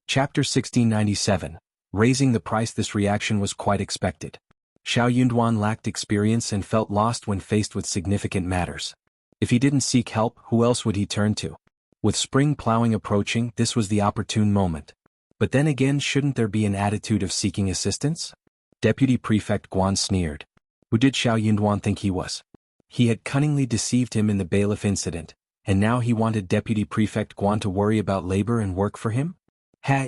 Chapter 1697. Raising the price. This reaction was quite expected. Xiao Yunduan lacked experience and felt lost when faced with significant matters. If he didn't seek help, who else would he turn to? With spring plowing approaching, this was the opportune moment. But then again, shouldn't there be an attitude of seeking assistance? Deputy Prefect Guan sneered. Who did Xiao Yunduan think he was? He had cunningly deceived him in the bailiff incident, and now he wanted Deputy Prefect Guan to worry about labor and work for him?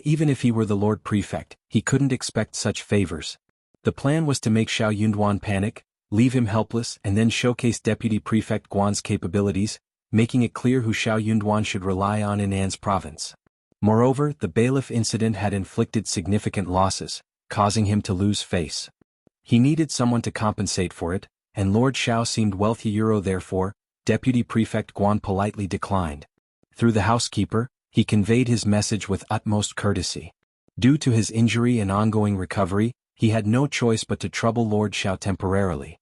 Even if he were the Lord Prefect, he couldn't expect such favors. The plan was to make Xiao Yunduan panic, leave him helpless, and then showcase Deputy Prefect Guan's capabilities, making it clear who Xiao Yunduan should rely on in An's province. Moreover, the bailiff incident had inflicted significant losses, causing him to lose face. He needed someone to compensate for it, and Lord Xiao seemed wealthy. Therefore, Deputy Prefect Guan politely declined. Through the housekeeper, he conveyed his message with utmost courtesy. Due to his injury and ongoing recovery, he had no choice but to trouble Lord Xiao temporarily.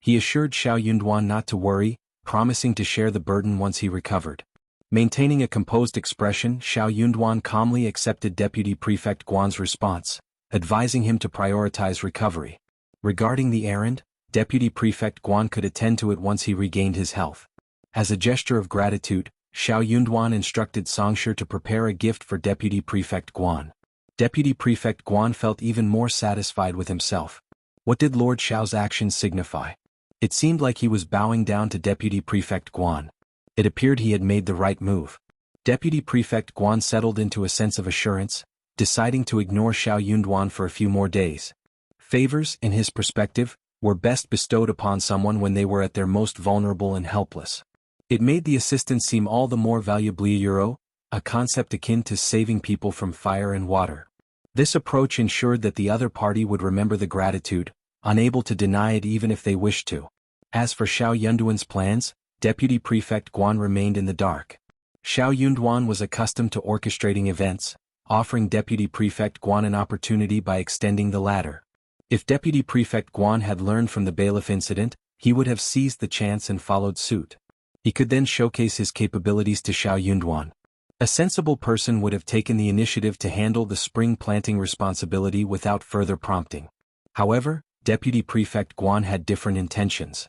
He assured Xiao Yunduan not to worry, promising to share the burden once he recovered. Maintaining a composed expression, Xiao Yunduan calmly accepted Deputy Prefect Guan's response, advising him to prioritize recovery. Regarding the errand, Deputy Prefect Guan could attend to it once he regained his health. As a gesture of gratitude, Xiao Yunduan instructed Xianxia to prepare a gift for Deputy Prefect Guan. Deputy Prefect Guan felt even more satisfied with himself. What did Lord Xiao's actions signify? It seemed like he was bowing down to Deputy Prefect Guan. It appeared he had made the right move. Deputy Prefect Guan settled into a sense of assurance, deciding to ignore Xiao Yunduan for a few more days. Favors, in his perspective, were best bestowed upon someone when they were at their most vulnerable and helpless. It made the assistance seem all the more valuable. A concept akin to saving people from fire and water. This approach ensured that the other party would remember the gratitude, unable to deny it even if they wished to. As for Xiao Yunduan's plans, Deputy Prefect Guan remained in the dark. Xiao Yunduan was accustomed to orchestrating events, offering Deputy Prefect Guan an opportunity by extending the ladder. If Deputy Prefect Guan had learned from the bailiff incident, he would have seized the chance and followed suit. He could then showcase his capabilities to Xiao Yunduan. A sensible person would have taken the initiative to handle the spring planting responsibility without further prompting. However, Deputy Prefect Guan had different intentions.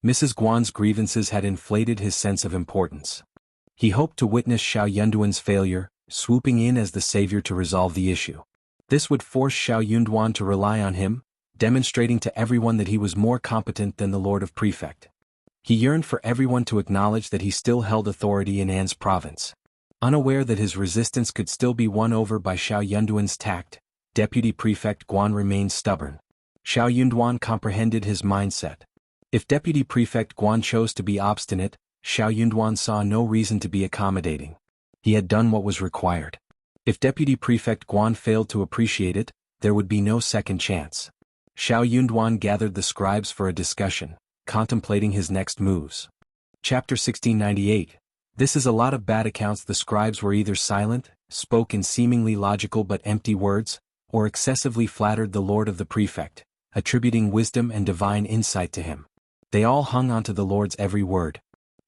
Mrs. Guan's grievances had inflated his sense of importance. He hoped to witness Xiao Yunduan's failure, swooping in as the savior to resolve the issue. This would force Xiao Yunduan to rely on him, demonstrating to everyone that he was more competent than the Lord of Prefect. He yearned for everyone to acknowledge that he still held authority in An's province. Unaware that his resistance could still be won over by Xiao Yunduan's tact, Deputy Prefect Guan remained stubborn. Xiao Yunduan comprehended his mindset. If Deputy Prefect Guan chose to be obstinate, Xiao Yunduan saw no reason to be accommodating. He had done what was required. If Deputy Prefect Guan failed to appreciate it, there would be no second chance. Xiao Yunduan gathered the scribes for a discussion, contemplating his next moves. Chapter 1698. This is a lot of bad accounts. The scribes were either silent, spoke in seemingly logical but empty words, or excessively flattered the Lord of the Prefect, attributing wisdom and divine insight to him. They all hung onto the Lord's every word.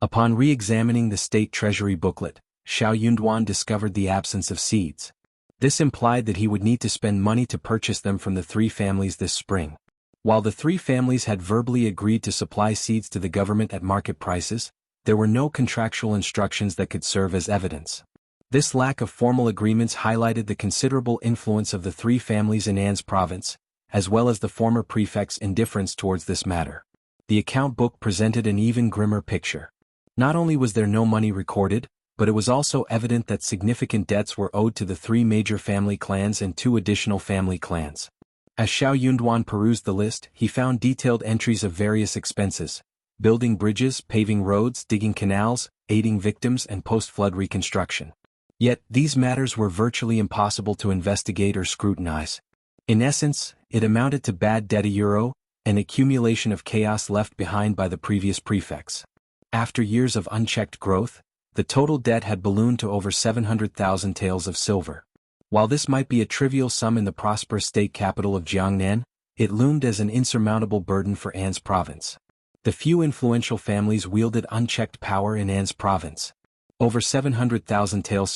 Upon re-examining the state treasury booklet, Xiao Yunduan discovered the absence of seeds. This implied that he would need to spend money to purchase them from the three families this spring. While the three families had verbally agreed to supply seeds to the government at market prices, there were no contractual instructions that could serve as evidence. This lack of formal agreements highlighted the considerable influence of the three families in An's province, as well as the former prefect's indifference towards this matter. The account book presented an even grimmer picture. Not only was there no money recorded, but it was also evident that significant debts were owed to the three major family clans and two additional family clans. As Xiao Yunduan perused the list, he found detailed entries of various expenses: building bridges, paving roads, digging canals, aiding victims, and post-flood reconstruction. Yet, these matters were virtually impossible to investigate or scrutinize. In essence, it amounted to bad debt, an accumulation of chaos left behind by the previous prefects. After years of unchecked growth, the total debt had ballooned to over 700,000 taels of silver. While this might be a trivial sum in the prosperous state capital of Jiangnan, it loomed as an insurmountable burden for An's province. The few influential families wielded unchecked power in An's province. Over 700,000 taels,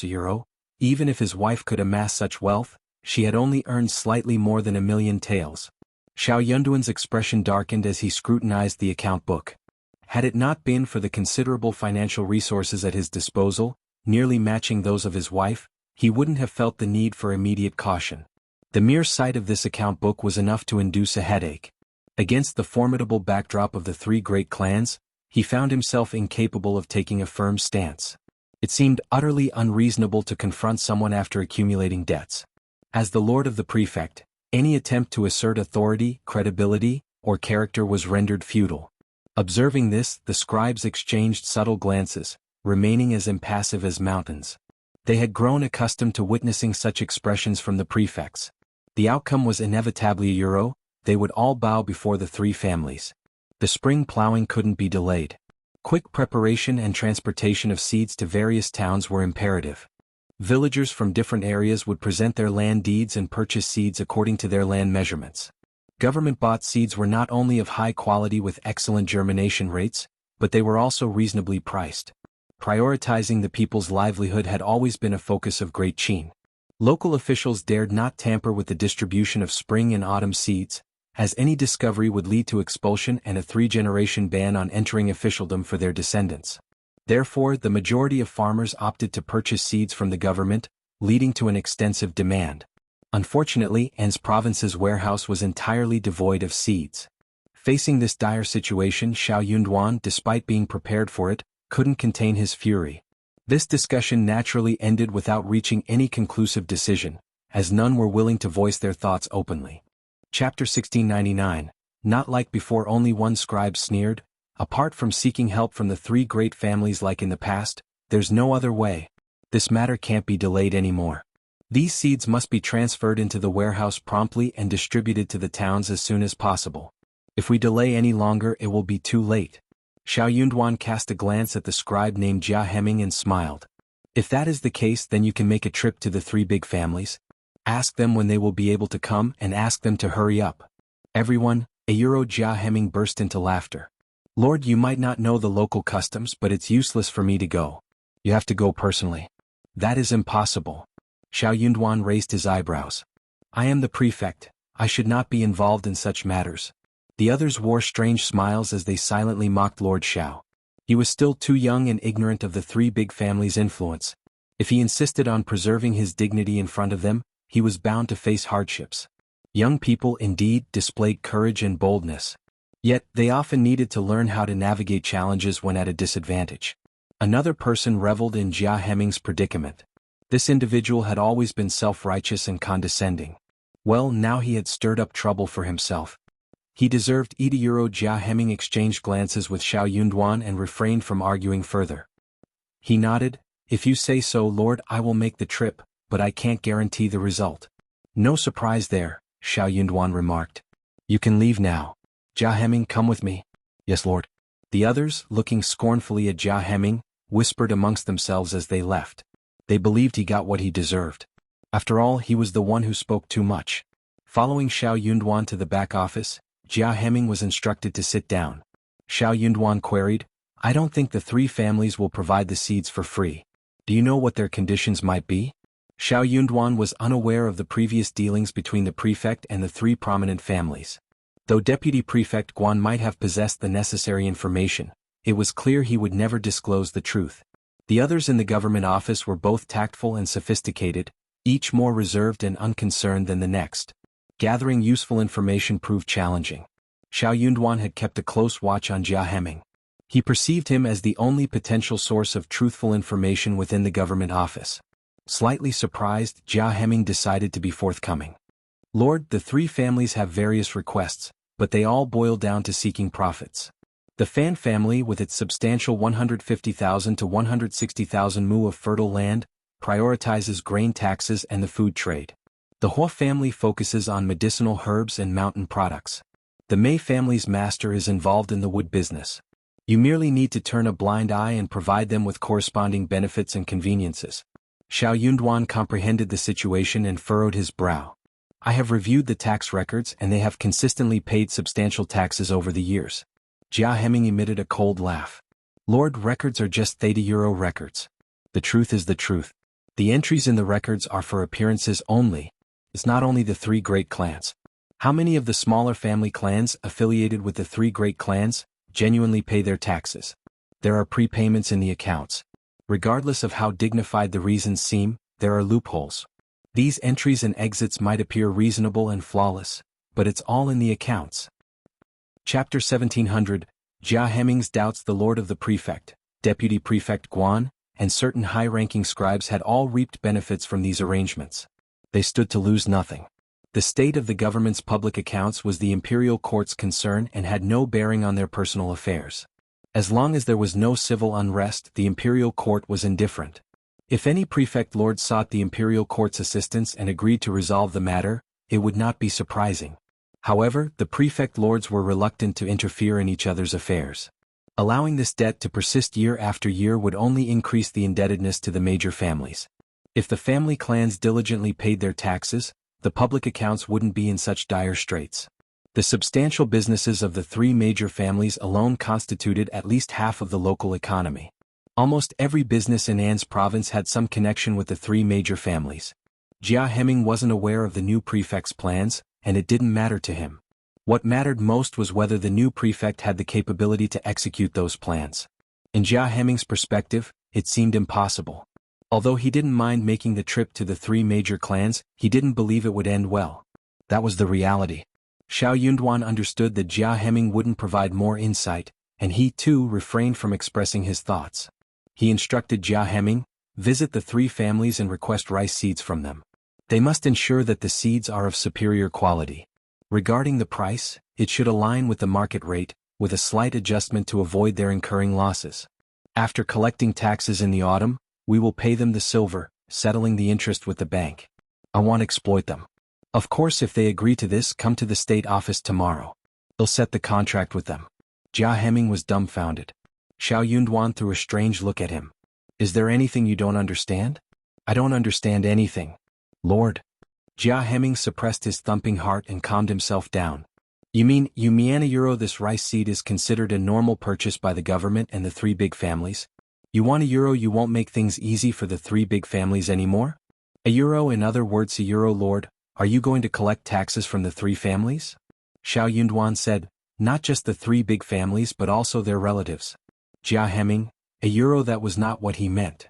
Even if his wife could amass such wealth, she had only earned slightly more than 1,000,000 taels. Xiao Yunduan's expression darkened as he scrutinized the account book. Had it not been for the considerable financial resources at his disposal, nearly matching those of his wife, he wouldn't have felt the need for immediate caution. The mere sight of this account book was enough to induce a headache. Against the formidable backdrop of the three great clans, he found himself incapable of taking a firm stance. It seemed utterly unreasonable to confront someone after accumulating debts. As the lord of the prefect, any attempt to assert authority, credibility, or character was rendered futile. Observing this, the scribes exchanged subtle glances, remaining as impassive as mountains. They had grown accustomed to witnessing such expressions from the prefects. The outcome was inevitably euro, they would all bow before the three families. The spring plowing couldn't be delayed. Quick preparation and transportation of seeds to various towns were imperative. Villagers from different areas would present their land deeds and purchase seeds according to their land measurements. Government-bought seeds were not only of high quality with excellent germination rates, but they were also reasonably priced. Prioritizing the people's livelihood had always been a focus of Great Qin. Local officials dared not tamper with the distribution of spring and autumn seeds, as any discovery would lead to expulsion and a 3-generation ban on entering officialdom for their descendants. Therefore, the majority of farmers opted to purchase seeds from the government, leading to an extensive demand. Unfortunately, An's province's warehouse was entirely devoid of seeds. Facing this dire situation, Xiao Yunduan, despite being prepared for it, couldn't contain his fury. This discussion naturally ended without reaching any conclusive decision, as none were willing to voice their thoughts openly. Chapter 1699, not like before, only one scribe sneered, apart from seeking help from the three great families like in the past, there's no other way. This matter can't be delayed anymore. These seeds must be transferred into the warehouse promptly and distributed to the towns as soon as possible. If we delay any longer, it will be too late. Xiao Yunduan cast a glance at the scribe named Jia Heming and smiled. If that is the case, then you can make a trip to the three big families. Ask them when they will be able to come and ask them to hurry up. Everyone, Jia Heming burst into laughter. Lord, you might not know the local customs, but it's useless for me to go. You have to go personally. That is impossible. Xiao Yunduan raised his eyebrows. I am the prefect, I should not be involved in such matters. The others wore strange smiles as they silently mocked Lord Xiao. He was still too young and ignorant of the three big families' influence. If he insisted on preserving his dignity in front of them, he was bound to face hardships. Young people indeed displayed courage and boldness. Yet, they often needed to learn how to navigate challenges when at a disadvantage. Another person reveled in Jia Heming's predicament. This individual had always been self-righteous and condescending. Well, now he had stirred up trouble for himself. He deserved it. Jia Heming exchanged glances with Xiao Yunduan and refrained from arguing further. He nodded. If you say so, Lord, I will make the trip, but I can't guarantee the result. No surprise there, Xiao Yunduan remarked. You can leave now. Jia Heming, come with me. Yes, Lord. The others, looking scornfully at Jia Heming, whispered amongst themselves as they left. They believed he got what he deserved. After all, he was the one who spoke too much. Following Xiao Yunduan to the back office, Jia Heming was instructed to sit down. Xiao Yunduan queried, I don't think the three families will provide the seeds for free. Do you know what their conditions might be? Xiao Yunduan was unaware of the previous dealings between the prefect and the three prominent families. Though Deputy Prefect Guan might have possessed the necessary information, it was clear he would never disclose the truth. The others in the government office were both tactful and sophisticated, each more reserved and unconcerned than the next. Gathering useful information proved challenging. Xiao Yunduan had kept a close watch on Jia Heming. He perceived him as the only potential source of truthful information within the government office. Slightly surprised, Jia Heming decided to be forthcoming. Lord, the three families have various requests, but they all boil down to seeking profits. The Fan family, with its substantial 150,000 to 160,000 mu of fertile land, prioritizes grain taxes and the food trade. The Hua family focuses on medicinal herbs and mountain products. The Mei family's master is involved in the wood business. You merely need to turn a blind eye and provide them with corresponding benefits and conveniences. Xiao Yunduan comprehended the situation and furrowed his brow. I have reviewed the tax records and they have consistently paid substantial taxes over the years. Jia Heming emitted a cold laugh. Lord, records are just €30 records. The truth is the truth. The entries in the records are for appearances only. It's not only the three great clans. How many of the smaller family clans affiliated with the three great clans genuinely pay their taxes? There are prepayments in the accounts. Regardless of how dignified the reasons seem, there are loopholes. These entries and exits might appear reasonable and flawless, but it's all in the accounts. Chapter 1700, Jia Heming's doubts. The lord of the prefect, deputy prefect Guan, and certain high-ranking scribes had all reaped benefits from these arrangements. They stood to lose nothing. The state of the government's public accounts was the imperial court's concern and had no bearing on their personal affairs. As long as there was no civil unrest, the imperial court was indifferent. If any prefect lord sought the imperial court's assistance and agreed to resolve the matter, it would not be surprising. However, the prefect lords were reluctant to interfere in each other's affairs. Allowing this debt to persist year after year would only increase the indebtedness to the major families. If the family clans diligently paid their taxes, the public accounts wouldn't be in such dire straits. The substantial businesses of the three major families alone constituted at least half of the local economy. Almost every business in An's province had some connection with the three major families. Jia Heming wasn't aware of the new prefect's plans, and it didn't matter to him. What mattered most was whether the new prefect had the capability to execute those plans. In Jia Heming's perspective, it seemed impossible. Although he didn't mind making the trip to the three major clans, he didn't believe it would end well. That was the reality. Xiao Yunduan understood that Jia Heming wouldn't provide more insight, and he too refrained from expressing his thoughts. He instructed Jia Heming, visit the three families and request rice seeds from them. They must ensure that the seeds are of superior quality. Regarding the price, it should align with the market rate, with a slight adjustment to avoid their incurring losses. After collecting taxes in the autumn, we will pay them the silver, settling the interest with the bank. I won't exploit them. Of course, if they agree to this, come to the state office tomorrow. They'll set the contract with them. Jia Heming was dumbfounded. Xiao Yunduan threw a strange look at him. Is there anything you don't understand? I don't understand anything, Lord. Jia Heming suppressed his thumping heart and calmed himself down. You mean €1? This rice seed is considered a normal purchase by the government and the three big families? You want €1? You won't make things easy for the three big families anymore? €1, in other words, €1, Lord. Are you going to collect taxes from the three families? Xiao Yunduan said, not just the three big families but also their relatives. Jia Heming, €1, that was not what he meant.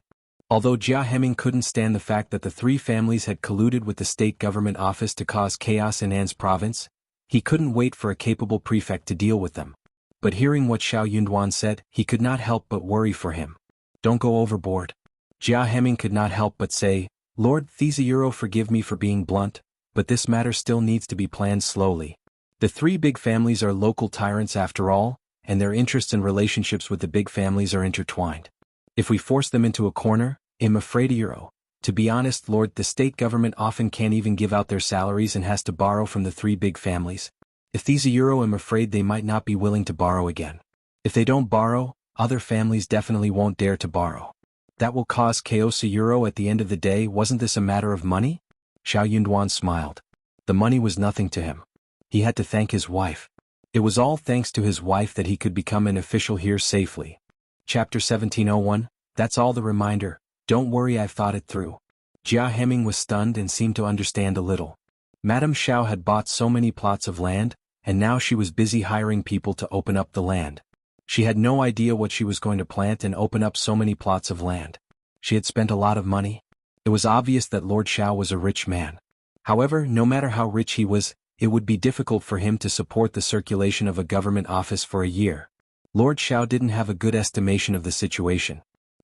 Although Jia Heming couldn't stand the fact that the three families had colluded with the state government office to cause chaos in An's province, he couldn't wait for a capable prefect to deal with them. But hearing what Xiao Yunduan said, he could not help but worry for him. Don't go overboard. Jia Heming could not help but say, Lord €1, forgive me for being blunt, but this matter still needs to be planned slowly. The three big families are local tyrants after all, and their interests and relationships with the big families are intertwined. If we force them into a corner, I'm afraid €1. To be honest, Lord, the state government often can't even give out their salaries and has to borrow from the three big families. If these €1, I'm afraid they might not be willing to borrow again. If they don't borrow, other families definitely won't dare to borrow. That will cause chaos. €1 at the end of the day. Wasn't this a matter of money? Xiao Yunduan smiled. The money was nothing to him. He had to thank his wife. It was all thanks to his wife that he could become an official here safely. Chapter 1701, that's all the reminder. Don't worry, I've thought it through. Jia Heming was stunned and seemed to understand a little. Madame Xiao had bought so many plots of land, and now she was busy hiring people to open up the land. She had no idea what she was going to plant and open up so many plots of land. She had spent a lot of money. It was obvious that Lord Xiao was a rich man. However, no matter how rich he was, it would be difficult for him to support the circulation of a government office for a year. Lord Xiao didn't have a good estimation of the situation.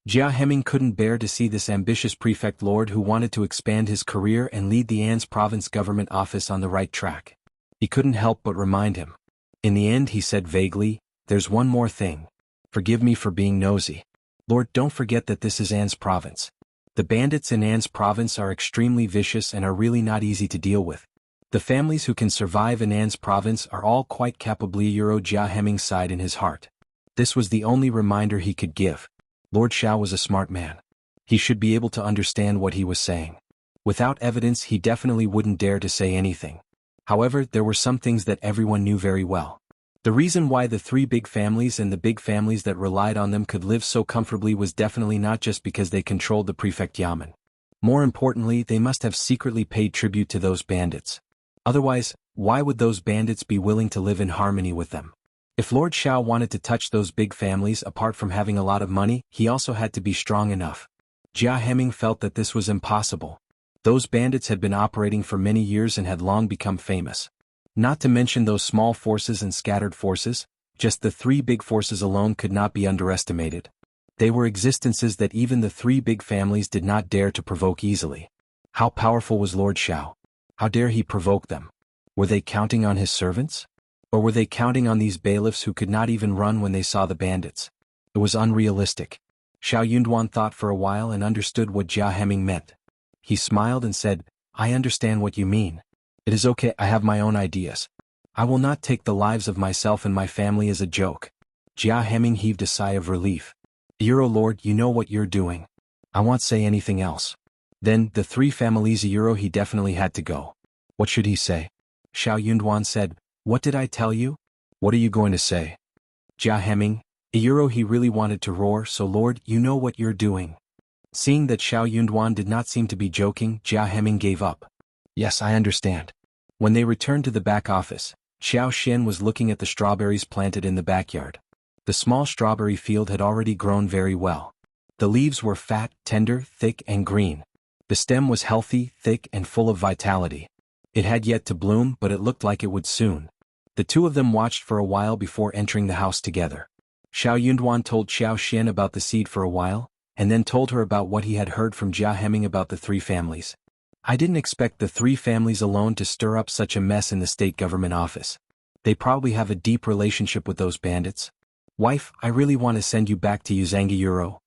Jia Heming couldn't bear to see this ambitious prefect lord who wanted to expand his career and lead the An's province government office on the right track. He couldn't help but remind him. In the end, he said vaguely, there's one more thing. Forgive me for being nosy. Lord, don't forget that this is An's province. The bandits in An's province are extremely vicious and are really not easy to deal with. The families who can survive in An's province are all quite capable. Jia Heming sighed in his heart. This was the only reminder he could give. Lord Xiao was a smart man. He should be able to understand what he was saying. Without evidence, he definitely wouldn't dare to say anything. However, there were some things that everyone knew very well. The reason why the three big families and the big families that relied on them could live so comfortably was definitely not just because they controlled the prefect Yamen. More importantly, they must have secretly paid tribute to those bandits. Otherwise, why would those bandits be willing to live in harmony with them? If Lord Xiao wanted to touch those big families apart from having a lot of money, he also had to be strong enough. Jia Heming felt that this was impossible. Those bandits had been operating for many years and had long become famous. Not to mention those small forces and scattered forces, just the three big forces alone could not be underestimated. They were existences that even the three big families did not dare to provoke easily. How powerful was Lord Xiao? How dare he provoke them? Were they counting on his servants? Or were they counting on these bailiffs who could not even run when they saw the bandits? It was unrealistic. Xiao Yunduan thought for a while and understood what Jia Heming meant. He smiled and said, "I understand what you mean. It is okay, I have my own ideas. I will not take the lives of myself and my family as a joke." Jia Heming heaved a sigh of relief. "Euro Lord, you know what you're doing. I won't say anything else." Then, the three families Euro, he definitely had to go. What should he say? Xiao Yunduan said, "What did I tell you? What are you going to say?" Jia Heming, Euro, he really wanted to roar, "So Lord, you know what you're doing." Seeing that Xiao Yunduan did not seem to be joking, Jia Heming gave up. "Yes, I understand." When they returned to the back office, Xiao Xian was looking at the strawberries planted in the backyard. The small strawberry field had already grown very well. The leaves were fat, tender, thick, and green. The stem was healthy, thick, and full of vitality. It had yet to bloom, but it looked like it would soon. The two of them watched for a while before entering the house together. Xiao Yunduan told Xiao Xian about the seed for a while, and then told her about what he had heard from Jia Heming about the three families. "I didn't expect the three families alone to stir up such a mess in the state government office. They probably have a deep relationship with those bandits. Wife, I really want to send you back to Xianxia Euro."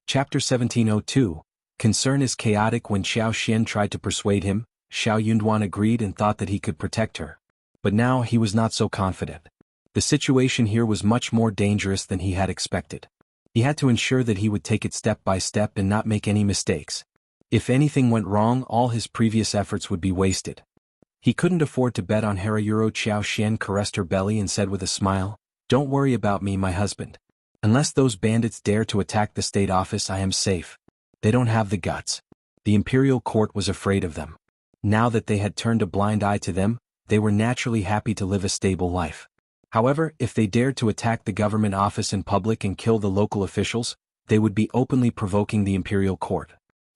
Chapter 1702. Concern is chaotic. When Xiao Xian tried to persuade him, Xiao Yunduan agreed and thought that he could protect her. But now he was not so confident. The situation here was much more dangerous than he had expected. He had to ensure that he would take it step by step and not make any mistakes. If anything went wrong, all his previous efforts would be wasted. He couldn't afford to bet on Hera Euro. Xiao Xian caressed her belly and said with a smile, "Don't worry about me, my husband. Unless those bandits dare to attack the state office, I am safe. They don't have the guts." The imperial court was afraid of them. Now that they had turned a blind eye to them, they were naturally happy to live a stable life. However, if they dared to attack the government office in public and kill the local officials, they would be openly provoking the imperial court.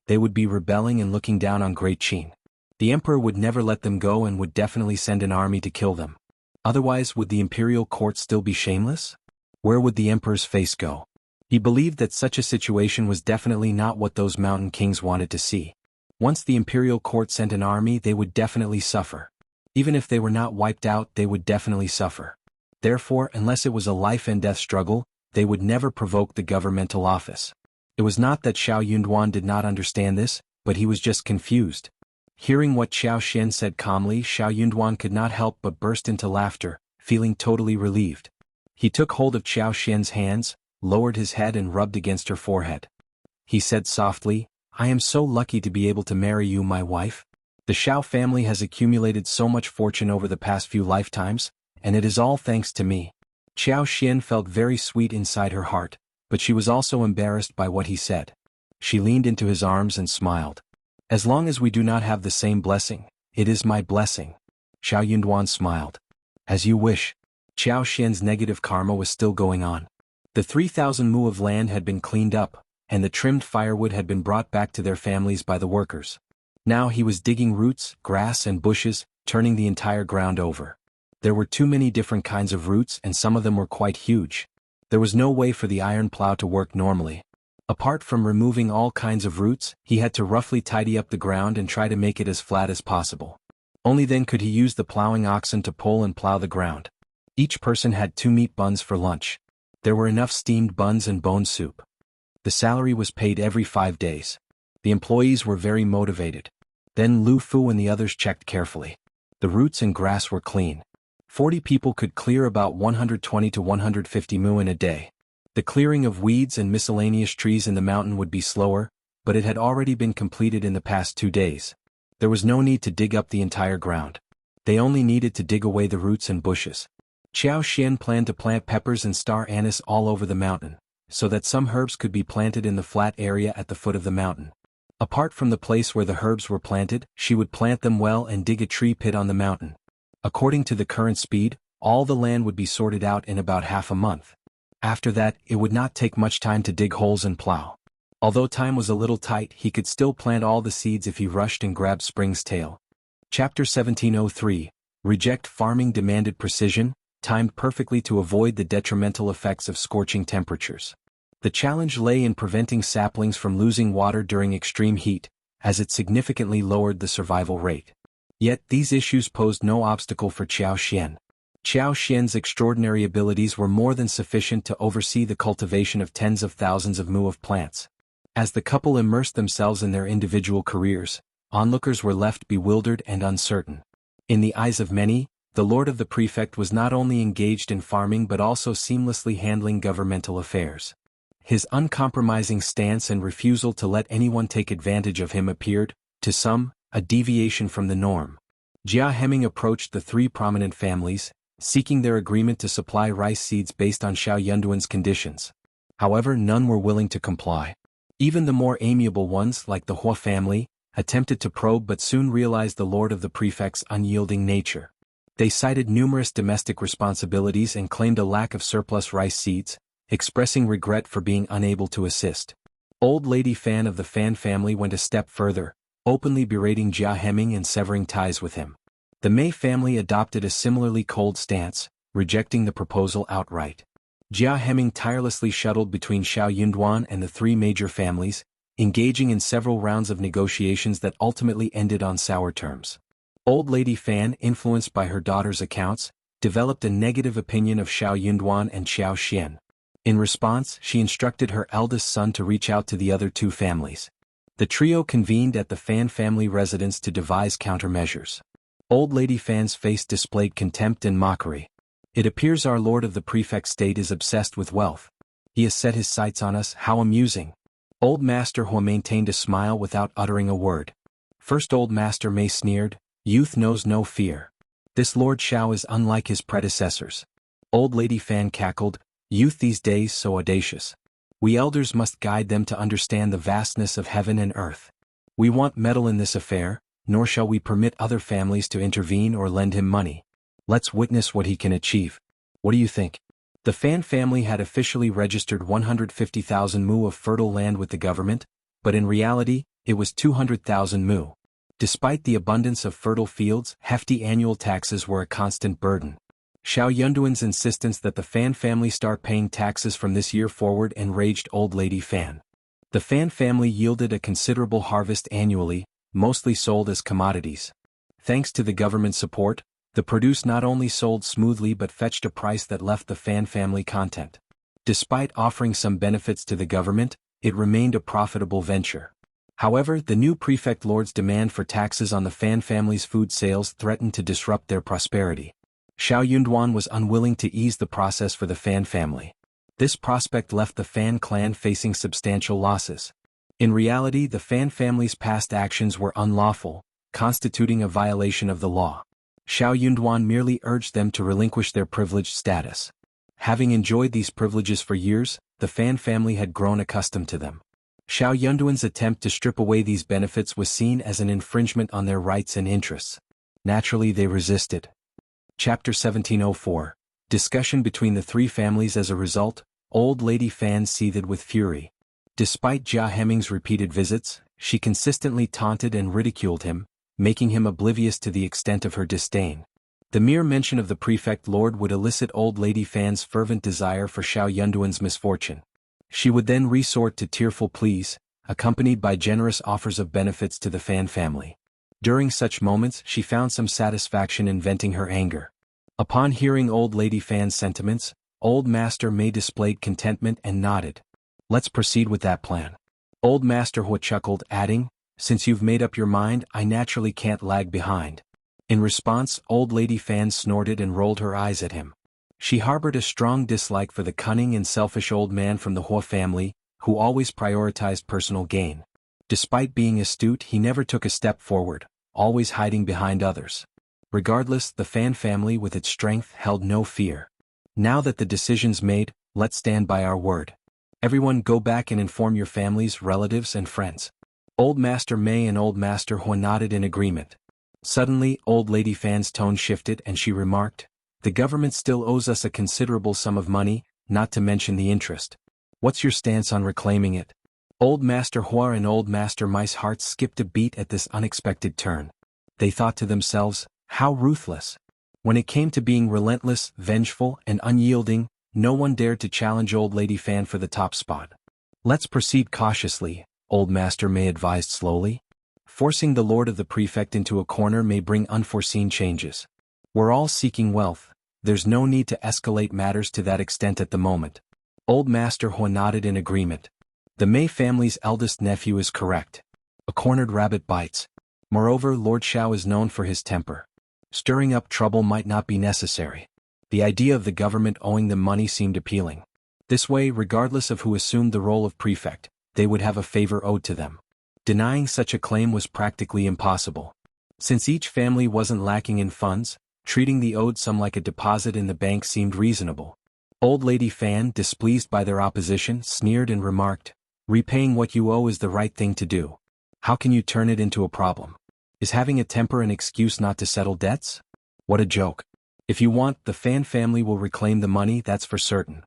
They would be rebelling and looking down on Great Qin. The emperor would never let them go and would definitely send an army to kill them. Otherwise, would the imperial court still be shameless? Where would the emperor's face go? He believed that such a situation was definitely not what those mountain kings wanted to see. Once the imperial court sent an army, they would definitely suffer. Even if they were not wiped out, they would definitely suffer. Therefore, unless it was a life and death struggle, they would never provoke the governmental office. It was not that Xiao Yunduan did not understand this, but he was just confused. Hearing what Xiao Xian said calmly, Xiao Yunduan could not help but burst into laughter, feeling totally relieved. He took hold of Xiao Xian's hands, lowered his head and rubbed against her forehead. He said softly, "I am so lucky to be able to marry you, my wife. The Xiao family has accumulated so much fortune over the past few lifetimes, and it is all thanks to me." Xiao Xian felt very sweet inside her heart, but she was also embarrassed by what he said. She leaned into his arms and smiled. "As long as we do not have the same blessing, it is my blessing." Xiao Yunduan smiled. "As you wish." Xiao Xian's negative karma was still going on. The 3,000 mu of land had been cleaned up, and the trimmed firewood had been brought back to their families by the workers. Now he was digging roots, grass and bushes, turning the entire ground over. There were too many different kinds of roots and some of them were quite huge. There was no way for the iron plow to work normally. Apart from removing all kinds of roots, he had to roughly tidy up the ground and try to make it as flat as possible. Only then could he use the plowing oxen to pull and plow the ground. Each person had 2 meat buns for lunch. There were enough steamed buns and bone soup. The salary was paid every 5 days. The employees were very motivated. Then Lu Fu and the others checked carefully. The roots and grass were clean. 40 people could clear about 120 to 150 mu in a day. The clearing of weeds and miscellaneous trees in the mountain would be slower, but it had already been completed in the past 2 days. There was no need to dig up the entire ground. They only needed to dig away the roots and bushes. Xiao Xian planned to plant peppers and star anise all over the mountain, so that some herbs could be planted in the flat area at the foot of the mountain. Apart from the place where the herbs were planted, she would plant them well and dig a tree pit on the mountain. According to the current speed, all the land would be sorted out in about half a month. After that, it would not take much time to dig holes and plow. Although time was a little tight, he could still plant all the seeds if he rushed and grabbed spring's tail. Chapter 1703. Reject farming demanded precision, timed perfectly to avoid the detrimental effects of scorching temperatures. The challenge lay in preventing saplings from losing water during extreme heat, as it significantly lowered the survival rate. Yet these issues posed no obstacle for Xianxia. Xianxia's extraordinary abilities were more than sufficient to oversee the cultivation of tens of thousands of mu of plants. As the couple immersed themselves in their individual careers, onlookers were left bewildered and uncertain. In the eyes of many, the lord of the prefect was not only engaged in farming but also seamlessly handling governmental affairs. His uncompromising stance and refusal to let anyone take advantage of him appeared, to some, a deviation from the norm. Jianghu approached the three prominent families, seeking their agreement to supply rice seeds based on Xianxuan's conditions. However, none were willing to comply. Even the more amiable ones, like the Hua family, attempted to probe but soon realized the lord of the prefect's unyielding nature. They cited numerous domestic responsibilities and claimed a lack of surplus rice seeds, expressing regret for being unable to assist. Old Lady Fan of the Fan family went a step further, openly berating Jianghu and severing ties with him. The Mei family adopted a similarly cold stance, rejecting the proposal outright. Jianghu tirelessly shuttled between Xianxia and the three major families, engaging in several rounds of negotiations that ultimately ended on sour terms. Old Lady Fan, influenced by her daughter's accounts, developed a negative opinion of Xianxia and Xianxia. In response, she instructed her eldest son to reach out to the other two families. The trio convened at the Fan family residence to devise countermeasures. Old Lady Fan's face displayed contempt and mockery. It appears our lord of the prefect state is obsessed with wealth. He has set his sights on us, how amusing. Old Master Hua maintained a smile without uttering a word. First Old Master Mei sneered, youth knows no fear. This Lord Xiao is unlike his predecessors. Old Lady Fan cackled, youth these days so audacious. We elders must guide them to understand the vastness of heaven and earth. We want meddle in this affair, nor shall we permit other families to intervene or lend him money. Let's witness what he can achieve. What do you think? The Fan family had officially registered 150,000 mu of fertile land with the government, but in reality, it was 200,000 mu. Despite the abundance of fertile fields, hefty annual taxes were a constant burden. Xianxuan's insistence that the Fan family start paying taxes from this year forward enraged Old Lady Fan. The Fan family yielded a considerable harvest annually, mostly sold as commodities. Thanks to the government support, the produce not only sold smoothly but fetched a price that left the Fan family content. Despite offering some benefits to the government, it remained a profitable venture. However, the new prefect lord's demand for taxes on the Fan family's food sales threatened to disrupt their prosperity. Xianxia was unwilling to ease the process for the Fan family. This prospect left the Fan clan facing substantial losses. In reality, the Fan family's past actions were unlawful, constituting a violation of the law. Xianxia merely urged them to relinquish their privileged status. Having enjoyed these privileges for years, the Fan family had grown accustomed to them. Xianxuan's attempt to strip away these benefits was seen as an infringement on their rights and interests. Naturally, they resisted. Chapter 1704. Discussion between the three families. As a result, Old Lady Fan seethed with fury. Despite Jianghu's repeated visits, she consistently taunted and ridiculed him, making him oblivious to the extent of her disdain. The mere mention of the prefect lord would elicit Old Lady Fan's fervent desire for Xianxuan's misfortune. She would then resort to tearful pleas, accompanied by generous offers of benefits to the Fan family. During such moments, she found some satisfaction in venting her anger. Upon hearing Old Lady Fan's sentiments, Old Master Mei displayed contentment and nodded. Let's proceed with that plan. Old Master Hua chuckled, adding, since you've made up your mind, I naturally can't lag behind. In response, Old Lady Fan snorted and rolled her eyes at him. She harbored a strong dislike for the cunning and selfish old man from the Hua family, who always prioritized personal gain. Despite being astute, he never took a step forward, always hiding behind others. Regardless, the Fan family with its strength held no fear. Now that the decision's made, let's stand by our word. Everyone go back and inform your families, relatives and friends. Old Master Mei and Old Master Hua nodded in agreement. Suddenly, Old Lady Fan's tone shifted and she remarked, "The government still owes us a considerable sum of money, not to mention the interest. What's your stance on reclaiming it?" Old Master Hua and Old Master Mei's hearts skipped a beat at this unexpected turn. They thought to themselves, how ruthless. When it came to being relentless, vengeful, and unyielding, no one dared to challenge Old Lady Fan for the top spot. "Let's proceed cautiously," Old Master Mei advised slowly. "Forcing the Lord of the Prefect into a corner may bring unforeseen changes. We're all seeking wealth, there's no need to escalate matters to that extent at the moment." Old Master Hua nodded in agreement. The Mei family's eldest nephew is correct. A cornered rabbit bites. Moreover, Lord Xiao is known for his temper. Stirring up trouble might not be necessary. The idea of the government owing them money seemed appealing. This way, regardless of who assumed the role of prefect, they would have a favor owed to them. Denying such a claim was practically impossible. Since each family wasn't lacking in funds, treating the owed sum like a deposit in the bank seemed reasonable. Old Lady Fan, displeased by their opposition, sneered and remarked, "Repaying what you owe is the right thing to do. How can you turn it into a problem? Is having a temper an excuse not to settle debts? What a joke. If you want, the Fan family will reclaim the money, that's for certain."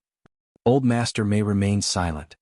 Old Master Mei remained silent.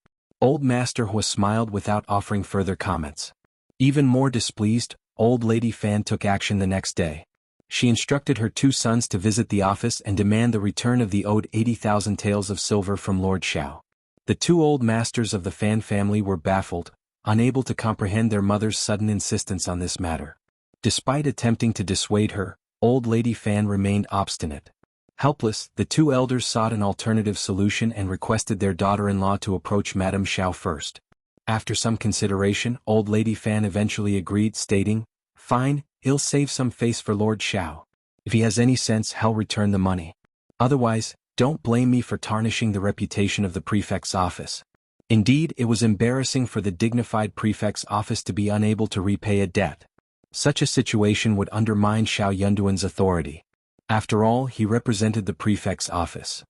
Old Master Hua smiled without offering further comments. Even more displeased, Old Lady Fan took action the next day. She instructed her two sons to visit the office and demand the return of the owed 80,000 taels of silver from Lord Xiao. The two old masters of the Fan family were baffled, unable to comprehend their mother's sudden insistence on this matter. Despite attempting to dissuade her, Old Lady Fan remained obstinate. Helpless, the two elders sought an alternative solution and requested their daughter-in-law to approach Madame Xiao first. After some consideration, Old Lady Fan eventually agreed, stating, "Fine, he'll save some face for Lord Xiao. If he has any sense, he'll return the money. Otherwise, don't blame me for tarnishing the reputation of the prefect's office." Indeed, it was embarrassing for the dignified prefect's office to be unable to repay a debt. Such a situation would undermine Xiao Yunduan's authority. After all, he represented the prefect's office.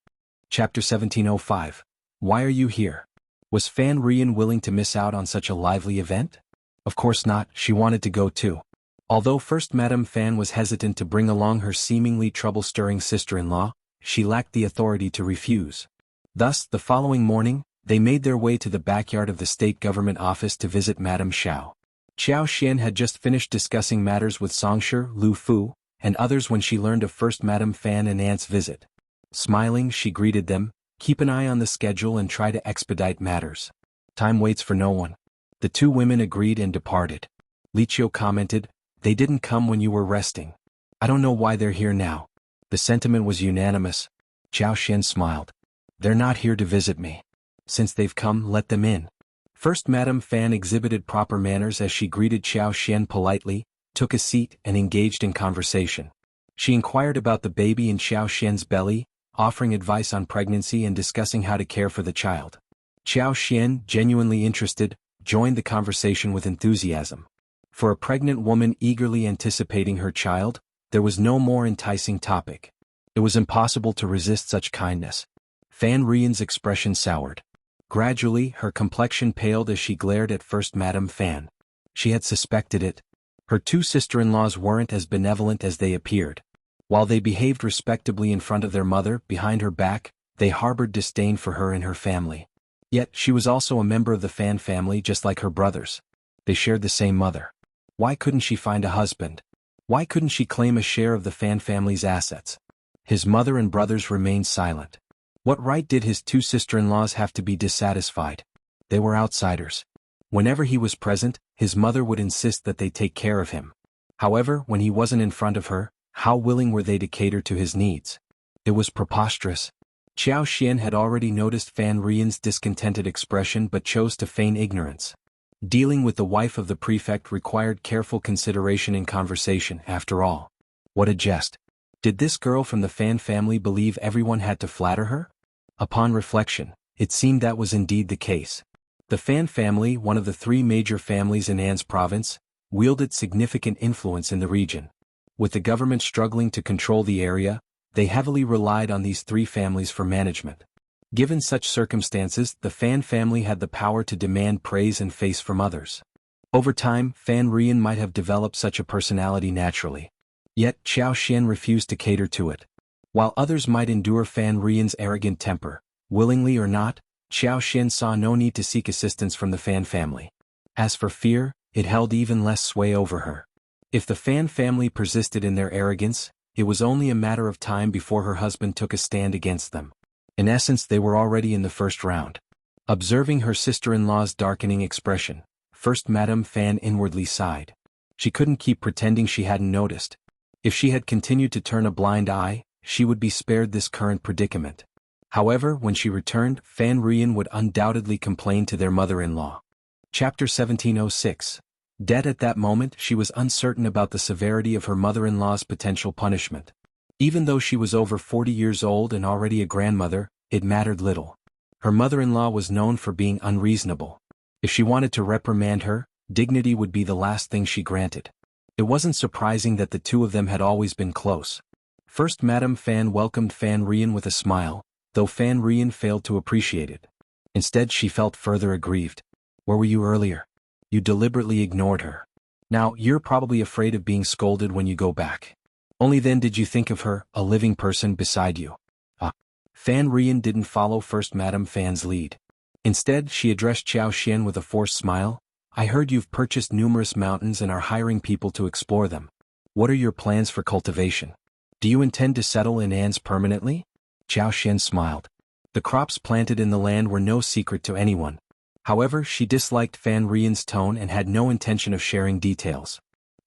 Chapter 1705. Why are you here? Was Fan Rian willing to miss out on such a lively event? Of course not, she wanted to go too. Although First Madame Fan was hesitant to bring along her seemingly trouble-stirring sister-in-law, she lacked the authority to refuse. Thus, the following morning, they made their way to the backyard of the state government office to visit Madame Xiao. Xiao Xian had just finished discussing matters with Songshi, Lu Fu, and others when she learned of First Madame Fan and Aunt's visit. Smiling, she greeted them, "Keep an eye on the schedule and try to expedite matters. Time waits for no one." The two women agreed and departed. Li Qiu commented, "They didn't come when you were resting. I don't know why they're here now." The sentiment was unanimous. Xiao Xian smiled. "They're not here to visit me. Since they've come, let them in." First Madame Fan exhibited proper manners as she greeted Xiao Xian politely, took a seat, and engaged in conversation. She inquired about the baby in Xiao Xian's belly, offering advice on pregnancy and discussing how to care for the child. Xiao Xian, genuinely interested, joined the conversation with enthusiasm. For a pregnant woman eagerly anticipating her child, there was no more enticing topic. It was impossible to resist such kindness. Fan Rian's expression soured. Gradually, her complexion paled as she glared at First Madame Fan. She had suspected it. Her two sister-in-laws weren't as benevolent as they appeared. While they behaved respectably in front of their mother, behind her back, they harbored disdain for her and her family. Yet, she was also a member of the Fan family just like her brothers. They shared the same mother. Why couldn't she find a husband? Why couldn't she claim a share of the Fan family's assets? His mother and brothers remained silent. What right did his two sister-in-laws have to be dissatisfied? They were outsiders. Whenever he was present, his mother would insist that they take care of him. However, when he wasn't in front of her, how willing were they to cater to his needs? It was preposterous. Xiao Xian had already noticed Fan Rian's discontented expression but chose to feign ignorance. Dealing with the wife of the prefect required careful consideration in conversation, after all. What a jest. Did this girl from the Fan family believe everyone had to flatter her? Upon reflection, it seemed that was indeed the case. The Fan family, one of the three major families in An's province, wielded significant influence in the region. With the government struggling to control the area, they heavily relied on these three families for management. Given such circumstances, the Fan family had the power to demand praise and face from others. Over time, Fan Rian might have developed such a personality naturally. Yet, Xiao Xian refused to cater to it. While others might endure Fan Rian's arrogant temper, willingly or not, Xiao Xian saw no need to seek assistance from the Fan family. As for fear, it held even less sway over her. If the Fan family persisted in their arrogance, it was only a matter of time before her husband took a stand against them. In essence, they were already in the first round. Observing her sister-in-law's darkening expression, First Madame Fan inwardly sighed. She couldn't keep pretending she hadn't noticed. If she had continued to turn a blind eye, she would be spared this current predicament. However, when she returned, Fan Rian would undoubtedly complain to their mother-in-law. Chapter 1706. Dead at that moment, she was uncertain about the severity of her mother-in-law's potential punishment. Even though she was over 40 years old and already a grandmother, it mattered little. Her mother-in-law was known for being unreasonable. If she wanted to reprimand her, dignity would be the last thing she granted. It wasn't surprising that the two of them had always been close. First Madame Fan welcomed Fan Rian with a smile, though Fan Rian failed to appreciate it. Instead, she felt further aggrieved. "Where were you earlier? You deliberately ignored her. Now, you're probably afraid of being scolded when you go back. Only then did you think of her, a living person beside you." Fan Rian didn't follow First Madame Fan's lead. Instead, she addressed Xiao Xian with a forced smile. "I heard you've purchased numerous mountains and are hiring people to explore them. What are your plans for cultivation? Do you intend to settle in Anne's permanently?" Xiao Xian smiled. The crops planted in the land were no secret to anyone. However, she disliked Fan Rian's tone and had no intention of sharing details.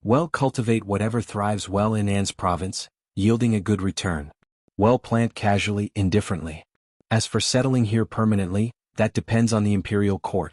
"Well, cultivate whatever thrives well in Anne's province, yielding a good return. Well, plant casually, indifferently. As for settling here permanently, that depends on the imperial court.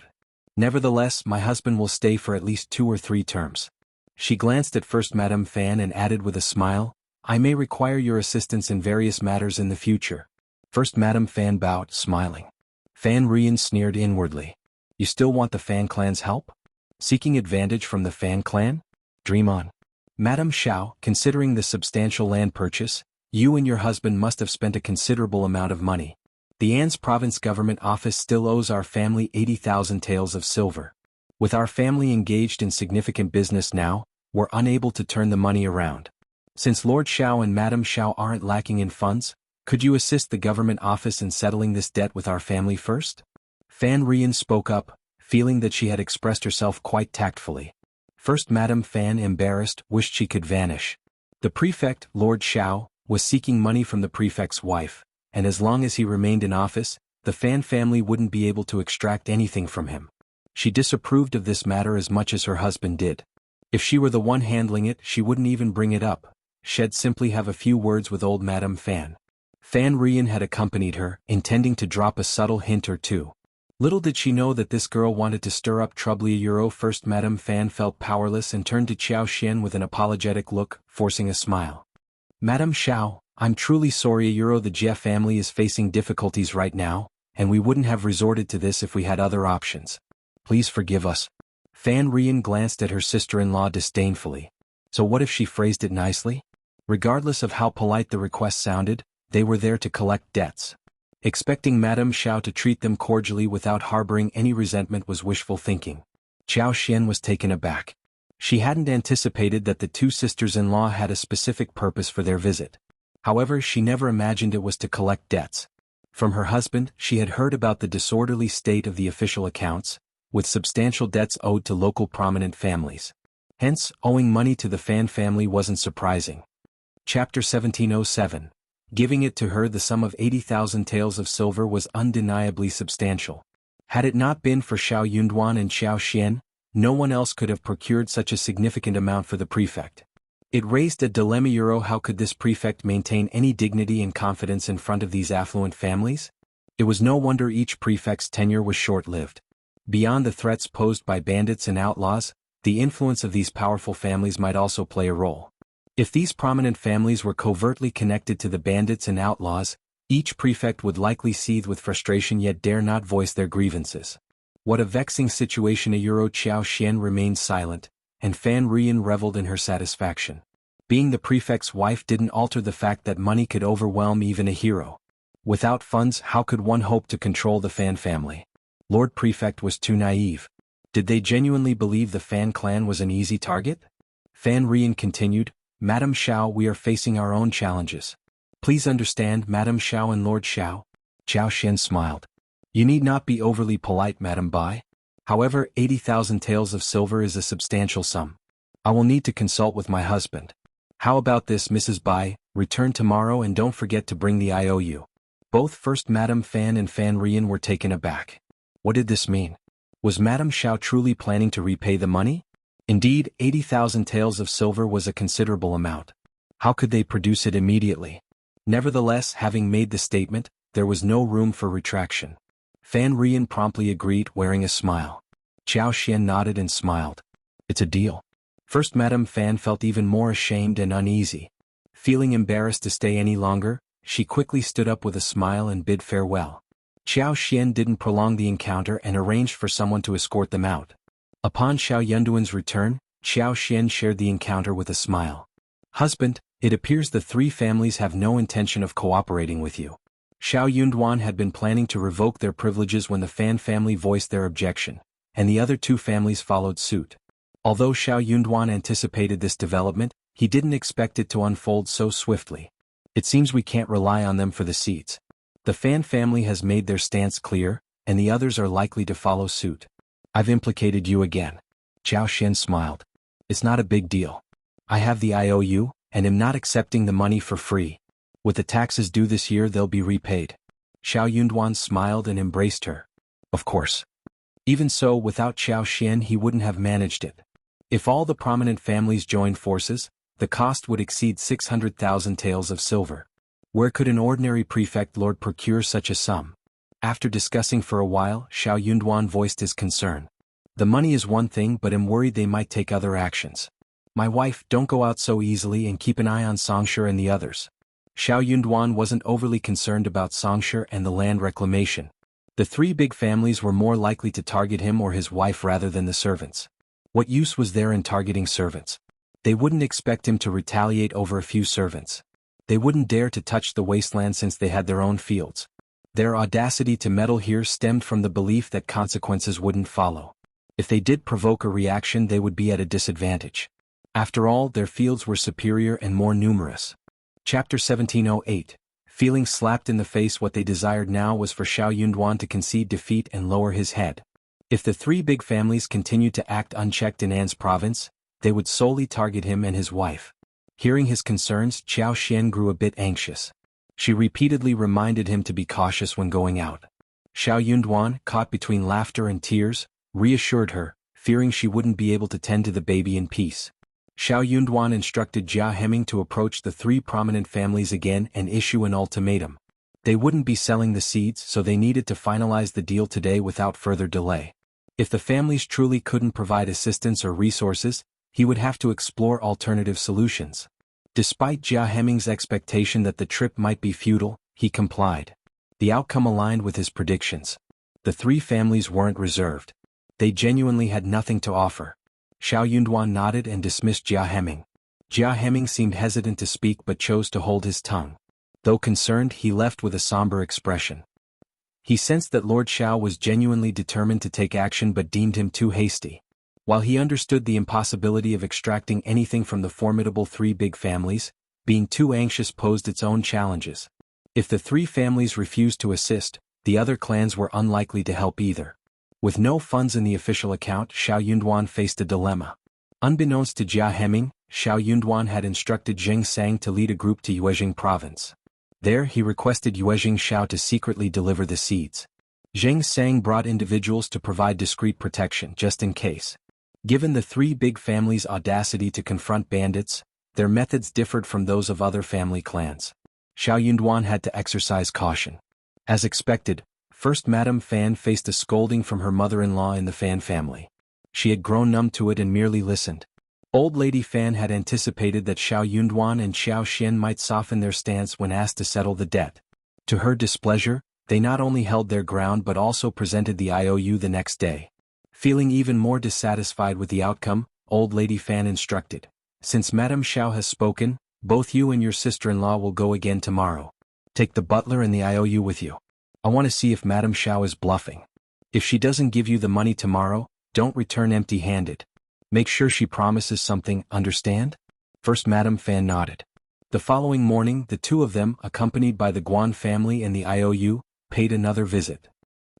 Nevertheless, my husband will stay for at least 2 or 3 terms." She glanced at First Madame Fan and added with a smile, "I may require your assistance in various matters in the future." First Madame Fan bowed, smiling. Fan Rian sneered inwardly. "You still want the Fan clan's help? Seeking advantage from the Fan clan? Dream on." "Madame Xiao, considering the substantial land purchase, you and your husband must have spent a considerable amount of money. The Anne's province government office still owes our family 80,000 taels of silver. With our family engaged in significant business now, we're unable to turn the money around. Since Lord Xiao and Madame Xiao aren't lacking in funds, could you assist the government office in settling this debt with our family first?" Fan Rian spoke up, feeling that she had expressed herself quite tactfully. First Madame Fan, embarrassed, wished she could vanish. The prefect, Lord Xiao, was seeking money from the prefect's wife, and as long as he remained in office, the Fan family wouldn't be able to extract anything from him. She disapproved of this matter as much as her husband did. If she were the one handling it, she wouldn't even bring it up. She'd simply have a few words with old Madame Fan. Fan Rian had accompanied her, intending to drop a subtle hint or two. Little did she know that this girl wanted to stir up trouble. First Madame Fan felt powerless and turned to Xiao Xian with an apologetic look, forcing a smile. "Madame Xiao, I'm truly sorry. The Jie family is facing difficulties right now, and we wouldn't have resorted to this if we had other options. Please forgive us." Fan Rian glanced at her sister-in-law disdainfully. So what if she phrased it nicely? Regardless of how polite the request sounded, they were there to collect debts. Expecting Madame Xiao to treat them cordially without harboring any resentment was wishful thinking. Xiao Xian was taken aback. She hadn't anticipated that the two sisters-in-law had a specific purpose for their visit. However, she never imagined it was to collect debts. From her husband, she had heard about the disorderly state of the official accounts, with substantial debts owed to local prominent families. Hence, owing money to the Fan family wasn't surprising. Chapter 1707. Giving it to her, the sum of 80,000 taels of silver was undeniably substantial. Had it not been for Xiao Yunduan and Xiao Xian, no one else could have procured such a significant amount for the prefect. It raised a dilemma. How could this prefect maintain any dignity and confidence in front of these affluent families? It was no wonder each prefect's tenure was short-lived. Beyond the threats posed by bandits and outlaws, the influence of these powerful families might also play a role. If these prominent families were covertly connected to the bandits and outlaws, each prefect would likely seethe with frustration yet dare not voice their grievances. What a vexing situation. Xiao Xian remained silent, and Fan Rian reveled in her satisfaction. Being the prefect's wife didn't alter the fact that money could overwhelm even a hero. Without funds, how could one hope to control the Fan family? Lord Prefect was too naive. Did they genuinely believe the Fan clan was an easy target? Fan Rian continued, Madam Xiao, we are facing our own challenges. Please understand, Madam Xiao and Lord Xiao. Zhao Xian smiled. You need not be overly polite, Madam Bai. However, 80,000 taels of silver is a substantial sum. I will need to consult with my husband. How about this, Mrs. Bai, return tomorrow and don't forget to bring the IOU. Both First Madam Fan and Fan Rian were taken aback. What did this mean? Was Madam Xiao truly planning to repay the money? Indeed, 80,000 taels of silver was a considerable amount. How could they produce it immediately? Nevertheless, having made the statement, there was no room for retraction. Fan Rian promptly agreed, wearing a smile. Zhao Xian nodded and smiled. It's a deal. First Madam Fan felt even more ashamed and uneasy. Feeling embarrassed to stay any longer, she quickly stood up with a smile and bid farewell. Zhao Xian didn't prolong the encounter and arranged for someone to escort them out. Upon Xiao Yunduan's return, Zhao Xian shared the encounter with a smile. Husband, it appears the three families have no intention of cooperating with you. Xiao Yunduan had been planning to revoke their privileges when the Fan family voiced their objection, and the other two families followed suit. Although Xiao Yunduan anticipated this development, he didn't expect it to unfold so swiftly. It seems we can't rely on them for the seeds. The Fan family has made their stance clear, and the others are likely to follow suit. I've implicated you again. Zhao Xian smiled. It's not a big deal. I have the IOU, and am not accepting the money for free. With the taxes due this year, they'll be repaid. Xiao Yunduan smiled and embraced her. Of course. Even so, without Zhao Xian he wouldn't have managed it. If all the prominent families joined forces, the cost would exceed 600,000 taels of silver. Where could an ordinary prefect lord procure such a sum? After discussing for a while, Xiao Yunduan voiced his concern. The money is one thing, but I'm worried they might take other actions. My wife, don't go out so easily and keep an eye on Xianxia and the others. Xiao Yunduan wasn't overly concerned about Xianxia and the land reclamation. The three big families were more likely to target him or his wife rather than the servants. What use was there in targeting servants? They wouldn't expect him to retaliate over a few servants. They wouldn't dare to touch the wasteland since they had their own fields. Their audacity to meddle here stemmed from the belief that consequences wouldn't follow. If they did provoke a reaction, they would be at a disadvantage. After all, their fields were superior and more numerous. Chapter 1708. Feeling slapped in the face, what they desired now was for Xiao Yunduan to concede defeat and lower his head. If the three big families continued to act unchecked in An's province, they would solely target him and his wife. Hearing his concerns, Zhao Xian grew a bit anxious. She repeatedly reminded him to be cautious when going out. Xiao Yunduan, caught between laughter and tears, reassured her, fearing she wouldn't be able to tend to the baby in peace. Xiao Yunduan instructed Jia Heming to approach the three prominent families again and issue an ultimatum. They wouldn't be selling the seeds, so they needed to finalize the deal today without further delay. If the families truly couldn't provide assistance or resources, he would have to explore alternative solutions. Despite Jia Heming's expectation that the trip might be futile, he complied. The outcome aligned with his predictions. The three families weren't reserved. They genuinely had nothing to offer. Xiao Yunduan nodded and dismissed Jia Heming. Jia Heming seemed hesitant to speak but chose to hold his tongue. Though concerned, he left with a somber expression. He sensed that Lord Xiao was genuinely determined to take action but deemed him too hasty. While he understood the impossibility of extracting anything from the formidable three big families, being too anxious posed its own challenges. If the three families refused to assist, the other clans were unlikely to help either. With no funds in the official account, Xiao Yunduan faced a dilemma. Unbeknownst to Jia Heming, Xiao Yunduan had instructed Zheng Sang to lead a group to Yuezheng province. There he requested Yuezheng Xiao to secretly deliver the seeds. Zheng Sang brought individuals to provide discreet protection just in case. Given the three big families' audacity to confront bandits, their methods differed from those of other family clans. Xiao Yunduan had to exercise caution. As expected, First Madam Fan faced a scolding from her mother-in-law in the Fan family. She had grown numb to it and merely listened. Old Lady Fan had anticipated that Xiao Yunduan and Xiao Xian might soften their stance when asked to settle the debt. To her displeasure, they not only held their ground but also presented the IOU the next day. Feeling even more dissatisfied with the outcome, Old Lady Fan instructed, "Since Madame Xiao has spoken, both you and your sister-in-law will go again tomorrow. Take the butler and the IOU with you. I want to see if Madame Xiao is bluffing. If she doesn't give you the money tomorrow, Don't return empty-handed. Make sure she promises something, understand? First Madame Fan nodded. The following morning the two of them, accompanied by the Guan family and the IOU, paid another visit.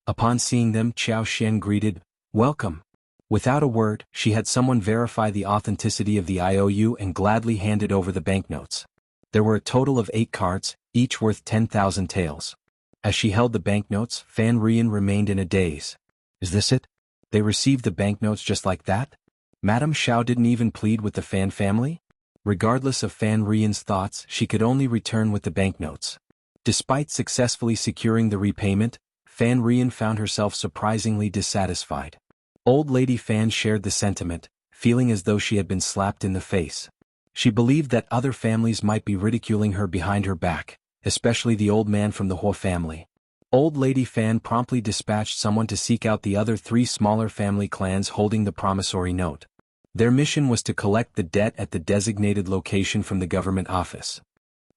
Upon seeing them, Xiao Xian greeted, "Welcome." Without a word, she had someone verify the authenticity of the IOU and gladly handed over the banknotes. There were a total of 8 cards, each worth 10,000 taels. As she held the banknotes, Fan Rian remained in a daze. Is this it? They received the banknotes just like that? Madame Xiao didn't even plead with the Fan family? Regardless of Fan Rian's thoughts, she could only return with the banknotes. Despite successfully securing the repayment, Fan Rian found herself surprisingly dissatisfied. Old Lady Fan shared the sentiment, feeling as though she had been slapped in the face. She believed that other families might be ridiculing her behind her back, especially the old man from the Hua family. Old Lady Fan promptly dispatched someone to seek out the other 3 smaller family clans holding the promissory note. Their mission was to collect the debt at the designated location from the government office.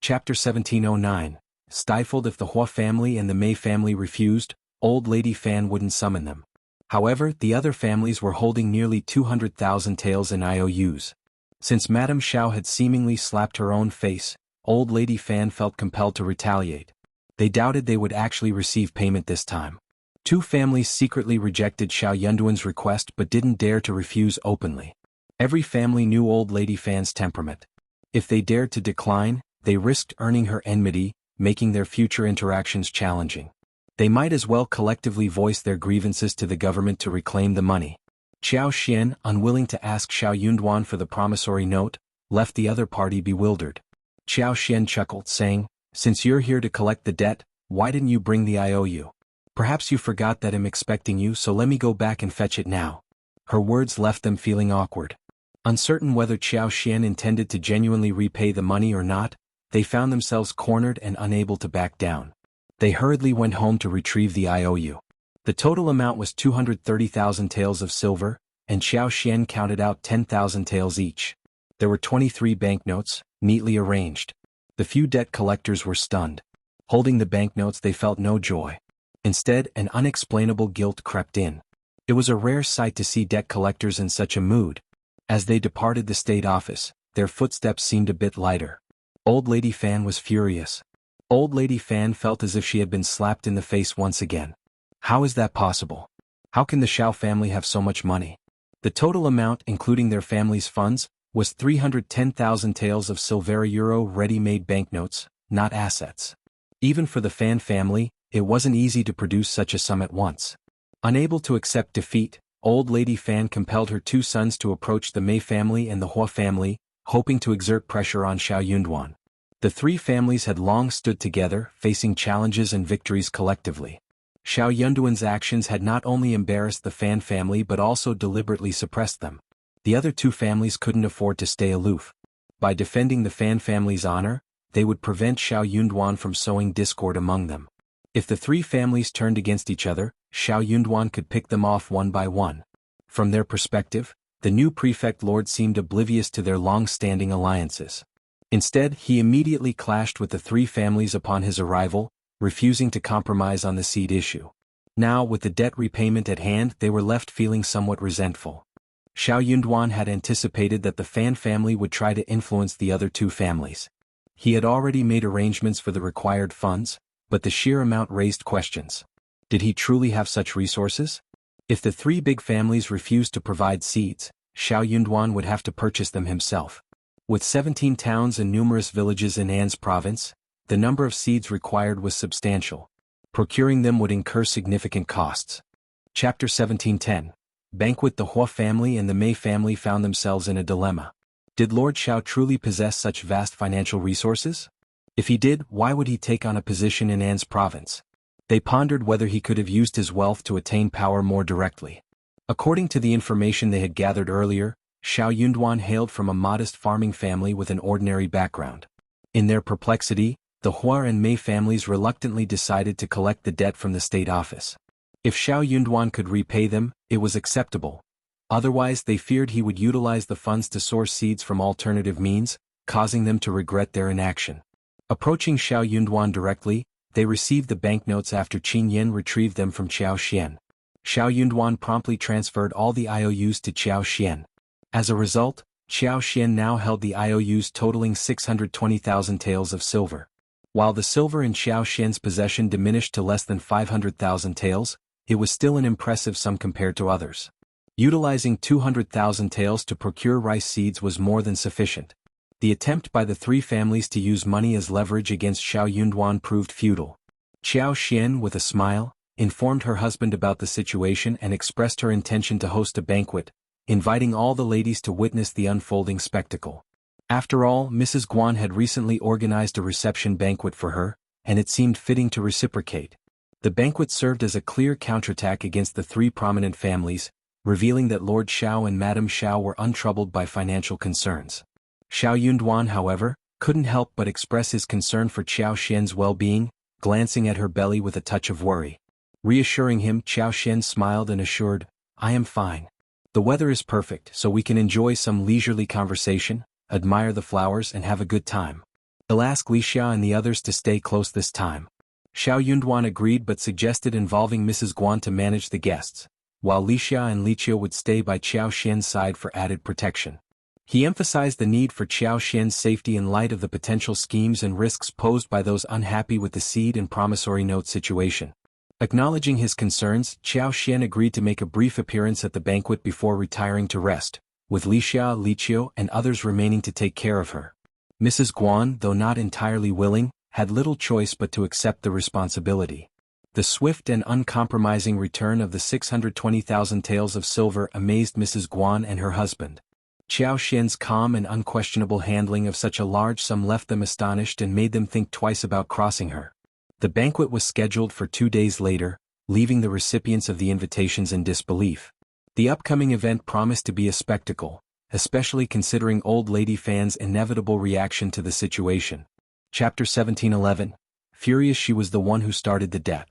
Chapter 1709. Stifled. If the Hua family and the Mei family refused, Old Lady Fan wouldn't summon them. However, the other families were holding nearly 200,000 taels in IOUs. Since Madame Xiao had seemingly slapped her own face, Old Lady Fan felt compelled to retaliate. They doubted they would actually receive payment this time. 2 families secretly rejected Xiao Yunduan's request but didn't dare to refuse openly. Every family knew Old Lady Fan's temperament. If they dared to decline, they risked earning her enmity, making their future interactions challenging. They might as well collectively voice their grievances to the government to reclaim the money. Xiao Xian, unwilling to ask Xiao Yunduan for the promissory note, left the other party bewildered. Xiao Xian chuckled, saying, "Since you're here to collect the debt, why didn't you bring the IOU? Perhaps you forgot that I'm expecting you, so let me go back and fetch it now." Her words left them feeling awkward. Uncertain whether Xiao Xian intended to genuinely repay the money or not, they found themselves cornered and unable to back down. They hurriedly went home to retrieve the IOU. The total amount was 230,000 taels of silver, and Xiao Xian counted out 10,000 taels each. There were 23 banknotes, neatly arranged. The few debt collectors were stunned. Holding the banknotes they felt no joy. Instead, an unexplainable guilt crept in. It was a rare sight to see debt collectors in such a mood. As they departed the state office, their footsteps seemed a bit lighter. Old Lady Fan was furious. Old Lady Fan felt as if she had been slapped in the face once again. How is that possible? How can the Xiao family have so much money? The total amount, including their family's funds, was 310,000 taels of silver euro ready-made banknotes, not assets. Even for the Fan family, it wasn't easy to produce such a sum at once. Unable to accept defeat, Old Lady Fan compelled her 2 sons to approach the Mei family and the Hua family, hoping to exert pressure on Xiao Yunduan. The 3 families had long stood together, facing challenges and victories collectively. Xiao Yunduan's actions had not only embarrassed the Fan family but also deliberately suppressed them. The other 2 families couldn't afford to stay aloof. By defending the Fan family's honor, they would prevent Xiao Yunduan from sowing discord among them. If the 3 families turned against each other, Xiao Yunduan could pick them off one by one. From their perspective, the new prefect lord seemed oblivious to their long-standing alliances. Instead, he immediately clashed with the 3 families upon his arrival, refusing to compromise on the seed issue. Now, with the debt repayment at hand, they were left feeling somewhat resentful. Xiao Yunduan had anticipated that the Fan family would try to influence the other 2 families. He had already made arrangements for the required funds, but the sheer amount raised questions. Did he truly have such resources? If the 3 big families refused to provide seeds, Xiao Yunduan would have to purchase them himself. With 17 towns and numerous villages in An's province, the number of seeds required was substantial. Procuring them would incur significant costs. Chapter 1710. Banquet. The Hua family and the Mei family found themselves in a dilemma. Did Lord Xiao truly possess such vast financial resources? If he did, why would he take on a position in An's province? They pondered whether he could have used his wealth to attain power more directly. According to the information they had gathered earlier, Xiao Yunduan hailed from a modest farming family with an ordinary background. In their perplexity, the Hua and Mei families reluctantly decided to collect the debt from the state office. If Xiao Yunduan could repay them, it was acceptable. Otherwise, they feared he would utilize the funds to source seeds from alternative means, causing them to regret their inaction. Approaching Xiao Yunduan directly, they received the banknotes after Qin Yan retrieved them from Xiao Xian. Xiao Yunduan promptly transferred all the IOUs to Qiao Xian. As a result, Qiao Xian now held the IOUs totaling 620,000 taels of silver. While the silver in Qiao Xian's possession diminished to less than 500,000 taels, it was still an impressive sum compared to others. Utilizing 200,000 taels to procure rice seeds was more than sufficient. The attempt by the three families to use money as leverage against Xiao Yunduan proved futile. Qiao Xian, with a smile, informed her husband about the situation and expressed her intention to host a banquet, inviting all the ladies to witness the unfolding spectacle. After all, Mrs. Guan had recently organized a reception banquet for her, and it seemed fitting to reciprocate. The banquet served as a clear counterattack against the three prominent families, revealing that Lord Xiao and Madame Xiao were untroubled by financial concerns. Xiao Yunduan, however, couldn't help but express his concern for Qiao Xian's well-being, glancing at her belly with a touch of worry. Reassuring him, Qiao Xian smiled and assured, "I am fine. The weather is perfect, so we can enjoy some leisurely conversation, admire the flowers and have a good time. I'll ask Lixia and the others to stay close this time." Xiao Yunduan agreed but suggested involving Mrs. Guan to manage the guests, while Lixia and Liqiu would stay by Qiao Xian's side for added protection. He emphasized the need for Qiao Xian's safety in light of the potential schemes and risks posed by those unhappy with the seed and promissory note situation. Acknowledging his concerns, Qiao Xian agreed to make a brief appearance at the banquet before retiring to rest, with Lixia, Liqiu, and others remaining to take care of her. Mrs. Guan, though not entirely willing, had little choice but to accept the responsibility. The swift and uncompromising return of the 620,000 taels of silver amazed Mrs. Guan and her husband. Qiao Xian's calm and unquestionable handling of such a large sum left them astonished and made them think twice about crossing her. The banquet was scheduled for 2 days later, leaving the recipients of the invitations in disbelief. The upcoming event promised to be a spectacle, especially considering old lady fans' inevitable reaction to the situation. Chapter 1711. Furious, she was the one who started the debt.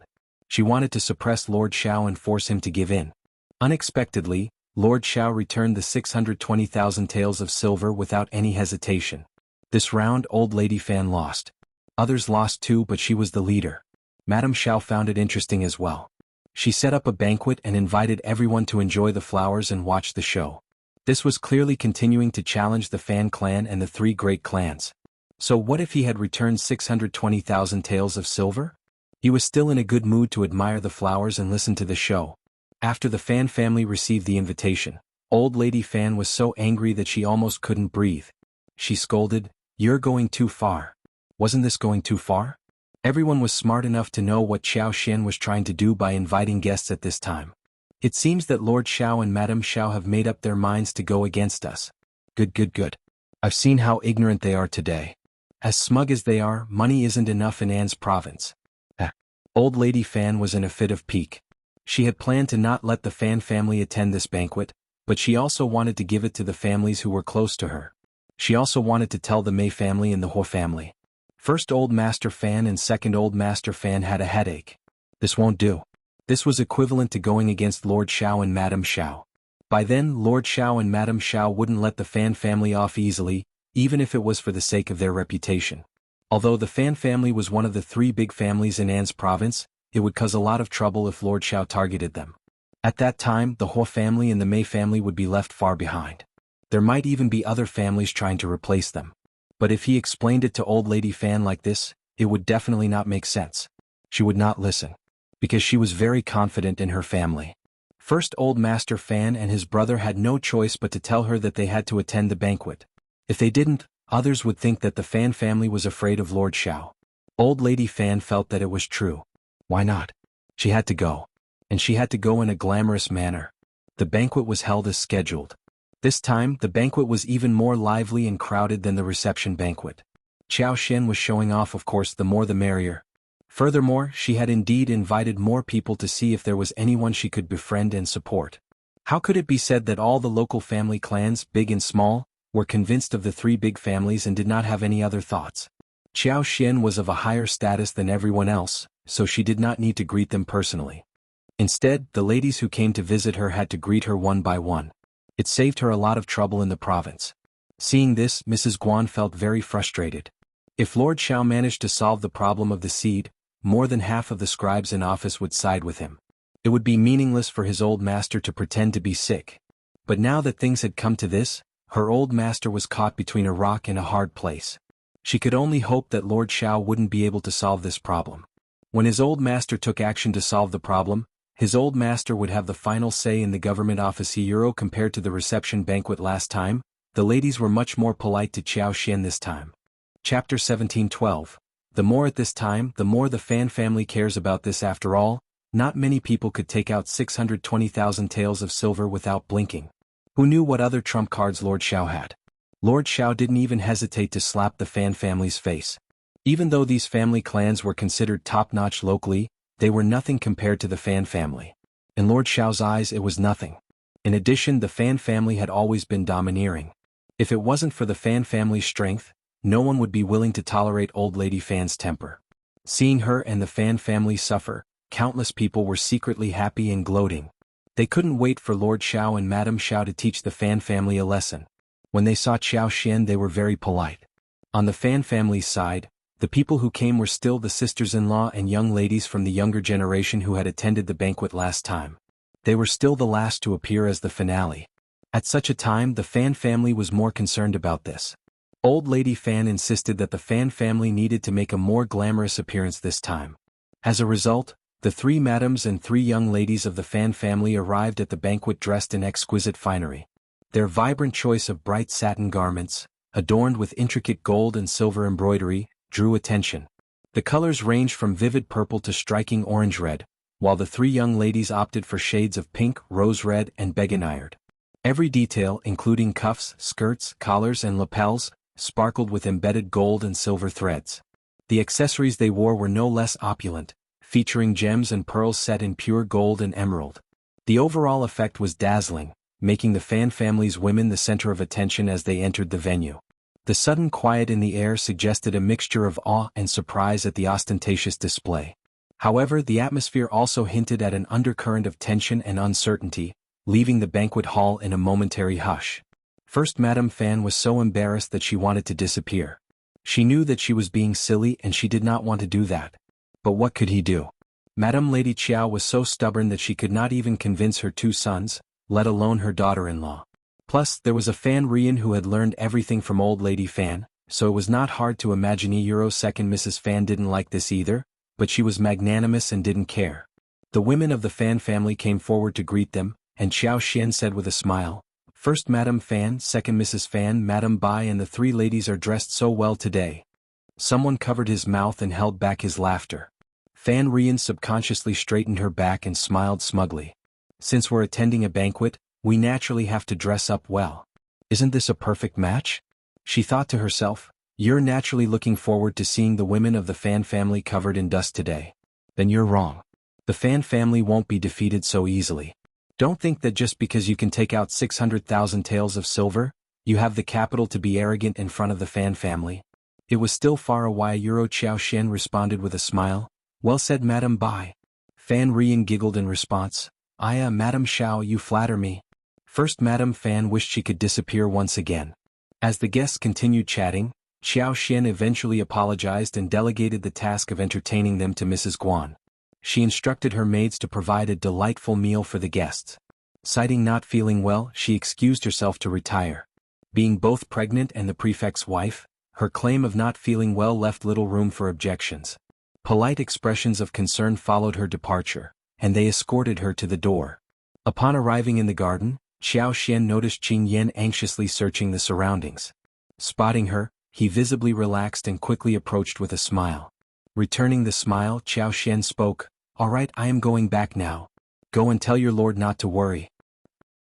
She wanted to suppress Lord Xiao and force him to give in. Unexpectedly, Lord Xiao returned the 620,000 taels of silver without any hesitation. This round, old lady fan lost. Others lost too, but she was the leader. Madame Xiao found it interesting as well. She set up a banquet and invited everyone to enjoy the flowers and watch the show. This was clearly continuing to challenge the Fan clan and the three great clans. So what if he had returned 620,000 taels of silver? He was still in a good mood to admire the flowers and listen to the show. After the Fan family received the invitation, old lady Fan was so angry that she almost couldn't breathe. She scolded, "You're going too far. Wasn't this going too far?" Everyone was smart enough to know what Qiao Xian was trying to do by inviting guests at this time. It seems that Lord Xiao and Madame Xiao have made up their minds to go against us. Good. I've seen how ignorant they are today. As smug as they are, money isn't enough in An's province. Old lady Fan was in a fit of pique. She had planned to not let the Fan family attend this banquet, but she also wanted to give it to the families who were close to her. She also wanted to tell the Mei family and the Huo family. First Old Master Fan and second Old Master Fan had a headache. This won't do. This was equivalent to going against Lord Xiao and Madame Xiao. By then, Lord Xiao and Madame Xiao wouldn't let the Fan family off easily, even if it was for the sake of their reputation. Although the Fan family was one of the three big families in An's province, it would cause a lot of trouble if Lord Xiao targeted them. At that time, the Huo family and the Mei family would be left far behind. There might even be other families trying to replace them. But if he explained it to old lady Fan like this, it would definitely not make sense. She would not listen. Because she was very confident in her family. First Old Master Fan and his brother had no choice but to tell her that they had to attend the banquet. If they didn't, others would think that the Fan family was afraid of Lord Xiao. Old lady Fan felt that it was true. Why not? She had to go. And she had to go in a glamorous manner. The banquet was held as scheduled. This time, the banquet was even more lively and crowded than the reception banquet. Qiao Xian was showing off, of course, the more the merrier. Furthermore, she had indeed invited more people to see if there was anyone she could befriend and support. How could it be said that all the local family clans, big and small, were convinced of the three big families and did not have any other thoughts? Qiao Xian was of a higher status than everyone else, so she did not need to greet them personally. Instead, the ladies who came to visit her had to greet her one by one. It saved her a lot of trouble in the province. Seeing this, Mrs. Guan felt very frustrated. If Lord Xiao managed to solve the problem of the seed, more than half of the scribes in office would side with him. It would be meaningless for his old master to pretend to be sick. But now that things had come to this, her old master was caught between a rock and a hard place. She could only hope that Lord Xiao wouldn't be able to solve this problem. When his old master took action to solve the problem, his old master would have the final say in the government office. Compared to the reception banquet last time, the ladies were much more polite to Xianxia this time. Chapter 17:12. The more at this time, the more the Fan family cares about this. After all, not many people could take out 620,000 taels of silver without blinking. Who knew what other trump cards Lord Xiao had? Lord Xiao didn't even hesitate to slap the Fan family's face. Even though these family clans were considered top-notch locally, they were nothing compared to the Fan family. In Lord Xiao's eyes it was nothing. In addition, the Fan family had always been domineering. If it wasn't for the Fan family's strength, no one would be willing to tolerate old lady Fan's temper. Seeing her and the Fan family suffer, countless people were secretly happy and gloating. They couldn't wait for Lord Xiao and Madame Xiao to teach the Fan family a lesson. When they saw Xiao Xian, they were very polite. On the Fan family's side, the people who came were still the sisters-in-law and young ladies from the younger generation who had attended the banquet last time. They were still the last to appear as the finale. At such a time, the Fan family was more concerned about this. Old Lady Fan insisted that the Fan family needed to make a more glamorous appearance this time. As a result, the 3 madams and 3 young ladies of the Fan family arrived at the banquet dressed in exquisite finery. Their vibrant choice of bright satin garments, adorned with intricate gold and silver embroidery, drew attention. The colors ranged from vivid purple to striking orange red, while the 3 young ladies opted for shades of pink, rose red, and begonired. Every detail, including cuffs, skirts, collars, and lapels, sparkled with embedded gold and silver threads. The accessories they wore were no less opulent, featuring gems and pearls set in pure gold and emerald. The overall effect was dazzling, making the Fan family's women the center of attention as they entered the venue. The sudden quiet in the air suggested a mixture of awe and surprise at the ostentatious display. However, the atmosphere also hinted at an undercurrent of tension and uncertainty, leaving the banquet hall in a momentary hush. First, Madame Fan was so embarrassed that she wanted to disappear. She knew that she was being silly and she did not want to do that. But what could he do? Madame Lady Qiao was so stubborn that she could not even convince her 2 sons, let alone her daughter-in-law. Plus, there was a Fan Rian who had learned everything from old Lady Fan, so it was not hard to imagine Second Mrs. Fan didn't like this either, but she was magnanimous and didn't care. The women of the Fan family came forward to greet them, and Xiao Xian said with a smile, "First Madame Fan, second Mrs. Fan, Madame Bai, and the 3 ladies are dressed so well today." Someone covered his mouth and held back his laughter. Fan Rian subconsciously straightened her back and smiled smugly. "Since we're attending a banquet, we naturally have to dress up well. Isn't this a perfect match?" She thought to herself. "You're naturally looking forward to seeing the women of the Fan family covered in dust today. Then you're wrong. The Fan family won't be defeated so easily. Don't think that just because you can take out 600,000 taels of silver, you have the capital to be arrogant in front of the Fan family." It was still far away. Xiao Xian responded with a smile. "Well said, Madame Bai." Fan Rian giggled in response. Madame Xiao, you flatter me." First Madame Fan wished she could disappear once again. As the guests continued chatting, Xiao Xian eventually apologized and delegated the task of entertaining them to Mrs. Guan. She instructed her maids to provide a delightful meal for the guests. Citing not feeling well, she excused herself to retire. Being both pregnant and the prefect's wife, her claim of not feeling well left little room for objections. Polite expressions of concern followed her departure, and they escorted her to the door. Upon arriving in the garden, Xiao Xian noticed Qing Yan anxiously searching the surroundings. Spotting her, he visibly relaxed and quickly approached with a smile. Returning the smile, Xiao Xian spoke, "All right, I am going back now. Go and tell your lord not to worry."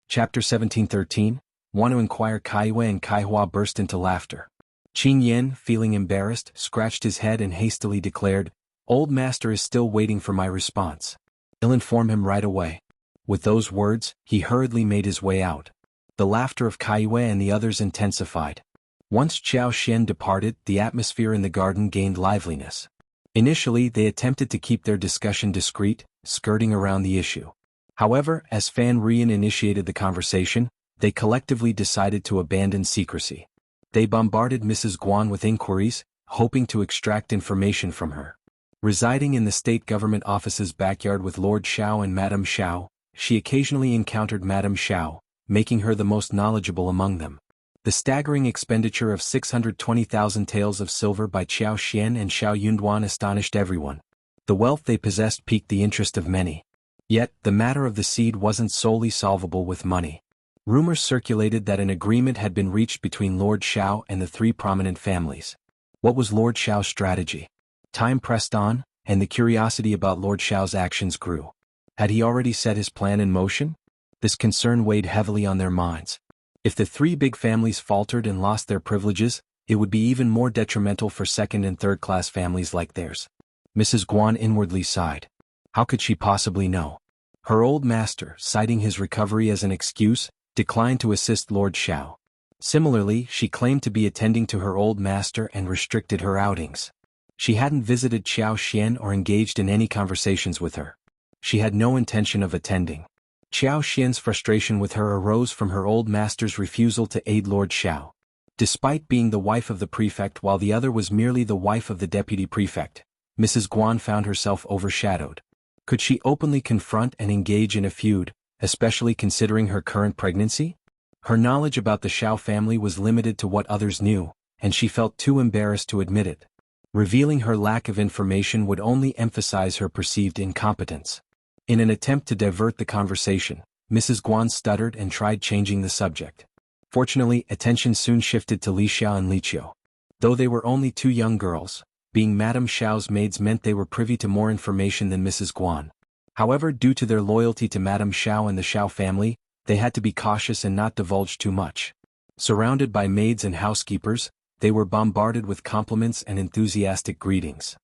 Chapter 17:13. Want to inquire? Kaiyue and Kaihua burst into laughter. Qing Yan, feeling embarrassed, scratched his head and hastily declared, "Old master is still waiting for my response. I'll inform him right away." With those words, he hurriedly made his way out. The laughter of Kaiyue and the others intensified. Once Xiao Xian departed, the atmosphere in the garden gained liveliness. Initially, they attempted to keep their discussion discreet, skirting around the issue. However, as Fan Rian initiated the conversation, they collectively decided to abandon secrecy. They bombarded Mrs. Guan with inquiries, hoping to extract information from her. Residing in the state government office's backyard with Lord Xiao and Madame Xiao, she occasionally encountered Madame Xiao, making her the most knowledgeable among them. The staggering expenditure of 620,000 taels of silver by Qiao Xian and Xiao Yunduan astonished everyone. The wealth they possessed piqued the interest of many. Yet, the matter of the seed wasn't solely solvable with money. Rumors circulated that an agreement had been reached between Lord Xiao and the three prominent families. What was Lord Xiao's strategy? Time pressed on, and the curiosity about Lord Xiao's actions grew. Had he already set his plan in motion? This concern weighed heavily on their minds. If the three big families faltered and lost their privileges, it would be even more detrimental for second- and third-class families like theirs. Mrs. Guan inwardly sighed. How could she possibly know? Her old master, citing his recovery as an excuse, declined to assist Lord Xiao. Similarly, she claimed to be attending to her old master and restricted her outings. She hadn't visited Qiao Xian or engaged in any conversations with her. She had no intention of attending. Qiao Xian's frustration with her arose from her old master's refusal to aid Lord Xiao. Despite being the wife of the prefect while the other was merely the wife of the deputy prefect, Mrs. Guan found herself overshadowed. Could she openly confront and engage in a feud, especially considering her current pregnancy? Her knowledge about the Xiao family was limited to what others knew, and she felt too embarrassed to admit it. Revealing her lack of information would only emphasize her perceived incompetence. In an attempt to divert the conversation, Mrs. Guan stuttered and tried changing the subject. Fortunately, attention soon shifted to Li Xia and Li Qiu. Though they were only two young girls, being Madame Xiao's maids meant they were privy to more information than Mrs. Guan. However, due to their loyalty to Madame Xiao and the Xiao family, they had to be cautious and not divulge too much. Surrounded by maids and housekeepers, they were bombarded with compliments and enthusiastic greetings.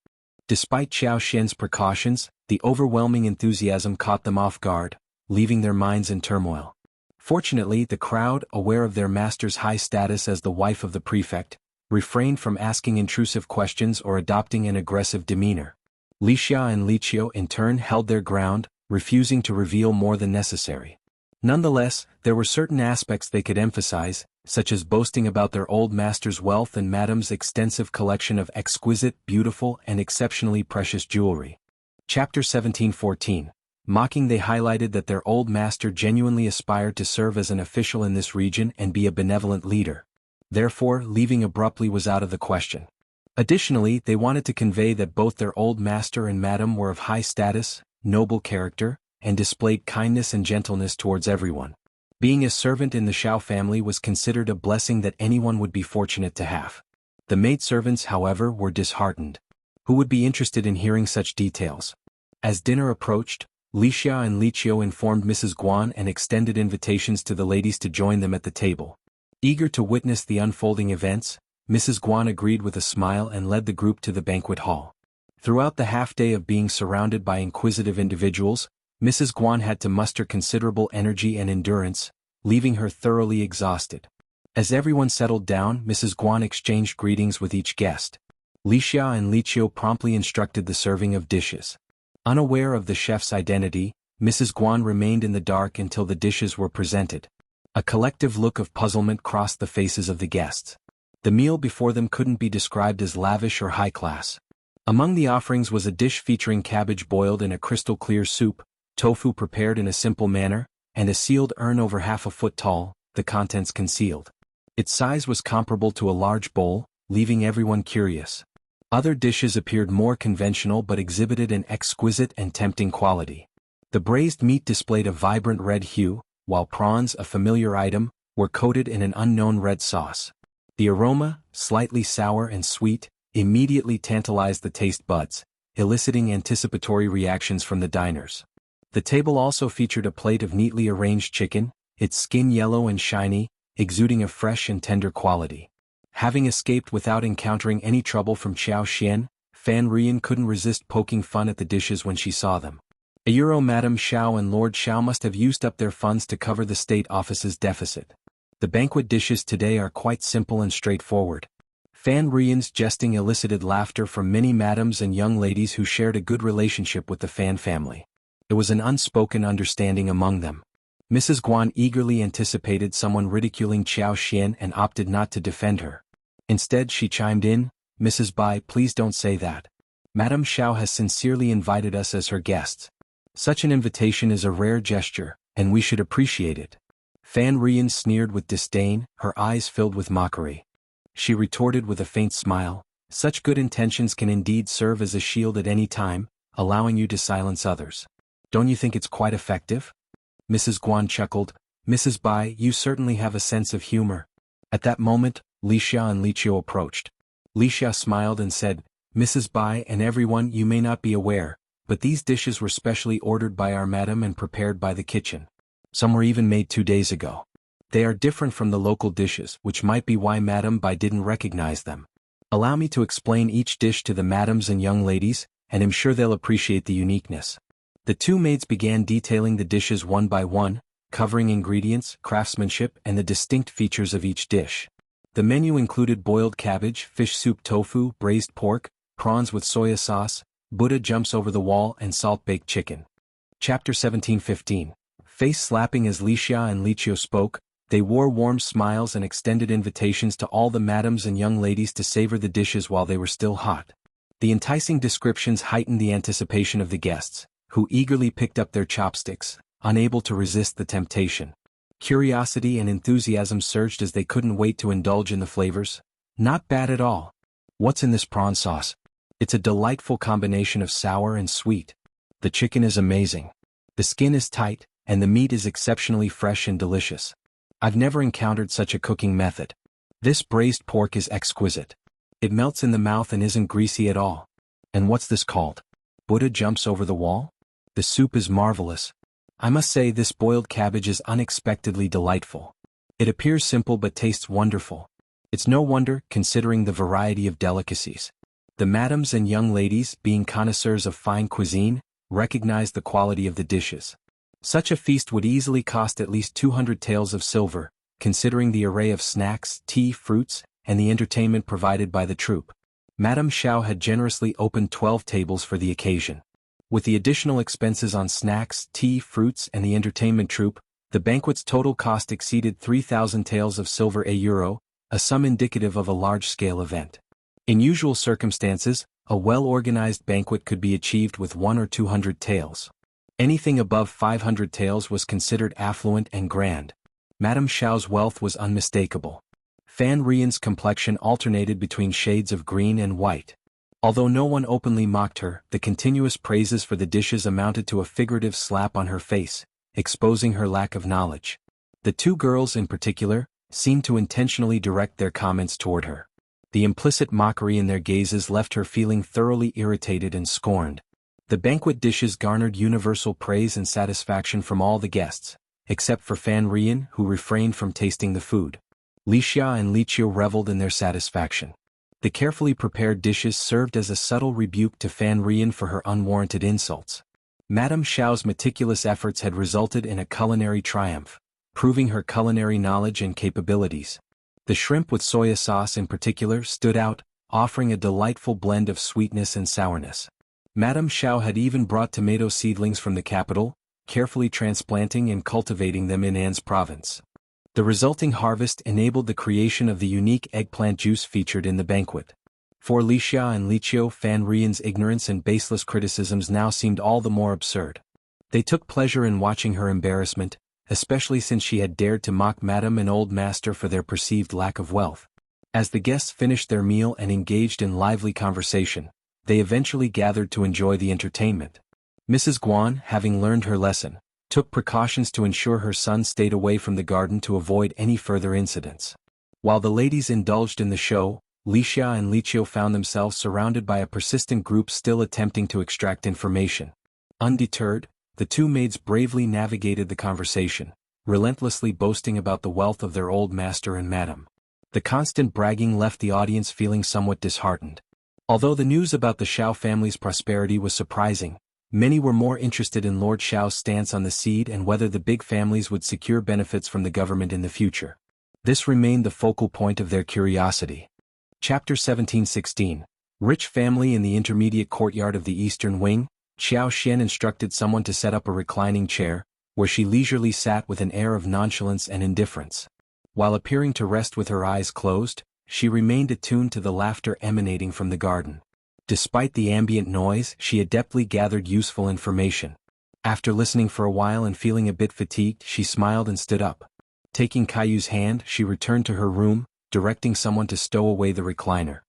Despite Qiao Xian's precautions, the overwhelming enthusiasm caught them off guard, leaving their minds in turmoil. Fortunately, the crowd, aware of their master's high status as the wife of the prefect, refrained from asking intrusive questions or adopting an aggressive demeanor. Li Xia and Li Qiu in turn held their ground, refusing to reveal more than necessary. Nonetheless, there were certain aspects they could emphasize, such as boasting about their old master's wealth and Madame's extensive collection of exquisite, beautiful, and exceptionally precious jewelry. Chapter 17:14. Mocking. They highlighted that their old master genuinely aspired to serve as an official in this region and be a benevolent leader. Therefore, leaving abruptly was out of the question. Additionally, they wanted to convey that both their old master and Madame were of high status, noble character, and displayed kindness and gentleness towards everyone. Being a servant in the Xiao family was considered a blessing that anyone would be fortunate to have. The maidservants, however, were disheartened. Who would be interested in hearing such details? As dinner approached, Li Xia and Li Qiu informed Mrs. Guan and extended invitations to the ladies to join them at the table. Eager to witness the unfolding events, Mrs. Guan agreed with a smile and led the group to the banquet hall. Throughout the half-day of being surrounded by inquisitive individuals, Mrs. Guan had to muster considerable energy and endurance, leaving her thoroughly exhausted. As everyone settled down, Mrs. Guan exchanged greetings with each guest. Li Xia and Li Qiu promptly instructed the serving of dishes. Unaware of the chef's identity, Mrs. Guan remained in the dark until the dishes were presented. A collective look of puzzlement crossed the faces of the guests. The meal before them couldn't be described as lavish or high class. Among the offerings was a dish featuring cabbage boiled in a crystal-clear soup, tofu prepared in a simple manner, and a sealed urn over half a foot tall, the contents concealed. Its size was comparable to a large bowl, leaving everyone curious. Other dishes appeared more conventional but exhibited an exquisite and tempting quality. The braised meat displayed a vibrant red hue, while prawns, a familiar item, were coated in an unknown red sauce. The aroma, slightly sour and sweet, immediately tantalized the taste buds, eliciting anticipatory reactions from the diners. The table also featured a plate of neatly arranged chicken, its skin yellow and shiny, exuding a fresh and tender quality. Having escaped without encountering any trouble from Qiao Xian, Fan Ruyan couldn't resist poking fun at the dishes when she saw them. Madame Xiao and Lord Xiao must have used up their funds to cover the state office's deficit. The banquet dishes today are quite simple and straightforward. Fan Ruyan's jesting elicited laughter from many madams and young ladies who shared a good relationship with the Fan family. It was an unspoken understanding among them. Mrs. Guan eagerly anticipated someone ridiculing Qiao Xian and opted not to defend her. Instead, she chimed in, "Mrs. Bai, please don't say that. Madame Xiao has sincerely invited us as her guests. Such an invitation is a rare gesture, and we should appreciate it. Fan Rian sneered with disdain, her eyes filled with mockery. She retorted with a faint smile, such good intentions can indeed serve as a shield at any time, allowing you to silence others. Don't you think it's quite effective? Mrs. Guan chuckled. Mrs. Bai, you certainly have a sense of humor. At that moment, Li Xia and Li Qiu approached. Li Xia smiled and said, Mrs. Bai and everyone, you may not be aware, but these dishes were specially ordered by our madam and prepared by the kitchen. Some were even made 2 days ago. They are different from the local dishes, which might be why Madame Bai didn't recognize them. Allow me to explain each dish to the madams and young ladies, and I'm sure they'll appreciate the uniqueness. The two maids began detailing the dishes one by one, covering ingredients, craftsmanship, and the distinct features of each dish. The menu included boiled cabbage, fish soup tofu, braised pork, prawns with soya sauce, Buddha jumps over the wall, and salt-baked chicken. Chapter 17:15. Face slapping. As Li Xia and Li Qiu spoke, they wore warm smiles and extended invitations to all the madams and young ladies to savor the dishes while they were still hot. The enticing descriptions heightened the anticipation of the guests, who eagerly picked up their chopsticks, unable to resist the temptation. Curiosity and enthusiasm surged as they couldn't wait to indulge in the flavors. Not bad at all. What's in this prawn sauce? It's a delightful combination of sour and sweet. The chicken is amazing. The skin is tight, and the meat is exceptionally fresh and delicious. I've never encountered such a cooking method. This braised pork is exquisite. It melts in the mouth and isn't greasy at all. And what's this called? Buddha jumps over the wall? The soup is marvelous. I must say this boiled cabbage is unexpectedly delightful. It appears simple but tastes wonderful. It's no wonder, considering the variety of delicacies. The madams and young ladies, being connoisseurs of fine cuisine, recognized the quality of the dishes. Such a feast would easily cost at least 200 taels of silver, considering the array of snacks, tea, fruits, and the entertainment provided by the troupe. Madame Xiao had generously opened 12 tables for the occasion. With the additional expenses on snacks, tea, fruits, and the entertainment troupe, the banquet's total cost exceeded 3,000 taels of silver €1, a sum indicative of a large-scale event. In usual circumstances, a well-organized banquet could be achieved with 100 or 200 taels. Anything above 500 taels was considered affluent and grand. Madame Xiao's wealth was unmistakable. Fan Rian's complexion alternated between shades of green and white. Although no one openly mocked her, the continuous praises for the dishes amounted to a figurative slap on her face, exposing her lack of knowledge. The two girls in particular seemed to intentionally direct their comments toward her. The implicit mockery in their gazes left her feeling thoroughly irritated and scorned. The banquet dishes garnered universal praise and satisfaction from all the guests, except for Fan Rian, who refrained from tasting the food. Li Xia and Li Qiu reveled in their satisfaction. The carefully prepared dishes served as a subtle rebuke to Fan Rian for her unwarranted insults. Madame Xiao's meticulous efforts had resulted in a culinary triumph, proving her culinary knowledge and capabilities. The shrimp with soya sauce in particular stood out, offering a delightful blend of sweetness and sourness. Madame Xiao had even brought tomato seedlings from the capital, carefully transplanting and cultivating them in An's province. The resulting harvest enabled the creation of the unique eggplant juice featured in the banquet. For Li Xia and Li Qiu, Fan Rian's ignorance and baseless criticisms now seemed all the more absurd. They took pleasure in watching her embarrassment, especially since she had dared to mock Madame and Old Master for their perceived lack of wealth. As the guests finished their meal and engaged in lively conversation, they eventually gathered to enjoy the entertainment. Mrs. Guan, having learned her lesson, took precautions to ensure her son stayed away from the garden to avoid any further incidents. While the ladies indulged in the show, Li Xia and Li Qiu found themselves surrounded by a persistent group still attempting to extract information. Undeterred, the two maids bravely navigated the conversation, relentlessly boasting about the wealth of their old master and madam. The constant bragging left the audience feeling somewhat disheartened. Although the news about the Xiao family's prosperity was surprising, many were more interested in Lord Xiao's stance on the seed and whether the big families would secure benefits from the government in the future. This remained the focal point of their curiosity. Chapter 17:16. Rich family. In the intermediate courtyard of the eastern wing, Xiao Xian instructed someone to set up a reclining chair, where she leisurely sat with an air of nonchalance and indifference. While appearing to rest with her eyes closed, she remained attuned to the laughter emanating from the garden. Despite the ambient noise, she adeptly gathered useful information. After listening for a while and feeling a bit fatigued, she smiled and stood up. Taking Caillou's hand, she returned to her room, directing someone to stow away the recliner.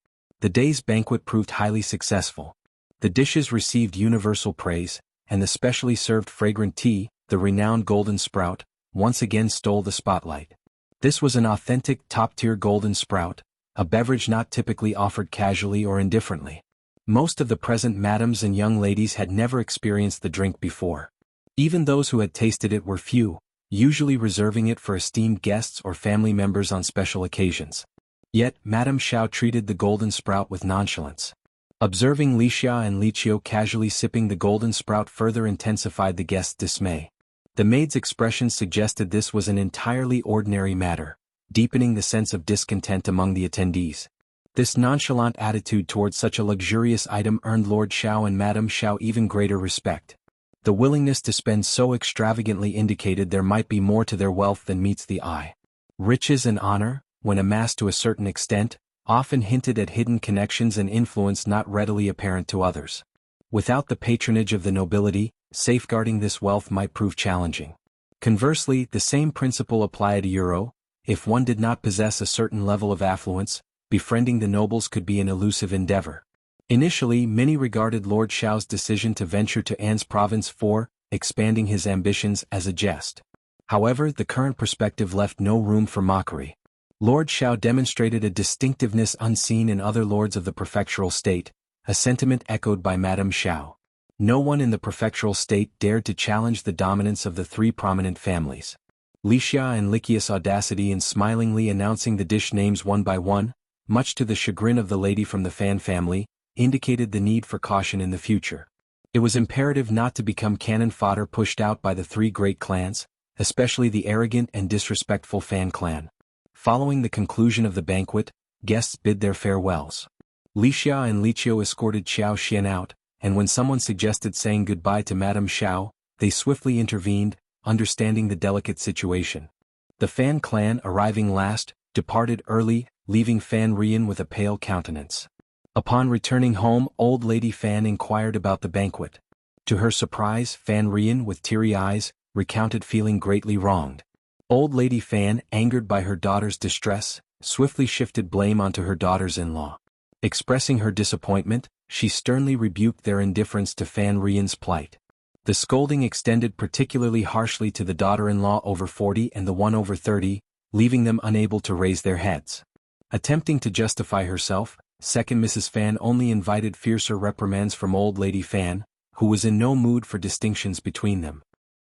The day's banquet proved highly successful. The dishes received universal praise, and the specially served fragrant tea, the renowned Golden Sprout, once again stole the spotlight. This was an authentic, top-tier Golden Sprout, a beverage not typically offered casually or indifferently. Most of the present madams and young ladies had never experienced the drink before. Even those who had tasted it were few, usually reserving it for esteemed guests or family members on special occasions. Yet, Madame Xiao treated the Golden Sprout with nonchalance. Observing Lixia and Liqiu casually sipping the Golden Sprout further intensified the guests' dismay. The maid's expression suggested this was an entirely ordinary matter, deepening the sense of discontent among the attendees. This nonchalant attitude towards such a luxurious item earned Lord Xiao and Madame Xiao even greater respect. The willingness to spend so extravagantly indicated there might be more to their wealth than meets the eye. Riches and honor, when amassed to a certain extent, often hinted at hidden connections and influence not readily apparent to others. Without the patronage of the nobility, safeguarding this wealth might prove challenging. Conversely, the same principle applied to Euro. If one did not possess a certain level of affluence, befriending the nobles could be an elusive endeavor. Initially, many regarded Lord Xiao's decision to venture to An's province for expanding his ambitions as a jest. However, the current perspective left no room for mockery. Lord Xiao demonstrated a distinctiveness unseen in other lords of the prefectural state, a sentiment echoed by Madame Xiao. No one in the prefectural state dared to challenge the dominance of the three prominent families. Lixia and Liqia's audacity in smilingly announcing the dish names one by one, much to the chagrin of the lady from the Fan family, indicated the need for caution in the future. It was imperative not to become cannon fodder pushed out by the three great clans, especially the arrogant and disrespectful Fan clan. Following the conclusion of the banquet, guests bid their farewells. Lixia and Liqiu escorted Xiao Xian out, and when someone suggested saying goodbye to Madame Xiao, they swiftly intervened, understanding the delicate situation. The Fan clan, arriving last, departed early, leaving Fan Rian with a pale countenance. Upon returning home, old Lady Fan inquired about the banquet. To her surprise, Fan Rian, with teary eyes, recounted feeling greatly wronged. Old Lady Fan, angered by her daughter's distress, swiftly shifted blame onto her daughters-in-law. Expressing her disappointment, she sternly rebuked their indifference to Fan Rian's plight. The scolding extended particularly harshly to the daughter-in-law over 40 and the one over 30, leaving them unable to raise their heads. Attempting to justify herself, second Mrs. Fan only invited fiercer reprimands from old Lady Fan, who was in no mood for distinctions between them.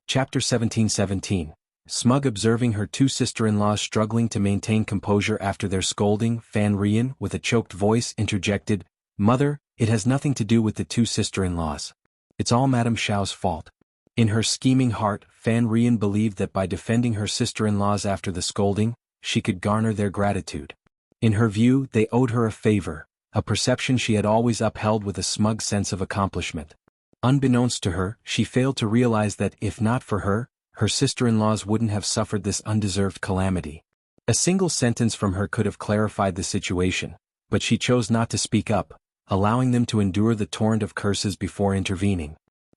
Chapter 17:17. Smug observing her two sister-in-laws struggling to maintain composure after their scolding, Fan Rian, with a choked voice, interjected, "Mother, it has nothing to do with the two sister-in-laws. It's all Madame Xiao's fault." In her scheming heart, Fan Rian believed that by defending her sister-in-laws after the scolding, she could garner their gratitude. In her view, they owed her a favor, a perception she had always upheld with a smug sense of accomplishment. Unbeknownst to her, she failed to realize that if not for her, her sister-in-laws wouldn't have suffered this undeserved calamity. A single sentence from her could have clarified the situation, but she chose not to speak up, allowing them to endure the torrent of curses before intervening.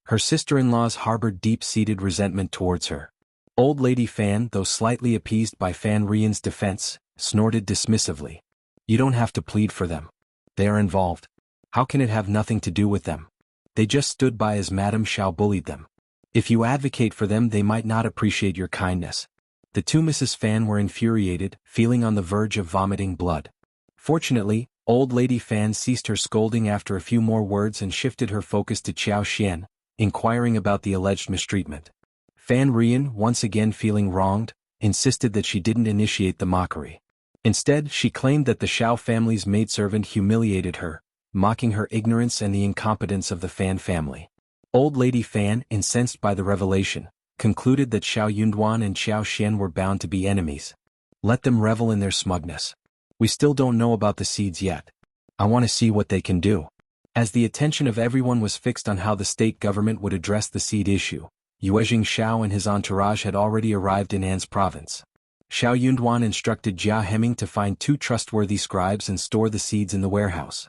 Her sister-in-laws harbored deep-seated resentment towards her. Old Lady Fan, though slightly appeased by Fan Rian's defense, snorted dismissively. "You don't have to plead for them. They are involved. How can it have nothing to do with them? They just stood by as Madame Xiao bullied them. If you advocate for them, they might not appreciate your kindness." The two Mrs. Fan were infuriated, feeling on the verge of vomiting blood. Fortunately, old Lady Fan ceased her scolding after a few more words and shifted her focus to Xiao Xian, inquiring about the alleged mistreatment. Fan Rian, once again feeling wronged, insisted that she didn't initiate the mockery. Instead, she claimed that the Xiao family's maidservant humiliated her, mocking her ignorance and the incompetence of the Fan family. Old Lady Fan, incensed by the revelation, concluded that Xiao Yunduan and Xiao Xian were bound to be enemies. Let them revel in their smugness. We still don't know about the seeds yet. I want to see what they can do. As the attention of everyone was fixed on how the state government would address the seed issue, Yuezhing Xiao and his entourage had already arrived in An's province. Xiao Yunduan instructed Jia Heming to find 2 trustworthy scribes and store the seeds in the warehouse.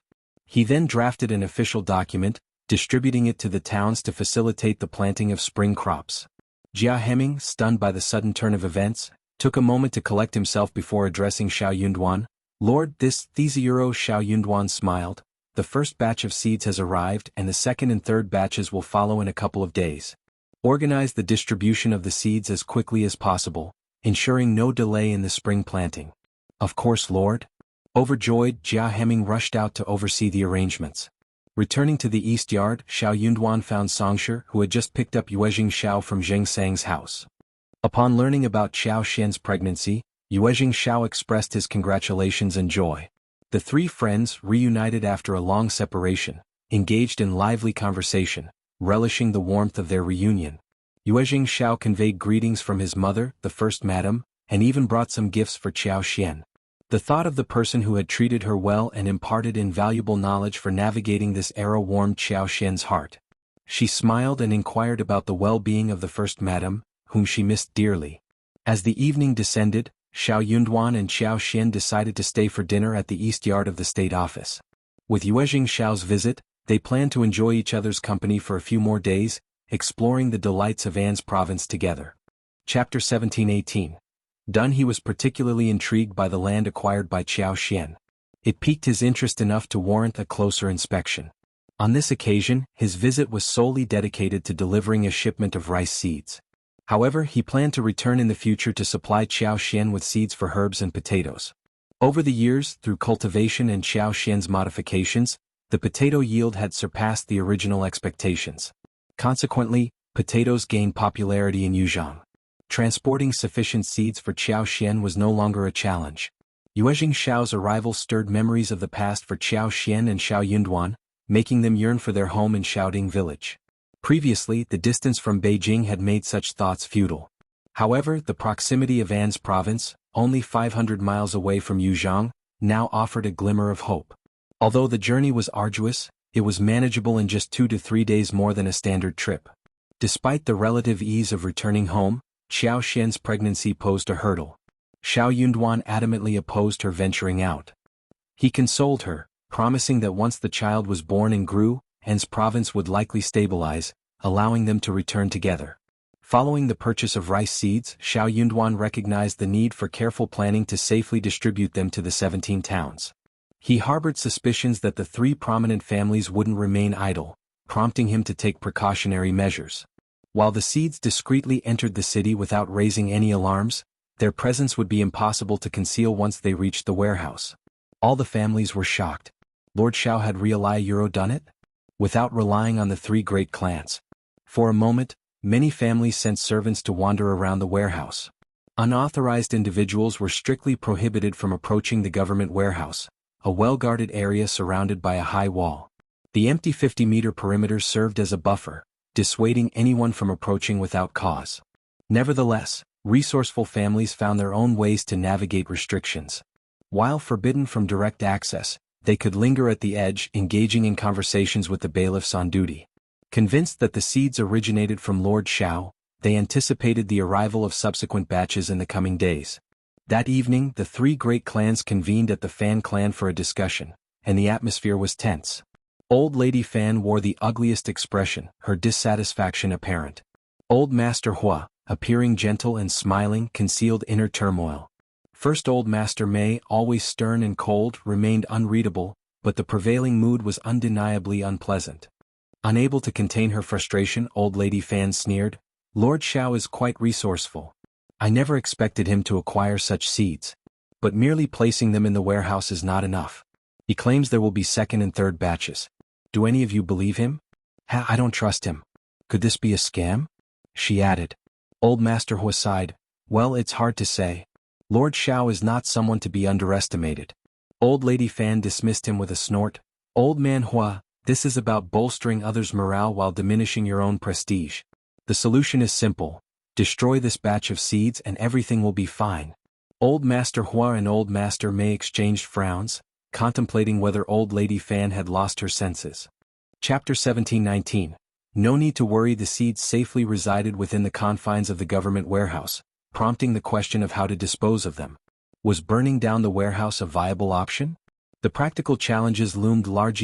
He then drafted an official document, distributing it to the towns to facilitate the planting of spring crops. Jia Heming, stunned by the sudden turn of events, took a moment to collect himself before addressing Xiao Yunduan. Lord, these Euro. Xiao Yunduan smiled. The first batch of seeds has arrived and the second and third batches will follow in a couple of days. Organize the distribution of the seeds as quickly as possible, ensuring no delay in the spring planting. Of course, Lord. Overjoyed, Jia Heming rushed out to oversee the arrangements. Returning to the east yard, Xiao Yunduan found Xianxia, who had just picked up Yuezhing Xiao from Zheng Sang's house. Upon learning about Xiao Xian's pregnancy, Yuezhing Xiao expressed his congratulations and joy. The three friends, reunited after a long separation, engaged in lively conversation, relishing the warmth of their reunion. Yuezhing Xiao conveyed greetings from his mother, the first madam, and even brought some gifts for Xiao Xian. The thought of the person who had treated her well and imparted invaluable knowledge for navigating this era warmed Xiao Xian's heart. She smiled and inquired about the well-being of the first madam, whom she missed dearly. As the evening descended, Xiao Yunduan and Xiao Xian decided to stay for dinner at the east yard of the state office. With Yuezhing Xiao's visit, they planned to enjoy each other's company for a few more days, exploring the delights of An's province together. Chapter 17-18. Done. He was particularly intrigued by the land acquired by Xiao Xian. It piqued his interest enough to warrant a closer inspection. On this occasion, his visit was solely dedicated to delivering a shipment of rice seeds. However, he planned to return in the future to supply Xiao Xian with seeds for herbs and potatoes. Over the years, through cultivation and Xiao Xian's modifications, the potato yield had surpassed the original expectations. Consequently, potatoes gained popularity in Yuzhang. Transporting sufficient seeds for Xiao Xian was no longer a challenge. Yuezhing Xiao's arrival stirred memories of the past for Xiao Xian and Xiao Yunduan, making them yearn for their home in Xiaoding village. Previously, the distance from Beijing had made such thoughts futile. However, the proximity of An's province, only 500 miles away from Yuzhang, now offered a glimmer of hope. Although the journey was arduous, it was manageable in just 2 to 3 days more than a standard trip. Despite the relative ease of returning home, Xiao Xian's pregnancy posed a hurdle. Xiao Yunduan adamantly opposed her venturing out. He consoled her, promising that once the child was born and grew, An's province would likely stabilize, allowing them to return together. Following the purchase of rice seeds, Xiao Yunduan recognized the need for careful planning to safely distribute them to the 17 towns. He harbored suspicions that the 3 prominent families wouldn't remain idle, prompting him to take precautionary measures. While the seeds discreetly entered the city without raising any alarms, their presence would be impossible to conceal once they reached the warehouse. All the families were shocked. Lord Xiao had really done it? Without relying on the 3 great clans. For a moment, many families sent servants to wander around the warehouse. Unauthorized individuals were strictly prohibited from approaching the government warehouse, a well-guarded area surrounded by a high wall. The empty 50-meter perimeter served as a buffer, dissuading anyone from approaching without cause. Nevertheless, resourceful families found their own ways to navigate restrictions. While forbidden from direct access, they could linger at the edge, engaging in conversations with the bailiffs on duty. Convinced that the seeds originated from Lord Xiao, they anticipated the arrival of subsequent batches in the coming days. That evening, the 3 great clans convened at the Fan clan for a discussion, and the atmosphere was tense. Old Lady Fan wore the ugliest expression, her dissatisfaction apparent. Old Master Hua, appearing gentle and smiling, concealed inner turmoil. First Old Master Mei, always stern and cold, remained unreadable, but the prevailing mood was undeniably unpleasant. Unable to contain her frustration, Old Lady Fan sneered, "Lord Xiao is quite resourceful. I never expected him to acquire such seeds. But merely placing them in the warehouse is not enough. He claims there will be second and third batches. Do any of you believe him? I don't trust him. Could this be a scam?" she added. Old Master Hua sighed, "Well, it's hard to say. Lord Xiao is not someone to be underestimated." Old Lady Fan dismissed him with a snort. "Old Man Hua, this is about bolstering others' morale while diminishing your own prestige. The solution is simple. Destroy this batch of seeds and everything will be fine." Old Master Hua and Old Master Mei exchanged frowns, contemplating whether Old Lady Fan had lost her senses. Chapter 17-19. No need to worry. The seeds safely resided within the confines of the government warehouse, prompting the question of how to dispose of them. Was burning down the warehouse a viable option? The practical challenges loomed large: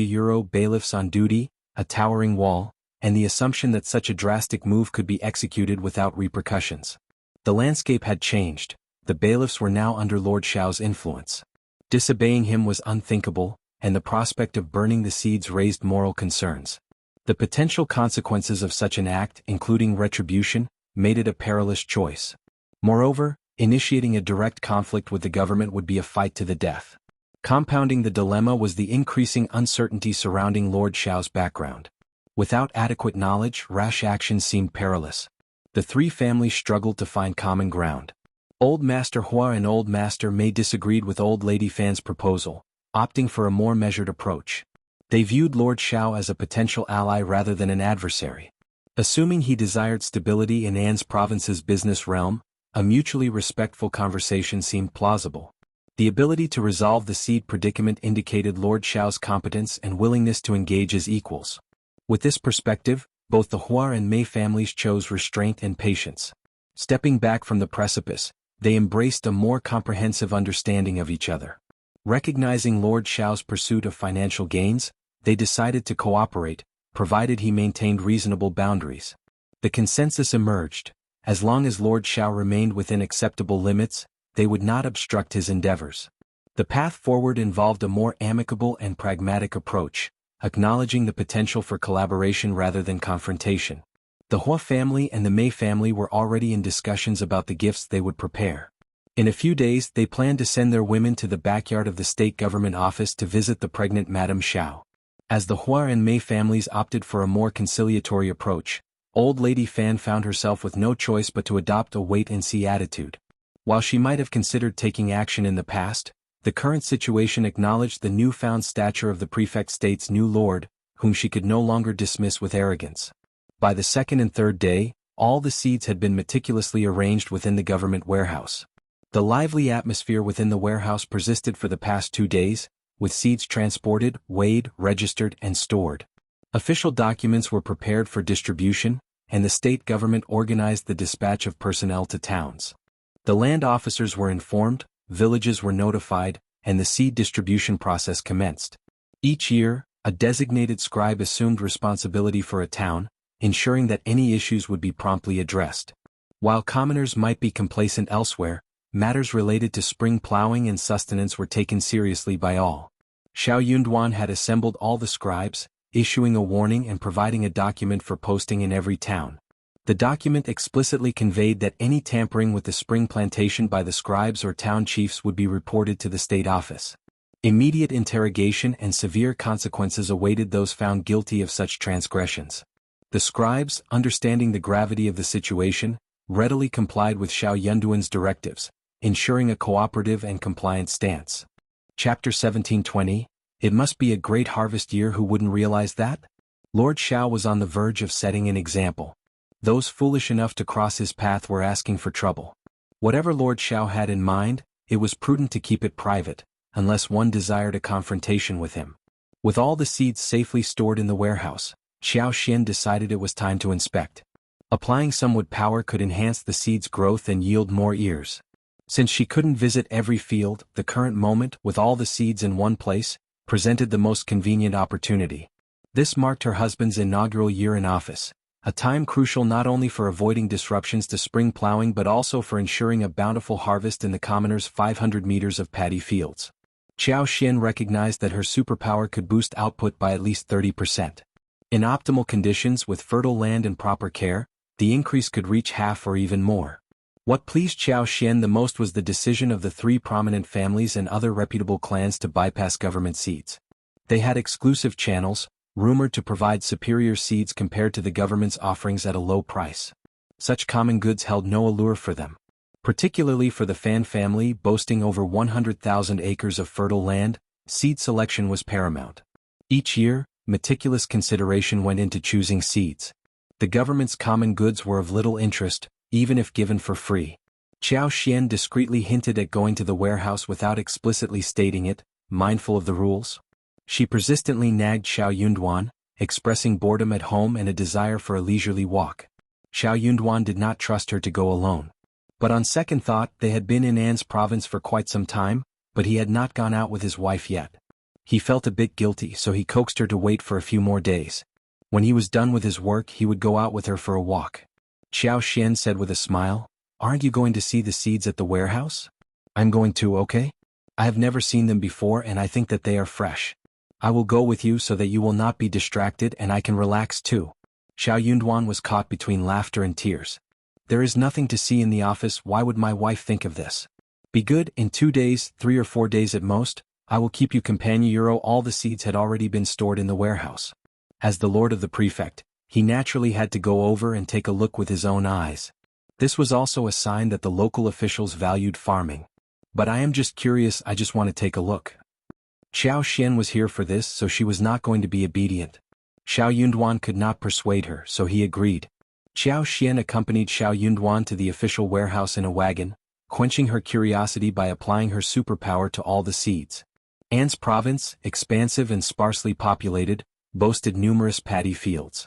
bailiffs on duty, a towering wall, and the assumption that such a drastic move could be executed without repercussions. The landscape had changed. The bailiffs were now under Lord Xiao's influence. Disobeying him was unthinkable, and the prospect of burning the seeds raised moral concerns. The potential consequences of such an act, including retribution, made it a perilous choice. Moreover, initiating a direct conflict with the government would be a fight to the death. Compounding the dilemma was the increasing uncertainty surrounding Lord Xiao's background. Without adequate knowledge, rash action seemed perilous. The three families struggled to find common ground. Old Master Hua and Old Master Mei disagreed with Old Lady Fan's proposal, opting for a more measured approach. They viewed Lord Xiao as a potential ally rather than an adversary. Assuming he desired stability in An's province's business realm, a mutually respectful conversation seemed plausible. The ability to resolve the seed predicament indicated Lord Xiao's competence and willingness to engage as equals. With this perspective, both the Hua and Mei families chose restraint and patience. Stepping back from the precipice, they embraced a more comprehensive understanding of each other. Recognizing Lord Xiao's pursuit of financial gains, they decided to cooperate, provided he maintained reasonable boundaries. The consensus emerged: as long as Lord Xiao remained within acceptable limits, they would not obstruct his endeavors. The path forward involved a more amicable and pragmatic approach, acknowledging the potential for collaboration rather than confrontation. The Hua family and the Mei family were already in discussions about the gifts they would prepare. In a few days they planned to send their women to the backyard of the state government office to visit the pregnant Madame Xiao. As the Hua and Mei families opted for a more conciliatory approach, Old Lady Fan found herself with no choice but to adopt a wait-and-see attitude. While she might have considered taking action in the past, the current situation acknowledged the newfound stature of the prefect state's new lord, whom she could no longer dismiss with arrogance. By the second and third day, all the seeds had been meticulously arranged within the government warehouse. The lively atmosphere within the warehouse persisted for the past 2 days, with seeds transported, weighed, registered, and stored. Official documents were prepared for distribution, and the state government organized the dispatch of personnel to towns. The land officers were informed, villages were notified, and the seed distribution process commenced. Each year, a designated scribe assumed responsibility for a town, ensuring that any issues would be promptly addressed. While commoners might be complacent elsewhere, matters related to spring plowing and sustenance were taken seriously by all. Xiao Yunduan had assembled all the scribes, issuing a warning and providing a document for posting in every town. The document explicitly conveyed that any tampering with the spring plantation by the scribes or town chiefs would be reported to the state office. Immediate interrogation and severe consequences awaited those found guilty of such transgressions. The scribes, understanding the gravity of the situation, readily complied with Xiao Yunduan's directives, ensuring a cooperative and compliant stance. Chapter 1720, It must be a great harvest year. Who wouldn't realize that? Lord Xiao was on the verge of setting an example. Those foolish enough to cross his path were asking for trouble. Whatever Lord Xiao had in mind, it was prudent to keep it private, unless one desired a confrontation with him. With all the seeds safely stored in the warehouse, Xiao Xian decided it was time to inspect. Applying some wood power could enhance the seed's growth and yield more ears. Since she couldn't visit every field, the current moment, with all the seeds in one place, presented the most convenient opportunity. This marked her husband's inaugural year in office, a time crucial not only for avoiding disruptions to spring plowing but also for ensuring a bountiful harvest in the commoners' 500 meters of paddy fields. Xiao Xian recognized that her superpower could boost output by at least 30%. In optimal conditions with fertile land and proper care, the increase could reach half or even more. What pleased Xiao Xian the most was the decision of the 3 prominent families and other reputable clans to bypass government seeds. They had exclusive channels, rumored to provide superior seeds compared to the government's offerings at a low price. Such common goods held no allure for them. Particularly for the Fan family, boasting over 100,000 acres of fertile land, seed selection was paramount. Each year, meticulous consideration went into choosing seeds. The government's common goods were of little interest, even if given for free. Xiao Xian discreetly hinted at going to the warehouse without explicitly stating it, mindful of the rules. She persistently nagged Xiao Yunduan, expressing boredom at home and a desire for a leisurely walk. Xiao Yunduan did not trust her to go alone. But on second thought, they had been in An's province for quite some time, but he had not gone out with his wife yet. He felt a bit guilty, so he coaxed her to wait for a few more days. When he was done with his work, he would go out with her for a walk. Xianxia said with a smile, "Aren't you going to see the seeds at the warehouse?" "I'm going to, okay? I have never seen them before and I think that they are fresh. I will go with you so that you will not be distracted and I can relax too." Xiaoyunduan was caught between laughter and tears. "There is nothing to see in the office, why would my wife think of this? Be good, in 2 days, 3 or 4 days at most, I will keep you companion." All the seeds had already been stored in the warehouse. As the lord of the prefect, he naturally had to go over and take a look with his own eyes. This was also a sign that the local officials valued farming. "But I am just curious, I just want to take a look." Xiao Xian was here for this, so she was not going to be obedient. Xiaoyunduan could not persuade her, so he agreed. Xiao Xian accompanied Xiaoyunduan to the official warehouse in a wagon, quenching her curiosity by applying her superpower to all the seeds. An's province, expansive and sparsely populated, boasted numerous paddy fields.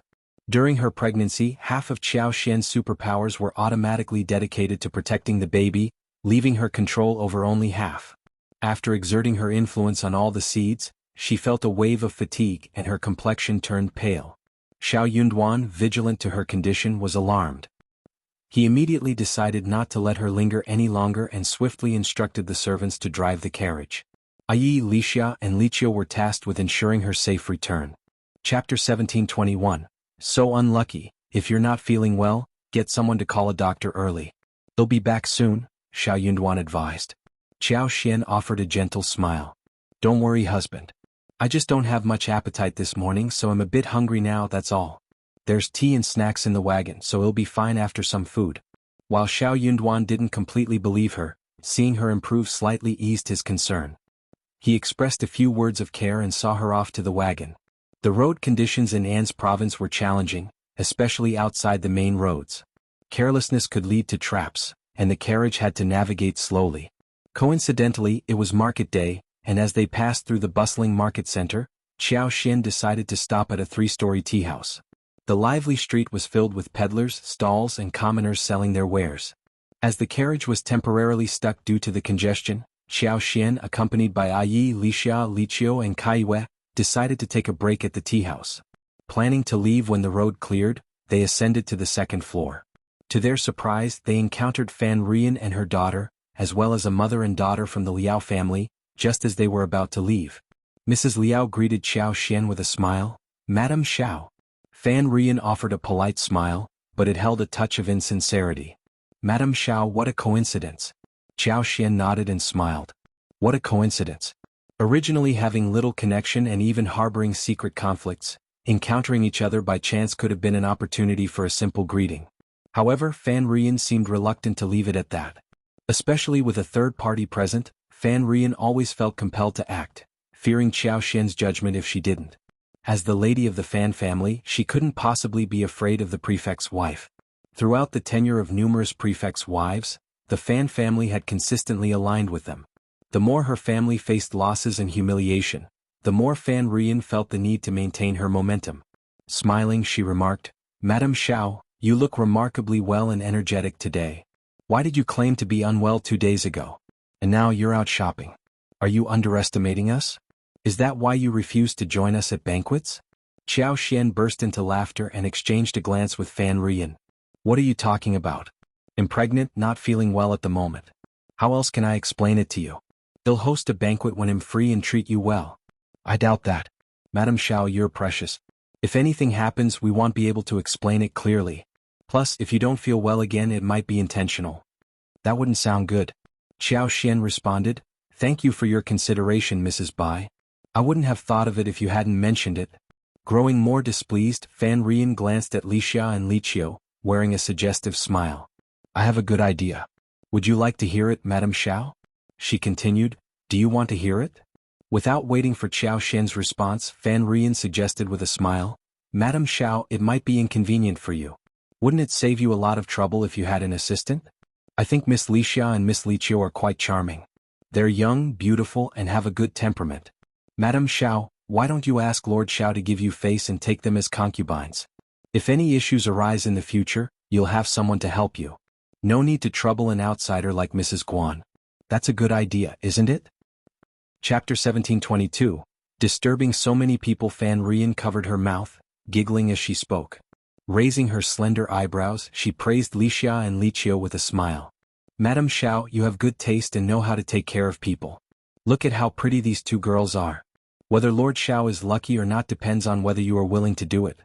During her pregnancy, half of Xiao Xian's superpowers were automatically dedicated to protecting the baby, leaving her control over only half. After exerting her influence on all the seeds, she felt a wave of fatigue and her complexion turned pale. Xiaoyunduan, vigilant to her condition, was alarmed. He immediately decided not to let her linger any longer and swiftly instructed the servants to drive the carriage. Xianxia and Liqiu were tasked with ensuring her safe return. Chapter 1721. So unlucky, if you're not feeling well, get someone to call a doctor early. They'll be back soon, Xiaoyunduan advised. Xiao Xian offered a gentle smile. "Don't worry, husband. I just don't have much appetite this morning, so I'm a bit hungry now, that's all. There's tea and snacks in the wagon, so it'll be fine after some food." While Xiaoyunduan didn't completely believe her, seeing her improve slightly eased his concern. He expressed a few words of care and saw her off to the wagon. The road conditions in An's province were challenging, especially outside the main roads. Carelessness could lead to traps, and the carriage had to navigate slowly. Coincidentally, it was market day, and as they passed through the bustling market center, Xiao Xian decided to stop at a 3-story tea house. The lively street was filled with peddlers, stalls and commoners selling their wares. As the carriage was temporarily stuck due to the congestion, Xiao Xian, accompanied by Liqia, Liqiu and Kaiwei, decided to take a break at the tea house. Planning to leave when the road cleared, they ascended to the 2nd floor. To their surprise, they encountered Fan Rian and her daughter, as well as a mother and daughter from the Liao family, just as they were about to leave. Mrs. Liao greeted Xiao Xian with a smile. "Madam Xiao." Fan Rian offered a polite smile, but it held a touch of insincerity. "Madam Xiao, what a coincidence." Xiao Xian nodded and smiled. What a coincidence. Originally having little connection and even harboring secret conflicts, encountering each other by chance could have been an opportunity for a simple greeting. However, Fan Rian seemed reluctant to leave it at that. Especially with a third party present, Fan Rian always felt compelled to act, fearing Xiao Xian's judgment if she didn't. As the lady of the Fan family, she couldn't possibly be afraid of the prefect's wife. Throughout the tenure of numerous prefects' wives, the Fan family had consistently aligned with them. The more her family faced losses and humiliation, the more Fan Rian felt the need to maintain her momentum. Smiling, she remarked, "Madam Xiao, you look remarkably well and energetic today. Why did you claim to be unwell 2 days ago? And now you're out shopping. Are you underestimating us? Is that why you refused to join us at banquets?" Xiao Xian burst into laughter and exchanged a glance with Fan Rian. "What are you talking about? Impregnant, not feeling well at the moment. How else can I explain it to you? They'll host a banquet when I'm free and treat you well." "I doubt that. Madam Xiao, you're precious. If anything happens, we won't be able to explain it clearly. Plus, if you don't feel well again, it might be intentional." "That wouldn't sound good." Xiao Xian responded, "Thank you for your consideration, Mrs. Bai. I wouldn't have thought of it if you hadn't mentioned it." Growing more displeased, Fan Rian glanced at Lixia and Liqiu, wearing a suggestive smile. "I have a good idea. Would you like to hear it, Madam Xiao?" She continued, "Do you want to hear it?" Without waiting for Xiao Xian's response, Fan Rian suggested with a smile, "Madam Xiao, it might be inconvenient for you. Wouldn't it save you a lot of trouble if you had an assistant? I think Miss Lixia and Miss Liqiu are quite charming. They're young, beautiful, and have a good temperament. Madam Xiao, why don't you ask Lord Xiao to give you face and take them as concubines? If any issues arise in the future, you'll have someone to help you. No need to trouble an outsider like Mrs. Guan. That's a good idea, isn't it?" Chapter 1722. Disturbing so many people. Fan Rian covered her mouth, giggling as she spoke. Raising her slender eyebrows, she praised Lixia and Liqiu with a smile. Madam Xiao, you have good taste and know how to take care of people. Look at how pretty these two girls are. Whether Lord Xiao is lucky or not depends on whether you are willing to do it.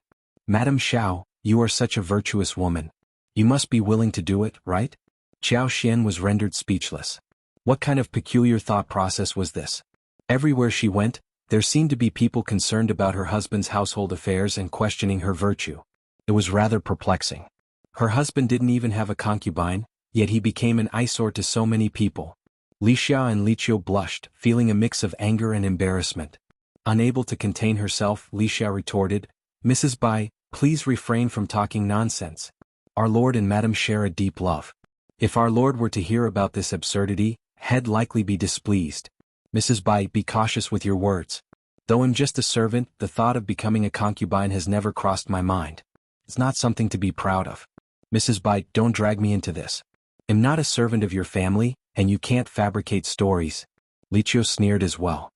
Madam Xiao, you are such a virtuous woman. You must be willing to do it, right? Xiao Xian was rendered speechless. What kind of peculiar thought process was this? Everywhere she went, there seemed to be people concerned about her husband's household affairs and questioning her virtue. It was rather perplexing. Her husband didn't even have a concubine, yet he became an eyesore to so many people. Lixia and Liqiu blushed, feeling a mix of anger and embarrassment. Unable to contain herself, Lixia retorted, Mrs. Bai, please refrain from talking nonsense. Our lord and madam share a deep love. If our lord were to hear about this absurdity, he'd likely be displeased. Mrs. Bai, be cautious with your words. Though I'm just a servant, the thought of becoming a concubine has never crossed my mind. It's not something to be proud of. Mrs. Bai, don't drag me into this. I'm not a servant of your family, and you can't fabricate stories. Liqiu sneered as well.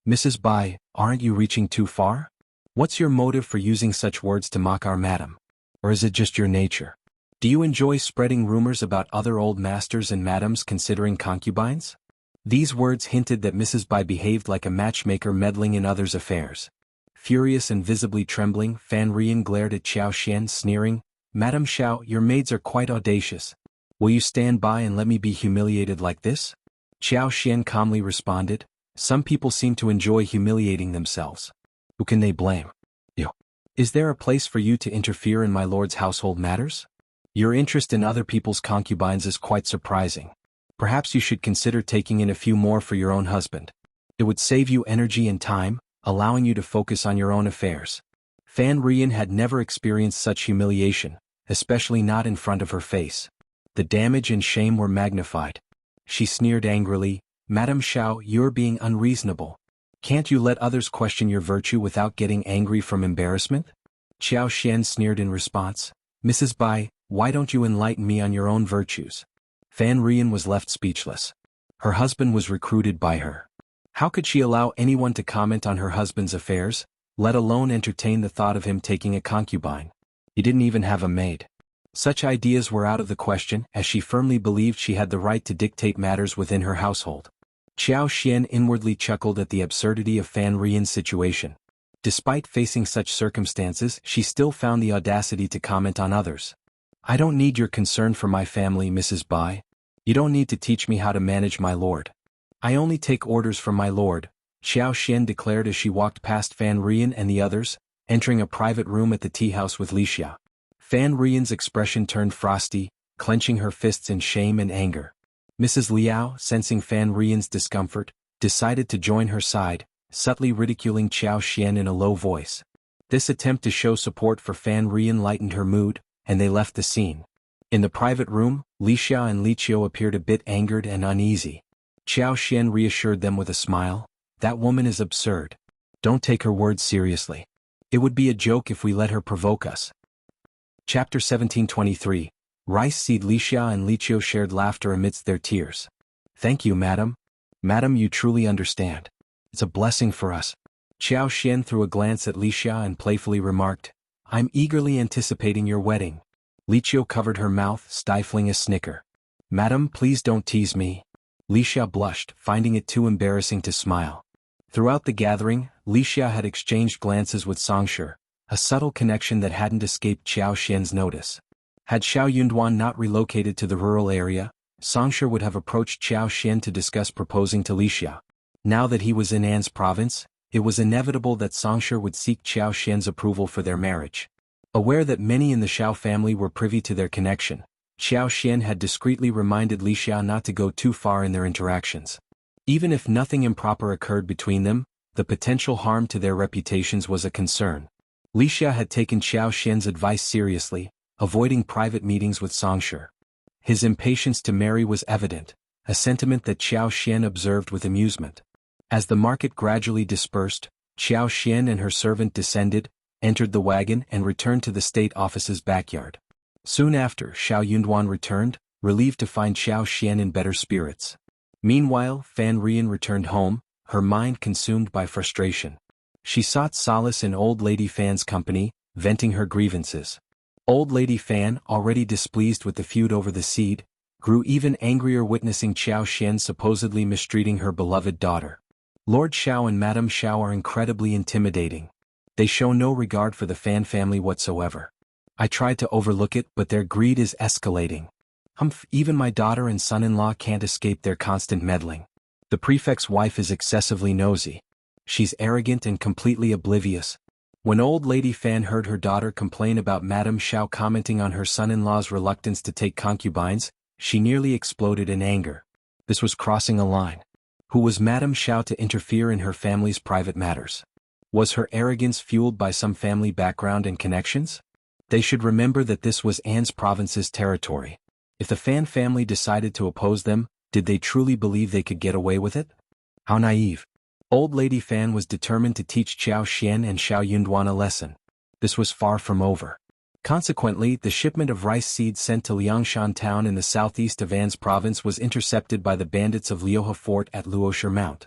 Mrs. Bai, aren't you reaching too far? What's your motive for using such words to mock our madam? Or is it just your nature? Do you enjoy spreading rumors about other old masters and madams considering concubines? These words hinted that Mrs. Bai behaved like a matchmaker meddling in others' affairs. Furious and visibly trembling, Fan Rian glared at Xiao Xian, sneering, Madam Xiao, your maids are quite audacious. Will you stand by and let me be humiliated like this? Xiao Xian calmly responded, some people seem to enjoy humiliating themselves. Who can they blame? You. Is there a place for you to interfere in my lord's household matters? Your interest in other people's concubines is quite surprising. Perhaps you should consider taking in a few more for your own husband. It would save you energy and time, allowing you to focus on your own affairs. Fan Rian had never experienced such humiliation, especially not in front of her face. The damage and shame were magnified. She sneered angrily, Madam Xiao, you're being unreasonable. Can't you let others question your virtue without getting angry from embarrassment? Xiao Xian sneered in response, Mrs. Bai, why don't you enlighten me on your own virtues? Fan Rian was left speechless. Her husband was recruited by her. How could she allow anyone to comment on her husband's affairs, let alone entertain the thought of him taking a concubine? He didn't even have a maid. Such ideas were out of the question, as she firmly believed she had the right to dictate matters within her household. Xiao Xian inwardly chuckled at the absurdity of Fan Rian's situation. Despite facing such circumstances, she still found the audacity to comment on others. I don't need your concern for my family, Mrs. Bai. You don't need to teach me how to manage my lord. I only take orders from my lord, Xiao Xian declared as she walked past Fan Rian and the others, entering a private room at the tea house with Lixia. Fan Rian's expression turned frosty, clenching her fists in shame and anger. Mrs. Liao, sensing Fan Rian's discomfort, decided to join her side, subtly ridiculing Xiao Xian in a low voice. This attempt to show support for Fan Rian lightened her mood, and they left the scene. In the private room, Lixia and Liqiu appeared a bit angered and uneasy. Xiao Xian reassured them with a smile, that woman is absurd. Don't take her words seriously. It would be a joke if we let her provoke us. Chapter 1723. Rice Seed. Lixia and Liqiu shared laughter amidst their tears. Thank you, madam. Madam, you truly understand. It's a blessing for us. Xiao Xian threw a glance at Lixia and playfully remarked, I'm eagerly anticipating your wedding. Liqiu covered her mouth, stifling a snicker. Madam, please don't tease me. Lixia blushed, finding it too embarrassing to smile. Throughout the gathering, Lixia had exchanged glances with Xianxia, a subtle connection that hadn't escaped Xiao Xian's notice. Had Xiao Yunduan not relocated to the rural area, Xianxia would have approached Xiao Xian to discuss proposing to Lixia. Now that he was in An's province, it was inevitable that Xianxia would seek Xiao Xian's approval for their marriage. Aware that many in the Xiao family were privy to their connection, Xiao Xian had discreetly reminded Lixia not to go too far in their interactions. Even if nothing improper occurred between them, the potential harm to their reputations was a concern. Lixia had taken Xiao Xian's advice seriously, avoiding private meetings with Xianxia. His impatience to marry was evident, a sentiment that Xiao Xian observed with amusement. As the market gradually dispersed, Xiao Xian and her servant descended, entered the wagon and returned to the state office's backyard. Soon after, Xiao Yunduan returned, relieved to find Xiao Xian in better spirits. Meanwhile, Fan Rian returned home, her mind consumed by frustration. She sought solace in Old Lady Fan's company, venting her grievances. Old Lady Fan, already displeased with the feud over the seed, grew even angrier witnessing Xiao Xian supposedly mistreating her beloved daughter. Lord Xiao and Madame Xiao are incredibly intimidating. They show no regard for the Fan family whatsoever. I tried to overlook it, but their greed is escalating. Humph, even my daughter and son-in-law can't escape their constant meddling. The prefect's wife is excessively nosy. She's arrogant and completely oblivious. When Old Lady Fan heard her daughter complain about Madame Xiao commenting on her son-in-law's reluctance to take concubines, she nearly exploded in anger. This was crossing a line. Who was Madame Xiao to interfere in her family's private matters? Was her arrogance fueled by some family background and connections? They should remember that this was Anne's province's territory. If the Fan family decided to oppose them, did they truly believe they could get away with it? How naive. Old Lady Fan was determined to teach Xiao Xian and Xiao Yunduan a lesson. This was far from over. Consequently, the shipment of rice seeds sent to Liangshan town in the southeast of Anne's province was intercepted by the bandits of Liuhe Fort at Luosher Mount.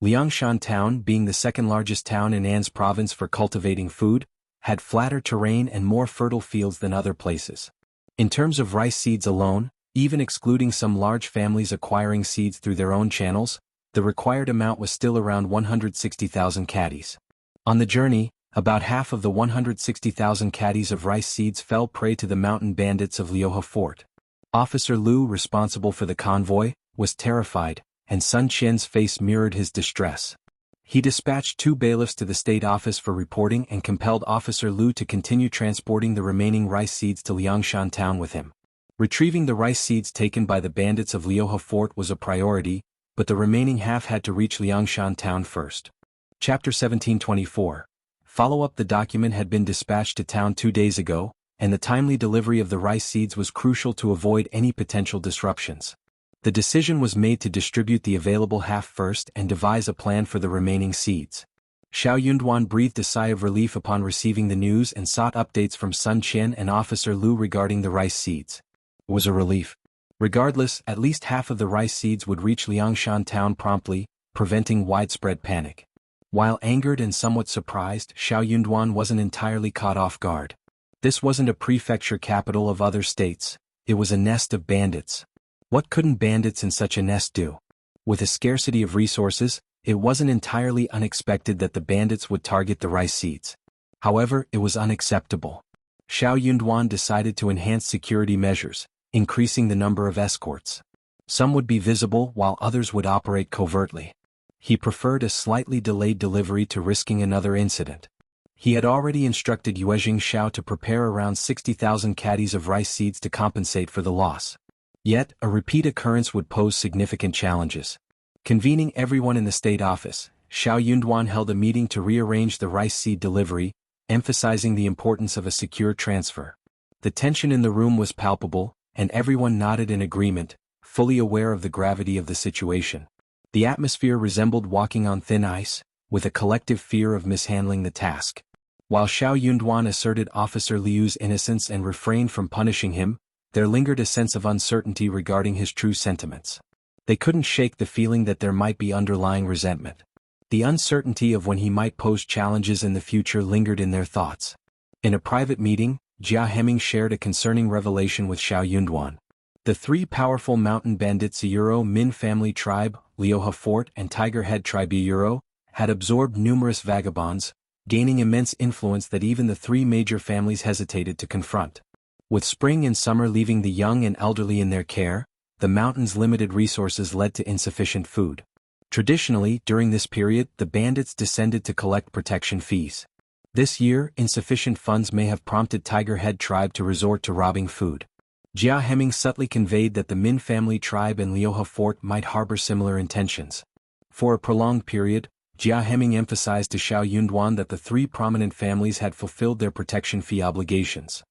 Liangshan town, being the second largest town in Anne's province for cultivating food, had flatter terrain and more fertile fields than other places. In terms of rice seeds alone, even excluding some large families acquiring seeds through their own channels, the required amount was still around 160,000 caddies. On the journey, about half of the 160,000 caddies of rice seeds fell prey to the mountain bandits of Liuhe Fort. Officer Lu, responsible for the convoy, was terrified, and Sun Qian's face mirrored his distress. He dispatched 2 bailiffs to the state office for reporting and compelled Officer Lu to continue transporting the remaining rice seeds to Liangshan town with him. Retrieving the rice seeds taken by the bandits of Liuhe Fort was a priority, but the remaining half had to reach Liangshan town first. Chapter 1724. Follow-up. The document had been dispatched to town 2 days ago, and the timely delivery of the rice seeds was crucial to avoid any potential disruptions. The decision was made to distribute the available half first and devise a plan for the remaining seeds. Xiao Yunduan breathed a sigh of relief upon receiving the news and sought updates from Sun Qian and Officer Lu regarding the rice seeds. It was a relief. Regardless, at least half of the rice seeds would reach Liangshan town promptly, preventing widespread panic. While angered and somewhat surprised, Xiao Yunduan wasn't entirely caught off guard. This wasn't a prefecture capital of other states, it was a nest of bandits. What couldn't bandits in such a nest do? With a scarcity of resources, it wasn't entirely unexpected that the bandits would target the rice seeds. However, it was unacceptable. Xiao Yunduan decided to enhance security measures, increasing the number of escorts. Some would be visible while others would operate covertly. He preferred a slightly delayed delivery to risking another incident. He had already instructed Yuezhing Xiao to prepare around 60,000 caddies of rice seeds to compensate for the loss. Yet, a repeat occurrence would pose significant challenges. Convening everyone in the state office, Xiao Yunduan held a meeting to rearrange the rice seed delivery, emphasizing the importance of a secure transfer. The tension in the room was palpable, and everyone nodded in agreement, fully aware of the gravity of the situation. The atmosphere resembled walking on thin ice, with a collective fear of mishandling the task. While Xiao Yunduan asserted Officer Liu's innocence and refrained from punishing him, there lingered a sense of uncertainty regarding his true sentiments. They couldn't shake the feeling that there might be underlying resentment. The uncertainty of when he might pose challenges in the future lingered in their thoughts. In a private meeting, Jia Heming shared a concerning revelation with Xiao Yunduan. The 3 powerful mountain bandits Yuro Min family tribe, Liuhe Fort and Tiger Head tribe Yuro, had absorbed numerous vagabonds, gaining immense influence that even the 3 major families hesitated to confront. With spring and summer leaving the young and elderly in their care, the mountain's limited resources led to insufficient food. Traditionally, during this period, the bandits descended to collect protection fees. This year, insufficient funds may have prompted Tiger Head tribe to resort to robbing food. Jia Heming subtly conveyed that the Min family tribe and Liuhe Fort might harbor similar intentions. For a prolonged period, Jia Heming emphasized to Xiao Yunduan that the 3 prominent families had fulfilled their protection fee obligations.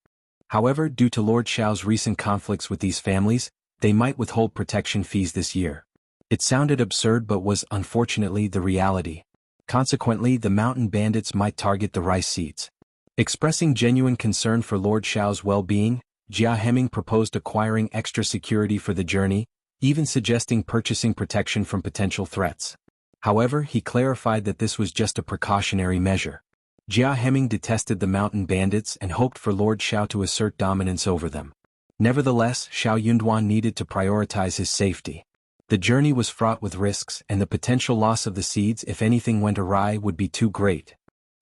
However, due to Lord Xiao's recent conflicts with these families, they might withhold protection fees this year. It sounded absurd but was, unfortunately, the reality. Consequently, the mountain bandits might target the rice seeds. Expressing genuine concern for Lord Xiao's well-being, Jia Heming proposed acquiring extra security for the journey, even suggesting purchasing protection from potential threats. However, he clarified that this was just a precautionary measure. Jia Heming detested the mountain bandits and hoped for Lord Xiao to assert dominance over them. Nevertheless, Xiao Yunduan needed to prioritize his safety. The journey was fraught with risks, and the potential loss of the seeds if anything went awry would be too great.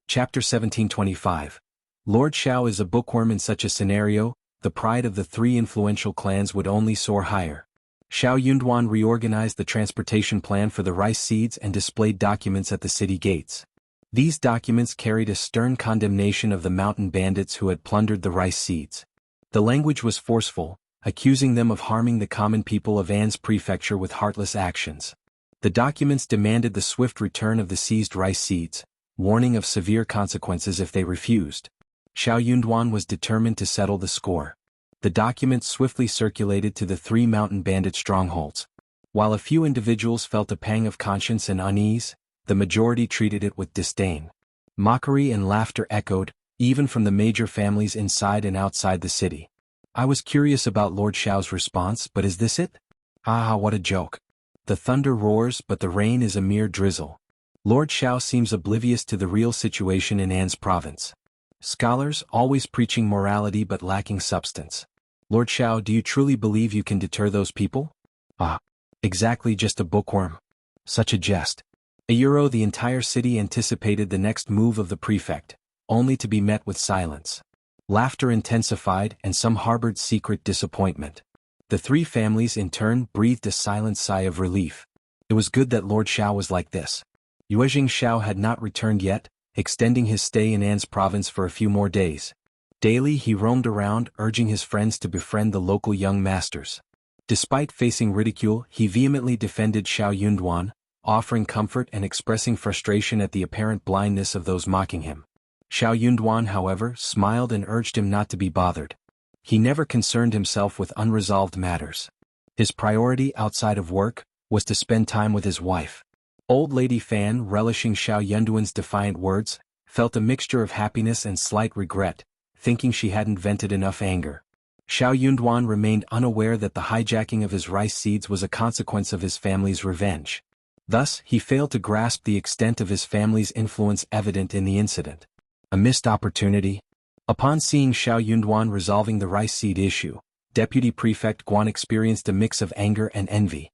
Chapter 1725. Lord Xiao is a bookworm. In such a scenario, the pride of the three influential clans would only soar higher. Xiao Yunduan reorganized the transportation plan for the rice seeds and displayed documents at the city gates. These documents carried a stern condemnation of the mountain bandits who had plundered the rice seeds. The language was forceful, accusing them of harming the common people of An's prefecture with heartless actions. The documents demanded the swift return of the seized rice seeds, warning of severe consequences if they refused. Xiao Yunduan was determined to settle the score. The documents swiftly circulated to the three mountain bandit strongholds. While a few individuals felt a pang of conscience and unease, the majority treated it with disdain. Mockery and laughter echoed, even from the major families inside and outside the city. I was curious about Lord Xiao's response, but is this it? Ah, what a joke. The thunder roars, but the rain is a mere drizzle. Lord Xiao seems oblivious to the real situation in An's province. Scholars, always preaching morality but lacking substance. Lord Xiao, do you truly believe you can deter those people? Ah, exactly, just a bookworm. Such a jest. The entire city anticipated the next move of the prefect, only to be met with silence. Laughter intensified and some harbored secret disappointment. The three families in turn breathed a silent sigh of relief. It was good that Lord Xiao was like this. Yuezhing Xiao had not returned yet, extending his stay in An's province for a few more days. Daily he roamed around urging his friends to befriend the local young masters. Despite facing ridicule, he vehemently defended Xiao Yunduan, offering comfort and expressing frustration at the apparent blindness of those mocking him. Xiao Yunduan, however, smiled and urged him not to be bothered. He never concerned himself with unresolved matters. His priority outside of work was to spend time with his wife. Old Lady Fan, relishing Xiao Yunduan's defiant words, felt a mixture of happiness and slight regret, thinking she hadn't vented enough anger. Xiao Yunduan remained unaware that the hijacking of his rice seeds was a consequence of his family's revenge. Thus, he failed to grasp the extent of his family's influence evident in the incident. A missed opportunity? Upon seeing Xiao Yunduan resolving the rice seed issue, Deputy Prefect Guan experienced a mix of anger and envy.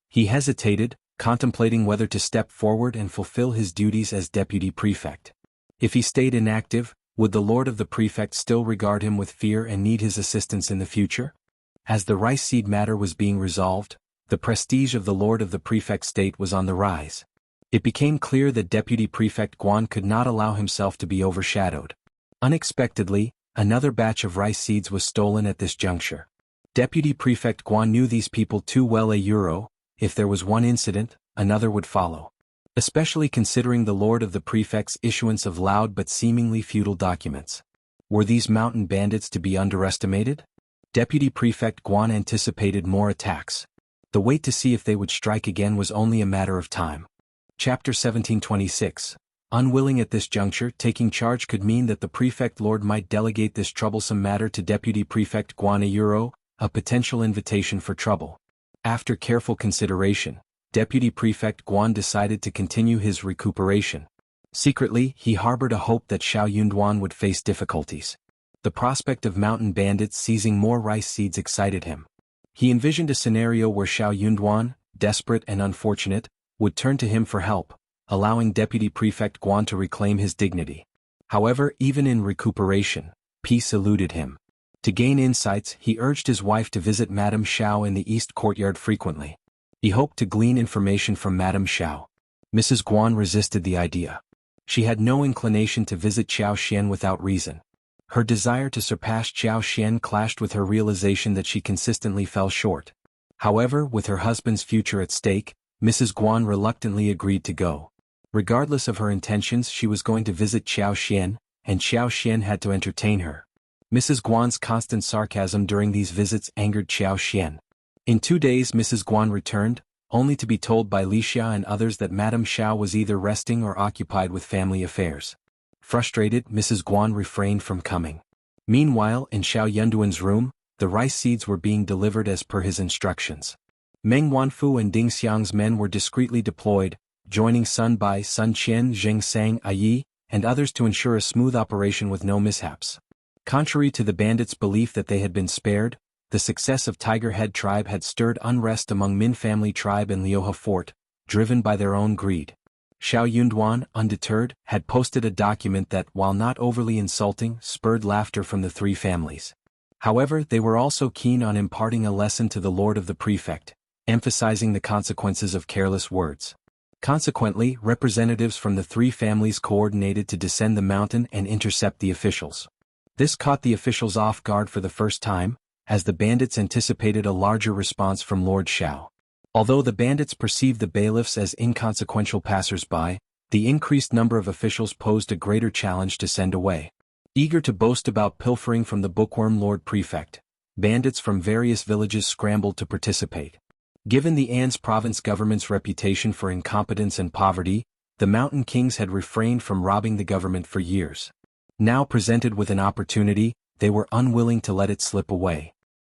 He hesitated, contemplating whether to step forward and fulfill his duties as Deputy Prefect. If he stayed inactive, would the Lord of the Prefect still regard him with fear and need his assistance in the future? As the rice seed matter was being resolved, the prestige of the Lord of the Prefect state was on the rise. It became clear that Deputy Prefect Guan could not allow himself to be overshadowed. Unexpectedly, another batch of rice seeds was stolen at this juncture. Deputy Prefect Guan knew these people too well. If there was one incident, another would follow. Especially considering the Lord of the Prefect's issuance of loud but seemingly futile documents. Were these mountain bandits to be underestimated? Deputy Prefect Guan anticipated more attacks. The wait to see if they would strike again was only a matter of time. Chapter 1726. Unwilling at this juncture, taking charge could mean that the Prefect Lord might delegate this troublesome matter to Deputy Prefect Guan, a potential invitation for trouble. After careful consideration, Deputy Prefect Guan decided to continue his recuperation. Secretly, he harbored a hope that Xiao Yunduan would face difficulties. The prospect of mountain bandits seizing more rice seeds excited him. He envisioned a scenario where Xiao Yunduan, desperate and unfortunate, would turn to him for help, allowing Deputy Prefect Guan to reclaim his dignity. However, even in recuperation, peace eluded him. To gain insights, he urged his wife to visit Madame Xiao in the East Courtyard frequently. He hoped to glean information from Madame Xiao. Mrs. Guan resisted the idea. She had no inclination to visit Xiao Xian without reason. Her desire to surpass Xiao Xian clashed with her realization that she consistently fell short. However, with her husband's future at stake, Mrs. Guan reluctantly agreed to go. Regardless of her intentions, she was going to visit Xiao Xian, and Xiao Xian had to entertain her. Mrs. Guan's constant sarcasm during these visits angered Xiao Xian. In 2 days Mrs. Guan returned, only to be told by Lixia and others that Madame Xiao was either resting or occupied with family affairs. Frustrated, Mrs. Guan refrained from coming. Meanwhile, in Xiao Yunduan's room, the rice seeds were being delivered as per his instructions. Meng Wanfu and Ding Xiang's men were discreetly deployed, joining Sun Bai, Sun Qian, Xianxia, Yi, and others to ensure a smooth operation with no mishaps. Contrary to the bandits' belief that they had been spared, the success of Tiger Head tribe had stirred unrest among Min family tribe in Liuhe Fort, driven by their own greed. Xiao Yunduan, undeterred, had posted a document that, while not overly insulting, spurred laughter from the three families. However, they were also keen on imparting a lesson to the lord of the prefect, emphasizing the consequences of careless words. Consequently, representatives from the three families coordinated to descend the mountain and intercept the officials. This caught the officials off guard for the first time, as the bandits anticipated a larger response from Lord Xiao. Although the bandits perceived the bailiffs as inconsequential passers-by, the increased number of officials posed a greater challenge to send away. Eager to boast about pilfering from the bookworm Lord Prefect, bandits from various villages scrambled to participate. Given the An's province government's reputation for incompetence and poverty, the Mountain Kings had refrained from robbing the government for years. Now presented with an opportunity, they were unwilling to let it slip away.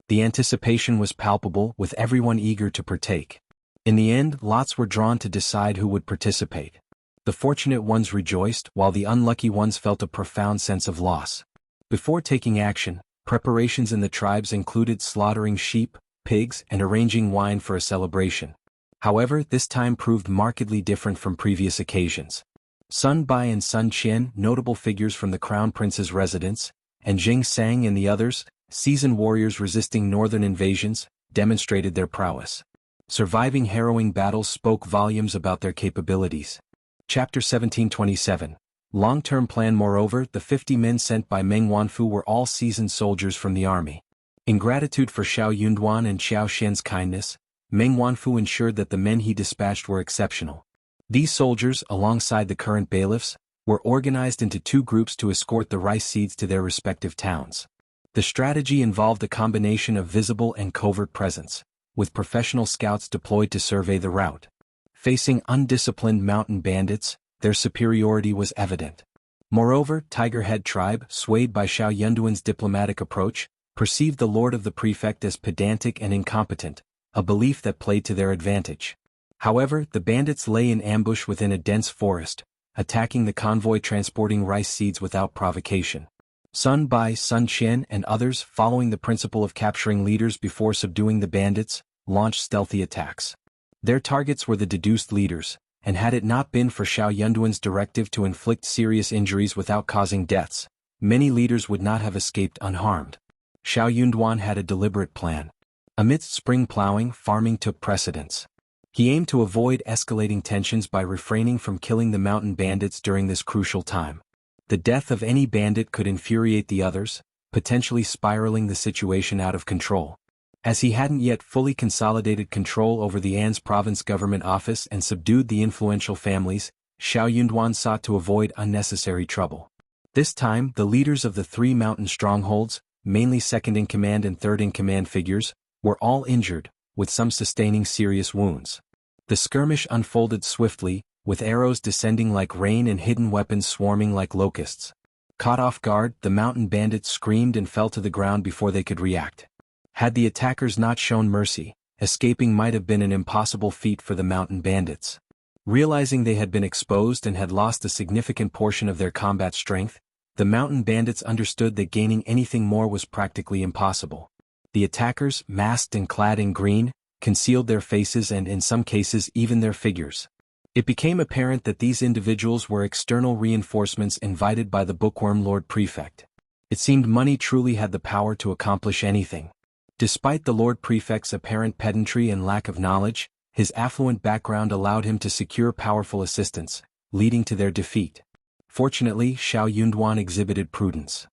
The anticipation was palpable, with everyone eager to partake. In the end, lots were drawn to decide who would participate. The fortunate ones rejoiced, while the unlucky ones felt a profound sense of loss. Before taking action, preparations in the tribes included slaughtering sheep, pigs, and arranging wine for a celebration. However, this time proved markedly different from previous occasions. Sun Bai and Sun Qian, notable figures from the Crown Prince's residence, and Jing Sang and the others, seasoned warriors resisting northern invasions, demonstrated their prowess. Surviving harrowing battles spoke volumes about their capabilities. Chapter 1727. Long-term plan. Moreover, the 50 men sent by Meng Wanfu were all seasoned soldiers from the army. In gratitude for Xiao Yunduan and Xiao Xian's kindness, Meng Wanfu ensured that the men he dispatched were exceptional. These soldiers, alongside the current bailiffs, were organized into two groups to escort the rice seeds to their respective towns. The strategy involved a combination of visible and covert presence, with professional scouts deployed to survey the route. Facing undisciplined mountain bandits, their superiority was evident. Moreover, Tiger Head tribe, swayed by Xiao Yunduan's diplomatic approach, perceived the lord of the prefect as pedantic and incompetent, a belief that played to their advantage. However, the bandits lay in ambush within a dense forest, attacking the convoy transporting rice seeds without provocation. Sun Bai, Sun Qian, and others, following the principle of capturing leaders before subduing the bandits, launched stealthy attacks. Their targets were the deduced leaders, and had it not been for Xiao Yunduan's directive to inflict serious injuries without causing deaths, many leaders would not have escaped unharmed. Xiao Yunduan had a deliberate plan. Amidst spring plowing, farming took precedence. He aimed to avoid escalating tensions by refraining from killing the mountain bandits during this crucial time. The death of any bandit could infuriate the others, potentially spiraling the situation out of control. As he hadn't yet fully consolidated control over the An's province government office and subdued the influential families, Xiao Yunduan sought to avoid unnecessary trouble. This time, the leaders of the three mountain strongholds, mainly second-in-command and third-in-command figures, were all injured, with some sustaining serious wounds. The skirmish unfolded swiftly, with arrows descending like rain and hidden weapons swarming like locusts. Caught off guard, the mountain bandits screamed and fell to the ground before they could react. Had the attackers not shown mercy, escaping might have been an impossible feat for the mountain bandits. Realizing they had been exposed and had lost a significant portion of their combat strength, the mountain bandits understood that gaining anything more was practically impossible. The attackers, masked and clad in green, concealed their faces and in some cases even their figures. It became apparent that these individuals were external reinforcements invited by the bookworm Lord Prefect. It seemed money truly had the power to accomplish anything. Despite the Lord Prefect's apparent pedantry and lack of knowledge, his affluent background allowed him to secure powerful assistance, leading to their defeat. Fortunately, Xiao Yunduan exhibited prudence.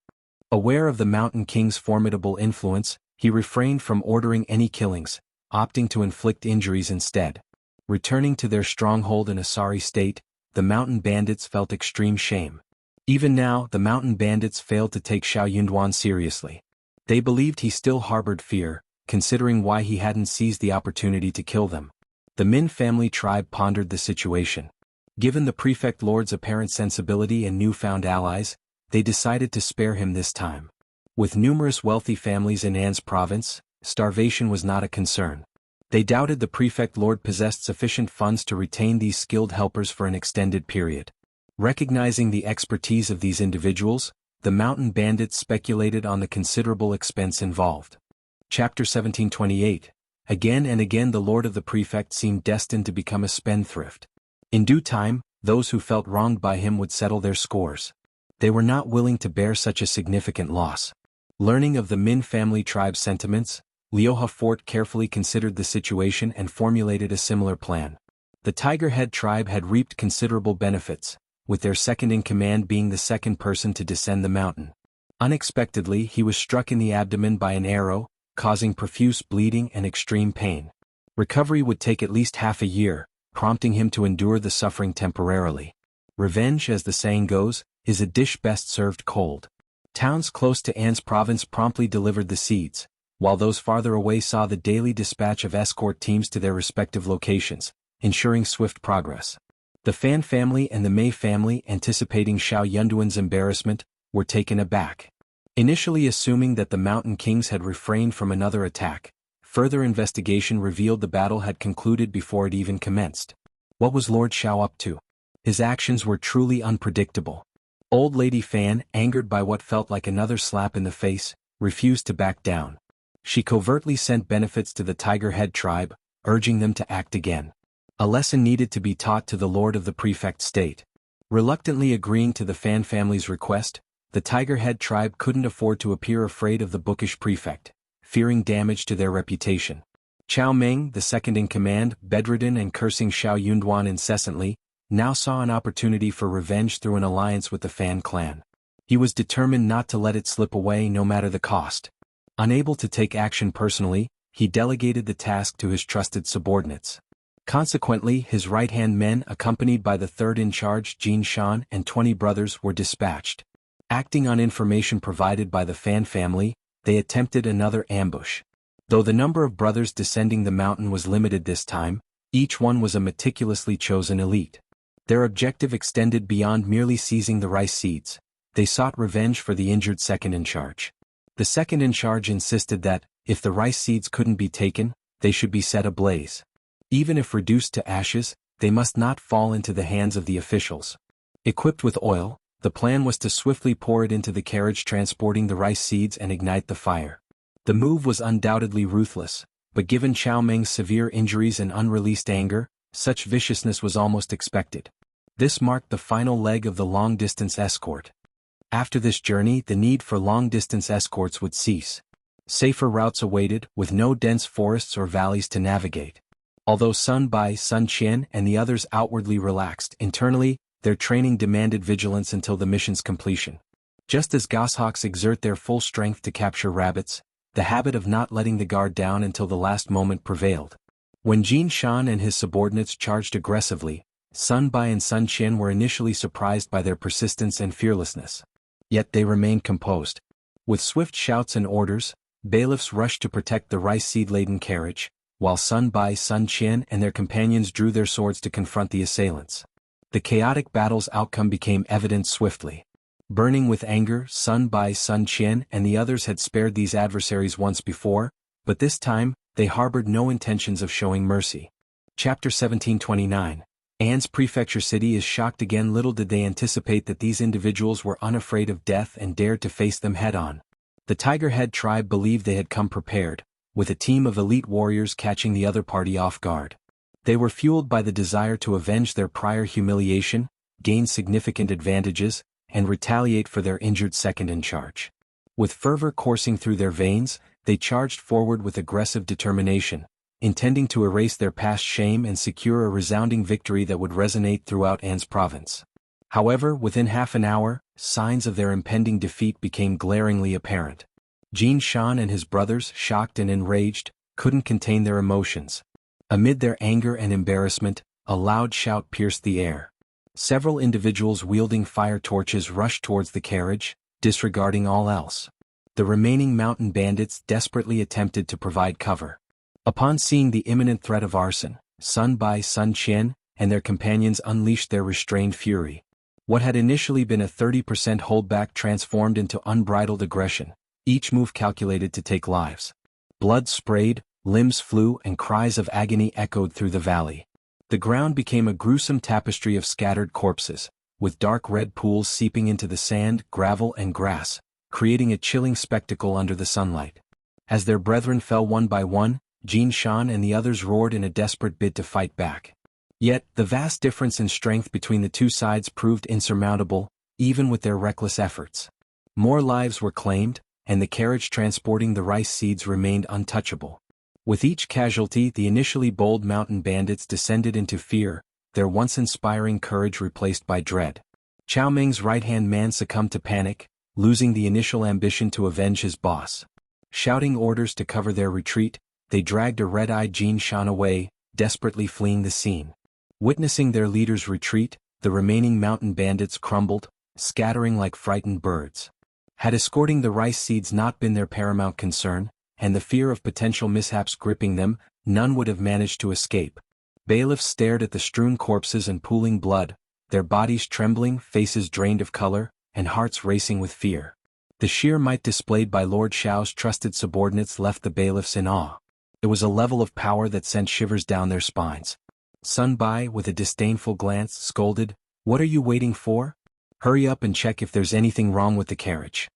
Aware of the Mountain King's formidable influence, he refrained from ordering any killings, opting to inflict injuries instead. Returning to their stronghold in a sorry state, the mountain bandits felt extreme shame. Even now, the mountain bandits failed to take Xiao Yunduan seriously. They believed he still harbored fear, considering why he hadn't seized the opportunity to kill them. The Min family tribe pondered the situation. Given the prefect lord's apparent sensibility and newfound allies, they decided to spare him this time. With numerous wealthy families in An's province, starvation was not a concern. They doubted the prefect lord possessed sufficient funds to retain these skilled helpers for an extended period. Recognizing the expertise of these individuals, the mountain bandits speculated on the considerable expense involved. Chapter 1728. Again and again the lord of the prefect seemed destined to become a spendthrift. In due time, those who felt wronged by him would settle their scores. They were not willing to bear such a significant loss. Learning of the Min family tribe's sentiments, Liuhe Fort carefully considered the situation and formulated a similar plan. The Tiger Head tribe had reaped considerable benefits, with their second-in-command being the second person to descend the mountain. Unexpectedly he was struck in the abdomen by an arrow, causing profuse bleeding and extreme pain. Recovery would take at least half a year, prompting him to endure the suffering temporarily. Revenge, as the saying goes, is a dish best served cold. Towns close to An's province promptly delivered the seeds, while those farther away saw the daily dispatch of escort teams to their respective locations, ensuring swift progress. The Fan family and the Mei family, anticipating Xiao Yunduan's embarrassment, were taken aback. Initially assuming that the Mountain Kings had refrained from another attack, further investigation revealed the battle had concluded before it even commenced. What was Lord Xiao up to? His actions were truly unpredictable. Old Lady Fan, angered by what felt like another slap in the face, refused to back down. She covertly sent benefits to the Tiger Head tribe, urging them to act again. A lesson needed to be taught to the lord of the prefect state. Reluctantly agreeing to the Fan family's request, the Tiger Head tribe couldn't afford to appear afraid of the bookish prefect, fearing damage to their reputation. Chao Meng, the second-in-command, bedridden and cursing Xiao Yunduan incessantly, now saw an opportunity for revenge through an alliance with the Fan clan. He was determined not to let it slip away no matter the cost. Unable to take action personally, he delegated the task to his trusted subordinates. Consequently, his right-hand men, accompanied by the third-in-charge Jin Shan and 20 brothers, were dispatched. Acting on information provided by the Fan family, they attempted another ambush. Though the number of brothers descending the mountain was limited this time, each one was a meticulously chosen elite. Their objective extended beyond merely seizing the rice seeds. They sought revenge for the injured second-in-charge. The second-in-charge insisted that, if the rice seeds couldn't be taken, they should be set ablaze. Even if reduced to ashes, they must not fall into the hands of the officials. Equipped with oil, the plan was to swiftly pour it into the carriage transporting the rice seeds and ignite the fire. The move was undoubtedly ruthless, but given Chao Meng's severe injuries and unreleased anger, such viciousness was almost expected. This marked the final leg of the long-distance escort. After this journey, the need for long-distance escorts would cease. Safer routes awaited, with no dense forests or valleys to navigate. Although Sun Bai, Sun Qian, and the others outwardly relaxed, internally, their training demanded vigilance until the mission's completion. Just as goshawks exert their full strength to capture rabbits, the habit of not letting the guard down until the last moment prevailed. When Jin Shan and his subordinates charged aggressively, Sun Bai and Sun Qian were initially surprised by their persistence and fearlessness. Yet they remained composed. With swift shouts and orders, bailiffs rushed to protect the rice seed-laden carriage, while Sun Bai, Sun Qian and their companions drew their swords to confront the assailants. The chaotic battle's outcome became evident swiftly. Burning with anger, Sun Bai, Sun Qian and the others had spared these adversaries once before, but this time, they harbored no intentions of showing mercy. Chapter 1729. An's prefecture city is shocked again. Little did they anticipate that these individuals were unafraid of death and dared to face them head-on. The Tiger Head tribe believed they had come prepared, with a team of elite warriors catching the other party off guard. They were fueled by the desire to avenge their prior humiliation, gain significant advantages, and retaliate for their injured second-in-charge. With fervor coursing through their veins, they charged forward with aggressive determination, intending to erase their past shame and secure a resounding victory that would resonate throughout An's province. However, within half an hour, signs of their impending defeat became glaringly apparent. Jin Shan and his brothers, shocked and enraged, couldn't contain their emotions. Amid their anger and embarrassment, a loud shout pierced the air. Several individuals wielding fire torches rushed towards the carriage, disregarding all else. The remaining mountain bandits desperately attempted to provide cover. Upon seeing the imminent threat of arson, Sun Bai, Sun Qian, and their companions unleashed their restrained fury. What had initially been a 30% holdback transformed into unbridled aggression, each move calculated to take lives. Blood sprayed, limbs flew and cries of agony echoed through the valley. The ground became a gruesome tapestry of scattered corpses, with dark red pools seeping into the sand, gravel and grass, creating a chilling spectacle under the sunlight. As their brethren fell one by one, Jianshan and the others roared in a desperate bid to fight back. Yet, the vast difference in strength between the two sides proved insurmountable, even with their reckless efforts. More lives were claimed, and the carriage transporting the rice seeds remained untouchable. With each casualty, the initially bold mountain bandits descended into fear, their once inspiring courage replaced by dread. Chao Meng's right-hand man succumbed to panic, losing the initial ambition to avenge his boss. Shouting orders to cover their retreat, they dragged a red-eyed Jianshan away, desperately fleeing the scene. Witnessing their leader's retreat, the remaining mountain bandits crumbled, scattering like frightened birds. Had escorting the rice seeds not been their paramount concern, and the fear of potential mishaps gripping them, none would have managed to escape. Bailiffs stared at the strewn corpses and pooling blood, their bodies trembling, faces drained of color, and hearts racing with fear. The sheer might displayed by Lord Xiao's trusted subordinates left the bailiffs in awe. It was a level of power that sent shivers down their spines. Sun Bai, with a disdainful glance, scolded, "What are you waiting for? Hurry up and check if there's anything wrong with the carriage.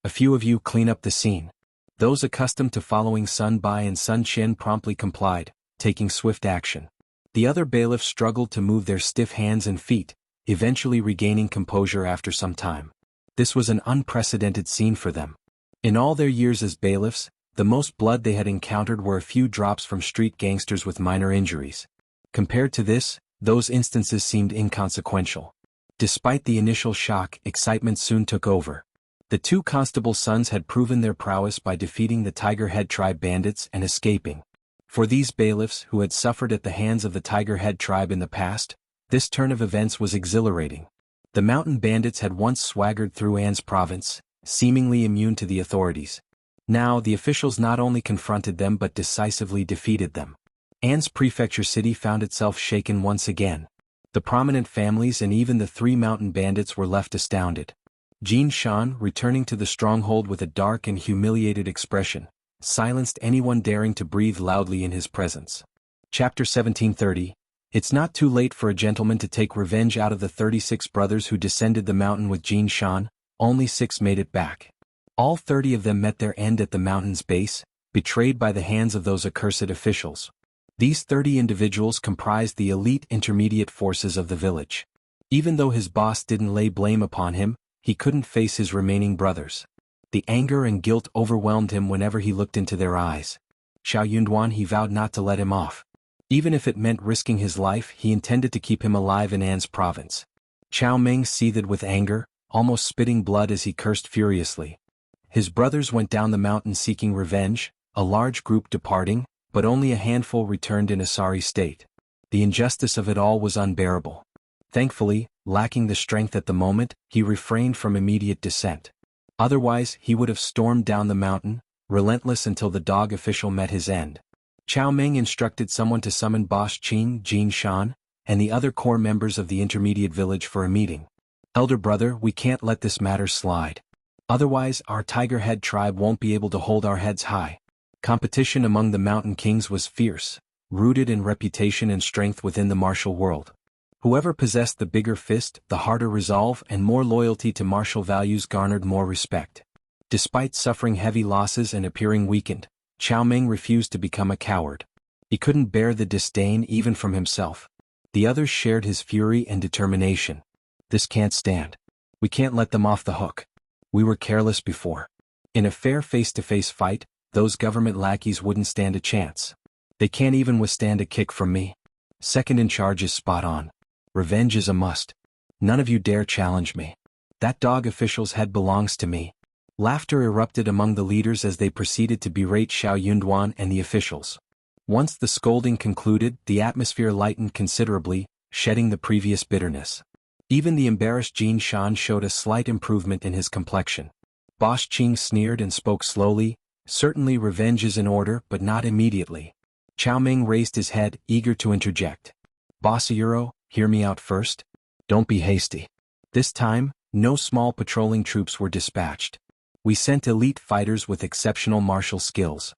A few of you clean up the scene." Those accustomed to following Sun Bai and Sun Qian promptly complied, taking swift action. The other bailiffs struggled to move their stiff hands and feet, eventually regaining composure after some time. This was an unprecedented scene for them. In all their years as bailiffs, the most blood they had encountered were a few drops from street gangsters with minor injuries. Compared to this, those instances seemed inconsequential. Despite the initial shock, excitement soon took over. The two constable sons had proven their prowess by defeating the Tiger Head tribe bandits and escaping. For these bailiffs who had suffered at the hands of the Tiger Head tribe in the past, this turn of events was exhilarating. The mountain bandits had once swaggered through An's province, seemingly immune to the authorities. Now the officials not only confronted them but decisively defeated them. An's prefecture city found itself shaken once again. The prominent families and even the three mountain bandits were left astounded. Jianshan, returning to the stronghold with a dark and humiliated expression, silenced anyone daring to breathe loudly in his presence. Chapter 1730. It's not too late for a gentleman to take revenge. Out of the 36 brothers who descended the mountain with Jianshan, only 6 made it back. All 30 of them met their end at the mountain's base, betrayed by the hands of those accursed officials. These 30 individuals comprised the elite intermediate forces of the village. Even though his boss didn't lay blame upon him, he couldn't face his remaining brothers. The anger and guilt overwhelmed him whenever he looked into their eyes. Xiaoyunduan, he vowed not to let him off. Even if it meant risking his life, he intended to keep him alive in An's province. Chao Meng seethed with anger, almost spitting blood as he cursed furiously. His brothers went down the mountain seeking revenge, a large group departing, but only a handful returned in a sorry state. The injustice of it all was unbearable. Thankfully, lacking the strength at the moment, he refrained from immediate descent. Otherwise, he would have stormed down the mountain, relentless until the dog official met his end. Chao Meng instructed someone to summon Boss Qing, Jianshan, and the other core members of the intermediate village for a meeting. "Elder brother, we can't let this matter slide. Otherwise, our Tiger Head tribe won't be able to hold our heads high." Competition among the mountain kings was fierce, rooted in reputation and strength within the martial world. Whoever possessed the bigger fist, the harder resolve, and more loyalty to martial values garnered more respect. Despite suffering heavy losses and appearing weakened, Chao Meng refused to become a coward. He couldn't bear the disdain even from himself. The others shared his fury and determination. "This can't stand. We can't let them off the hook. We were careless before. In a fair face-to-face fight, those government lackeys wouldn't stand a chance. They can't even withstand a kick from me. Second in charge is spot on. Revenge is a must. None of you dare challenge me. That dog official's head belongs to me." Laughter erupted among the leaders as they proceeded to berate Xiaoyunduan and the officials. Once the scolding concluded, the atmosphere lightened considerably, shedding the previous bitterness. Even the embarrassed Jianshan showed a slight improvement in his complexion. Boss Qing sneered and spoke slowly, "Certainly revenge is in order, but not immediately." Chao Meng raised his head, eager to interject. "Boss Euro, hear me out first. Don't be hasty. This time, no small patrolling troops were dispatched. We sent elite fighters with exceptional martial skills.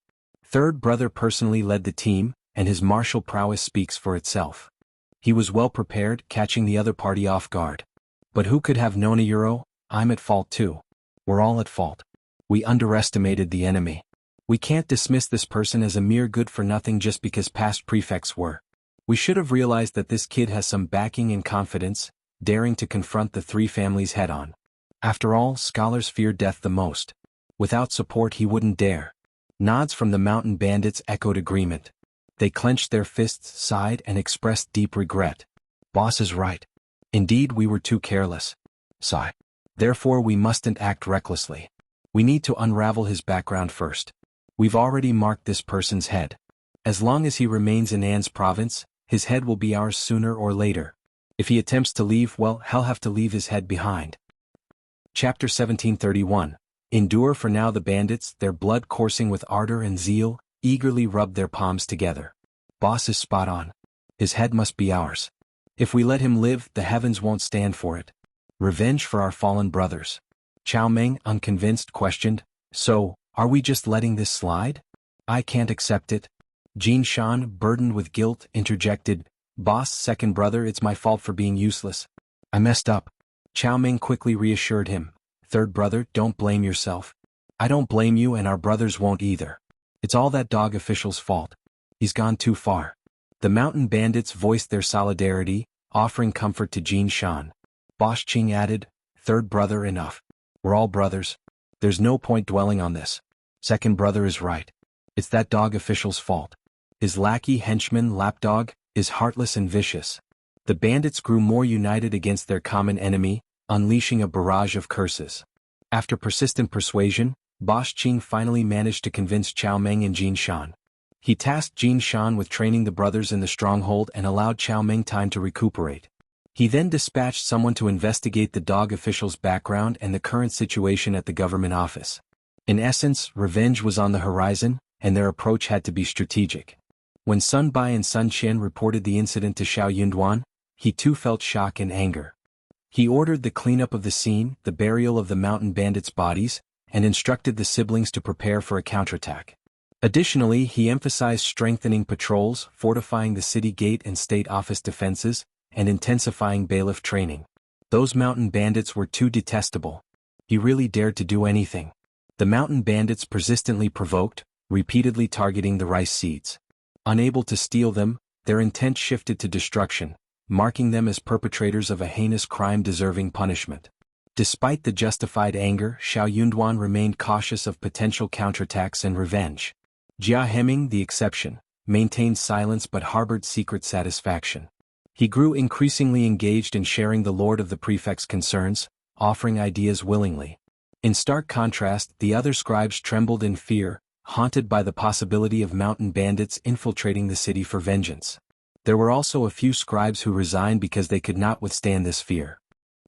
Third brother personally led the team, and his martial prowess speaks for itself. He was well prepared, catching the other party off guard. But who could have known Euro? I'm at fault too. We're all at fault. We underestimated the enemy. We can't dismiss this person as a mere good-for-nothing just because past prefects were. We should have realized that this kid has some backing and confidence, daring to confront the three families head-on. After all, scholars fear death the most. Without support he wouldn't dare. Nods from the mountain bandits echoed agreement. They clenched their fists, sighed, and expressed deep regret. Boss is right. Indeed, we were too careless. Sigh. Therefore we mustn't act recklessly. We need to unravel his background first. We've already marked this person's head. As long as he remains in An's province, his head will be ours sooner or later. If he attempts to leave, well, he'll have to leave his head behind. Chapter 1731. Endure. For now the bandits, their blood coursing with ardor and zeal, eagerly rubbed their palms together. Boss is spot on. His head must be ours. If we let him live, the heavens won't stand for it. Revenge for our fallen brothers. Chao Meng, unconvinced, questioned, so, are we just letting this slide? I can't accept it. Jin Shan, burdened with guilt, interjected, Boss, second brother, it's my fault for being useless. I messed up. Chao Meng quickly reassured him, third brother, don't blame yourself. I don't blame you and our brothers won't either. It's all that dog official's fault. He's gone too far. The mountain bandits voiced their solidarity, offering comfort to Jin Shan. Boss Qing added, third brother, enough. We're all brothers. There's no point dwelling on this. Second brother is right. It's that dog official's fault. His lackey henchman lapdog is heartless and vicious. The bandits grew more united against their common enemy, unleashing a barrage of curses. After persistent persuasion, Boss Qing finally managed to convince Chao Meng and Jin Shan. He tasked Jin Shan with training the brothers in the stronghold and allowed Chao Meng time to recuperate. He then dispatched someone to investigate the dog official's background and the current situation at the government office. In essence, revenge was on the horizon, and their approach had to be strategic. When Sun Bai and Sun Qian reported the incident to Xiao Yunduan, he too felt shock and anger. He ordered the cleanup of the scene, the burial of the mountain bandits' bodies, and instructed the siblings to prepare for a counterattack. Additionally, he emphasized strengthening patrols, fortifying the city gate and state office defenses, and intensifying bailiff training. Those mountain bandits were too detestable. He really dared to do anything. The mountain bandits persistently provoked, repeatedly targeting the rice seeds. Unable to steal them, their intent shifted to destruction, marking them as perpetrators of a heinous crime deserving punishment. Despite the justified anger, Xiao Yunduan remained cautious of potential counterattacks and revenge. Jia Heming, the exception, maintained silence but harbored secret satisfaction. He grew increasingly engaged in sharing the lord of the prefect's concerns, offering ideas willingly. In stark contrast, the other scribes trembled in fear, haunted by the possibility of mountain bandits infiltrating the city for vengeance. There were also a few scribes who resigned because they could not withstand this fear.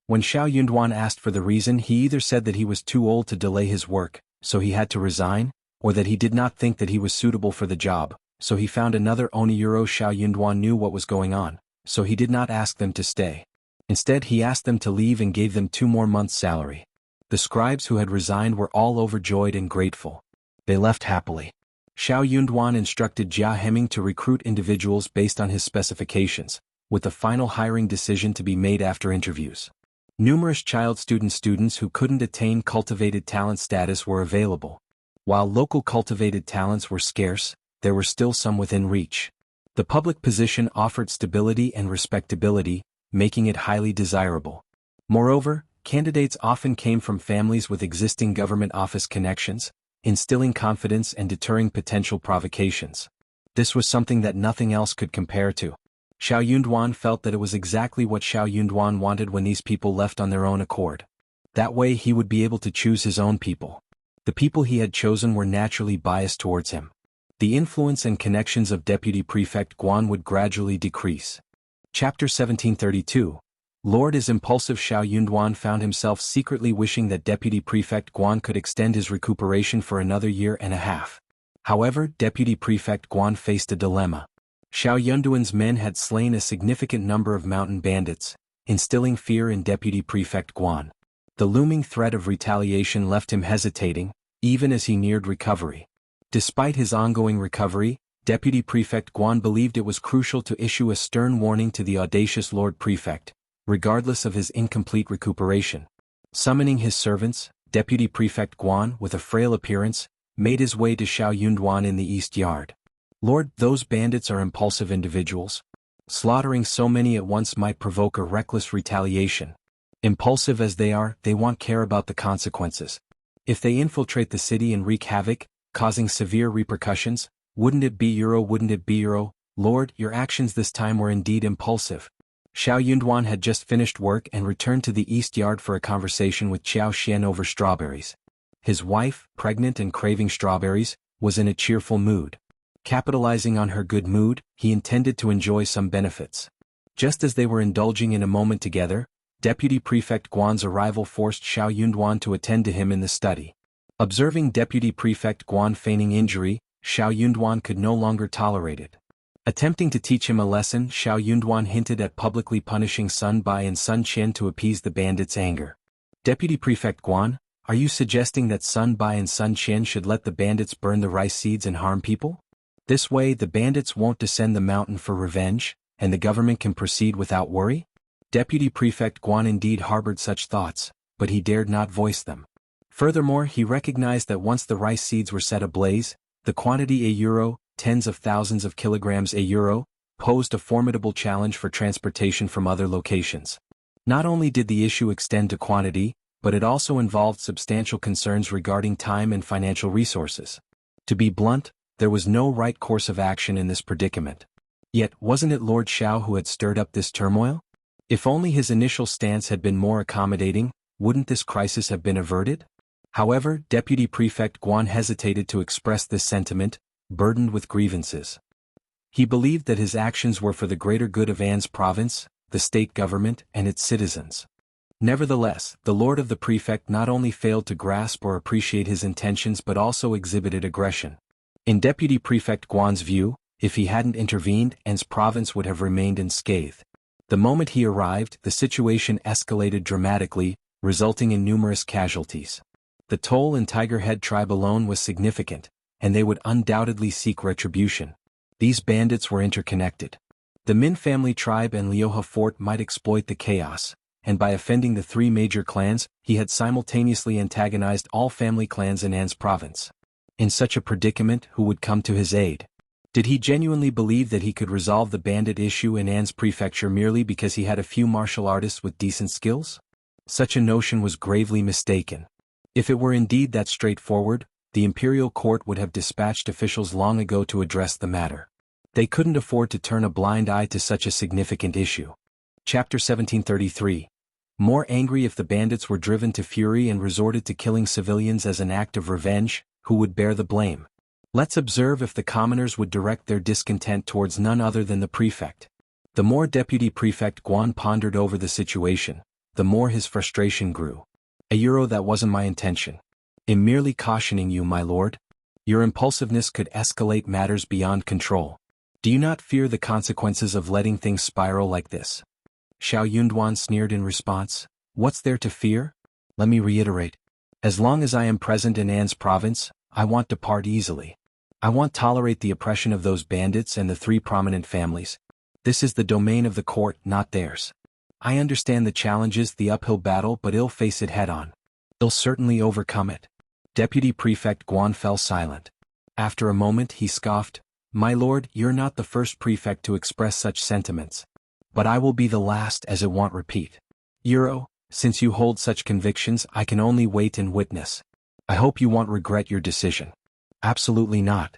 When Xiao Yunduan asked for the reason, he either said that he was too old to delay his work, so he had to resign, or that he did not think that he was suitable for the job, so he found another Oniyuro. Xiao Yunduan knew what was going on, so he did not ask them to stay. Instead, he asked them to leave and gave them 2 more months' salary. The scribes who had resigned were all overjoyed and grateful. They left happily. Xiao Yunduan instructed Jia Heming to recruit individuals based on his specifications, with the final hiring decision to be made after interviews. Numerous child students who couldn't attain cultivated talent status were available. While local cultivated talents were scarce, there were still some within reach. The public position offered stability and respectability, making it highly desirable. Moreover, candidates often came from families with existing government office connections, instilling confidence and deterring potential provocations. This was something that nothing else could compare to. Xiao Yunduan felt that it was exactly what Xiao Yunduan wanted when these people left on their own accord. That way he would be able to choose his own people. The people he had chosen were naturally biased towards him. The influence and connections of Deputy Prefect Guan would gradually decrease. Chapter 1732. Lord is impulsive. Xiao Yunduan found himself secretly wishing that Deputy Prefect Guan could extend his recuperation for another year and a half. However, Deputy Prefect Guan faced a dilemma. Xiao Yunduan's men had slain a significant number of mountain bandits, instilling fear in Deputy Prefect Guan. The looming threat of retaliation left him hesitating, even as he neared recovery. Despite his ongoing recovery, Deputy Prefect Guan believed it was crucial to issue a stern warning to the audacious Lord Prefect, regardless of his incomplete recuperation. Summoning his servants, Deputy Prefect Guan, with a frail appearance, made his way to Xiao Yunduan in the East Yard. Lord, those bandits are impulsive individuals. Slaughtering so many at once might provoke a reckless retaliation. Impulsive as they are, they won't care about the consequences. If they infiltrate the city and wreak havoc, causing severe repercussions, wouldn't it be Lord, your actions this time were indeed impulsive. Xiao Yunduan had just finished work and returned to the East Yard for a conversation with Qiao Xian over strawberries. His wife, pregnant and craving strawberries, was in a cheerful mood. Capitalizing on her good mood, he intended to enjoy some benefits. Just as they were indulging in a moment together, Deputy Prefect Guan's arrival forced Xiao Yunduan to attend to him in the study. Observing Deputy Prefect Guan feigning injury, Xiao Yunduan could no longer tolerate it. Attempting to teach him a lesson, Xiao Yunduan hinted at publicly punishing Sun Bai and Sun Qian to appease the bandits' anger. Deputy Prefect Guan, are you suggesting that Sun Bai and Sun Qian should let the bandits burn the rice seeds and harm people? This way the bandits won't descend the mountain for revenge, and the government can proceed without worry? Deputy Prefect Guan indeed harbored such thoughts, but he dared not voice them. Furthermore, he recognized that once the rice seeds were set ablaze, the quantity euro, tens of thousands of kilograms euro, posed a formidable challenge for transportation from other locations. Not only did the issue extend to quantity, but it also involved substantial concerns regarding time and financial resources. To be blunt, there was no right course of action in this predicament. Yet, wasn't it Lord Xiao who had stirred up this turmoil? If only his initial stance had been more accommodating, wouldn't this crisis have been averted? However, Deputy Prefect Guan hesitated to express this sentiment, burdened with grievances. He believed that his actions were for the greater good of An's province, the state government, and its citizens. Nevertheless, the Lord of the Prefect not only failed to grasp or appreciate his intentions but also exhibited aggression. In Deputy Prefect Guan's view, if he hadn't intervened, An's province would have remained unscathed. The moment he arrived, the situation escalated dramatically, resulting in numerous casualties. The toll in Tiger Head tribe alone was significant, and they would undoubtedly seek retribution. These bandits were interconnected. The Min family tribe and Liuhe fort might exploit the chaos, and by offending the three major clans, he had simultaneously antagonized all family clans in An's province. In such a predicament, who would come to his aid? Did he genuinely believe that he could resolve the bandit issue in An's prefecture merely because he had a few martial artists with decent skills? Such a notion was gravely mistaken. If it were indeed that straightforward, the imperial court would have dispatched officials long ago to address the matter. They couldn't afford to turn a blind eye to such a significant issue. Chapter 1733. More angry if the bandits were driven to fury and resorted to killing civilians as an act of revenge, who would bear the blame? Let's observe if the commoners would direct their discontent towards none other than the prefect. The more Deputy Prefect Guan pondered over the situation, the more his frustration grew. That wasn't my intention. I'm merely cautioning you, my lord. Your impulsiveness could escalate matters beyond control. Do you not fear the consequences of letting things spiral like this? Xiao Yunduan sneered in response. What's there to fear? Let me reiterate. As long as I am present in An's province, I won't depart easily. I won't tolerate the oppression of those bandits and the three prominent families. This is the domain of the court, not theirs. I understand the challenges, the uphill battle, but I'll face it head-on. I'll certainly overcome it. Deputy Prefect Guan fell silent. After a moment he scoffed, My lord, you're not the first prefect to express such sentiments. But I will be the last, as it won't repeat. Since you hold such convictions, I can only wait and witness. I hope you won't regret your decision. Absolutely not.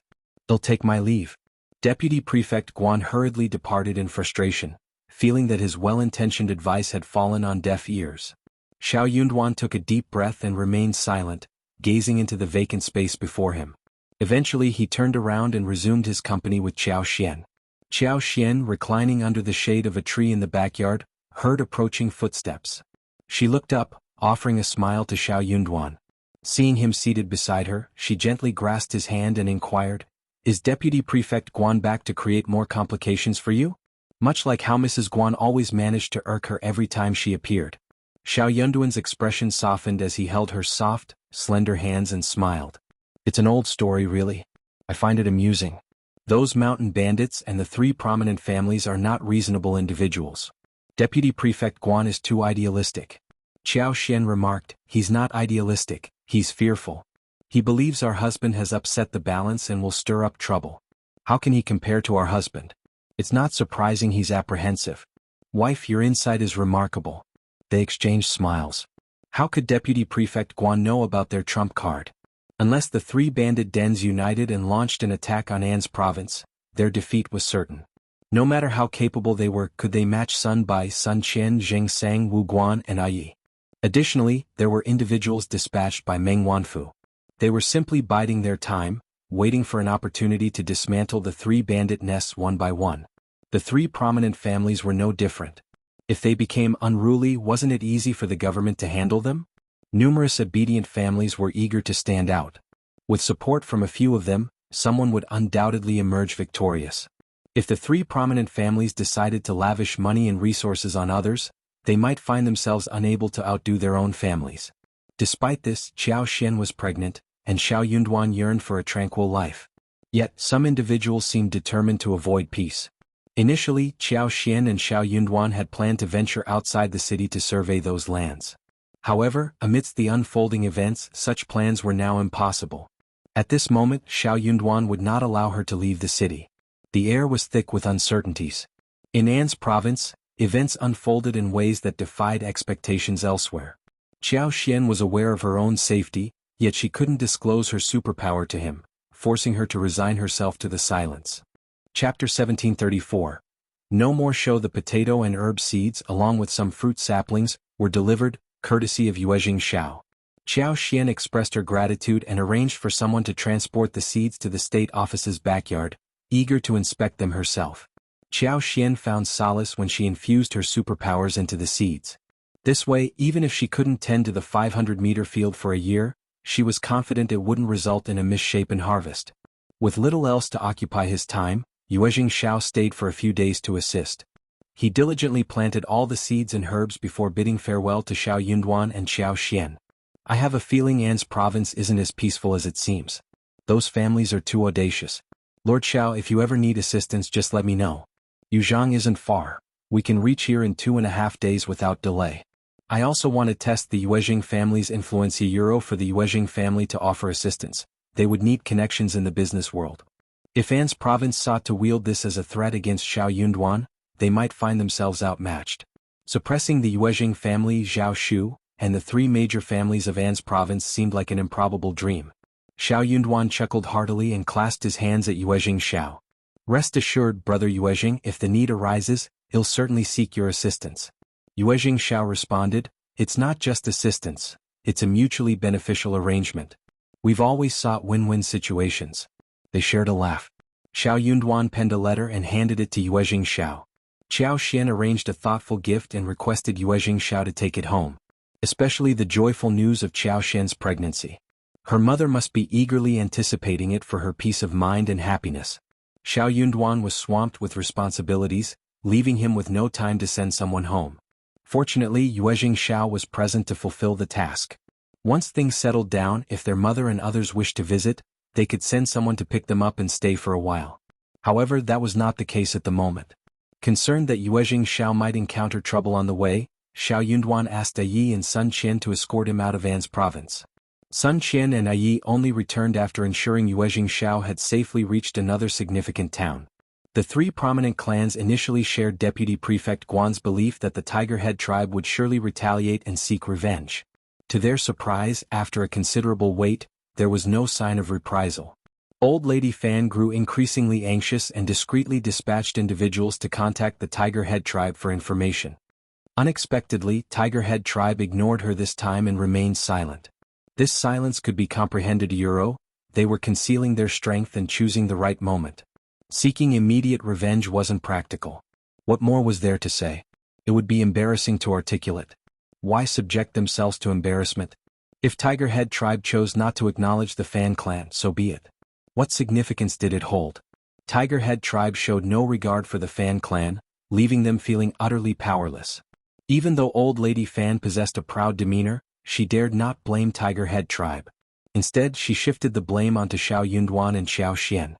I'll take my leave. Deputy Prefect Guan hurriedly departed in frustration, feeling that his well-intentioned advice had fallen on deaf ears. Xiao Yunduan took a deep breath and remained silent, gazing into the vacant space before him. Eventually he turned around and resumed his company with Qiao Xian. Qiao Xian, reclining under the shade of a tree in the backyard, heard approaching footsteps. She looked up, offering a smile to Xiao Yunduan. Seeing him seated beside her, she gently grasped his hand and inquired, Is Deputy Prefect Guan back to create more complications for you? Much like how Mrs. Guan always managed to irk her every time she appeared. Xiao Yunduan's expression softened as he held her soft, slender hands and smiled. It's an old story really. I find it amusing. Those mountain bandits and the three prominent families are not reasonable individuals. Deputy Prefect Guan is too idealistic. Xiao Xian remarked, he's not idealistic, he's fearful. He believes our husband has upset the balance and will stir up trouble. How can he compare to our husband? It's not surprising he's apprehensive. Wife, your insight is remarkable. They exchanged smiles. How could Deputy Prefect Guan know about their trump card? Unless the three bandit dens united and launched an attack on An's province, their defeat was certain. No matter how capable they were, could they match Sun Bai, Sun Qian, Zheng Sang, Wu Guan, and Yi? Additionally, there were individuals dispatched by Meng Wanfu. They were simply biding their time, waiting for an opportunity to dismantle the three bandit nests one by one. The three prominent families were no different. If they became unruly, wasn't it easy for the government to handle them? Numerous obedient families were eager to stand out. With support from a few of them, someone would undoubtedly emerge victorious. If the three prominent families decided to lavish money and resources on others, they might find themselves unable to outdo their own families. Despite this, Xiao Xian was pregnant, and Xiao Yunduan yearned for a tranquil life. Yet, some individuals seemed determined to avoid peace. Initially, Xiao Xian and Xiao Yunduan had planned to venture outside the city to survey those lands. However, amidst the unfolding events, such plans were now impossible. At this moment, Xiao Yunduan would not allow her to leave the city. The air was thick with uncertainties. In An's province, events unfolded in ways that defied expectations elsewhere. Xiao Xian was aware of her own safety, yet she couldn't disclose her superpower to him, forcing her to resign herself to the silence. Chapter 1734. No more show. The potato and herb seeds along with some fruit saplings were delivered, courtesy of Yuezhing Xiao. Xiao Xian expressed her gratitude and arranged for someone to transport the seeds to the state office's backyard, eager to inspect them herself. Xiao Xian found solace when she infused her superpowers into the seeds. This way, even if she couldn't tend to the 500-meter field for a year, she was confident it wouldn't result in a misshapen harvest. With little else to occupy his time, Yuezhing Xiao stayed for a few days to assist. He diligently planted all the seeds and herbs before bidding farewell to Xiao Yunduan and Xiao Xian. I have a feeling An's province isn't as peaceful as it seems. Those families are too audacious. Lord Xiao, if you ever need assistance, just let me know. Yuzhang isn't far. We can reach here in 2.5 days without delay. I also want to test the Yuezhing family's influence. Euro for the Yuezhing family to offer assistance. They would need connections in the business world. If An's province sought to wield this as a threat against Xiao Yunduan, they might find themselves outmatched. Suppressing the Yuezhing family, Zhao Shu, and the three major families of An's province seemed like an improbable dream. Xiao Yunduan chuckled heartily and clasped his hands at Yuezhing Xiao. Rest assured, brother Yuezhing, if the need arises, he'll certainly seek your assistance. Yuezhing Xiao responded, it's not just assistance, it's a mutually beneficial arrangement. We've always sought win-win situations. They shared a laugh. Xiao Yunduan penned a letter and handed it to Yuezhing Xiao. Xiao Xian arranged a thoughtful gift and requested Yuezhing Xiao to take it home. Especially the joyful news of Xiao Xian's pregnancy. Her mother must be eagerly anticipating it for her peace of mind and happiness. Xiao Yunduan was swamped with responsibilities, leaving him with no time to send someone home. Fortunately, Yuezhing Xiao was present to fulfill the task. Once things settled down, if their mother and others wished to visit, they could send someone to pick them up and stay for a while. However, that was not the case at the moment. Concerned that Yuezhing Xiao might encounter trouble on the way, Xiao Yunduan asked Yi and Sun Qian to escort him out of An's province. Sun Qian and Yi only returned after ensuring Yuezhing Xiao had safely reached another significant town. The three prominent clans initially shared Deputy Prefect Guan's belief that the Tiger Head tribe would surely retaliate and seek revenge. To their surprise, after a considerable wait, there was no sign of reprisal. Old Lady Fan grew increasingly anxious and discreetly dispatched individuals to contact the Tiger Head tribe for information. Unexpectedly, Tiger Head tribe ignored her this time and remained silent. This silence could be comprehended. They were concealing their strength and choosing the right moment. Seeking immediate revenge wasn't practical. What more was there to say? It would be embarrassing to articulate. Why subject themselves to embarrassment? If Tiger Head tribe chose not to acknowledge the Fan clan, so be it. What significance did it hold? Tiger Head tribe showed no regard for the Fan clan, leaving them feeling utterly powerless. Even though Old Lady Fan possessed a proud demeanor, she dared not blame Tiger Head tribe. Instead, she shifted the blame onto Xiao Yunduan and Xiao.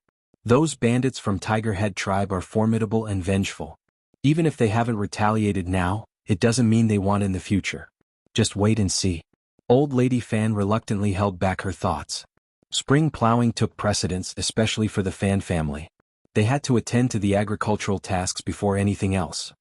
Those bandits from Tiger Head tribe are formidable and vengeful. Even if they haven't retaliated now, it doesn't mean they won't in the future. Just wait and see. Old Lady Fan reluctantly held back her thoughts. Spring plowing took precedence, especially for the Fan family. They had to attend to the agricultural tasks before anything else.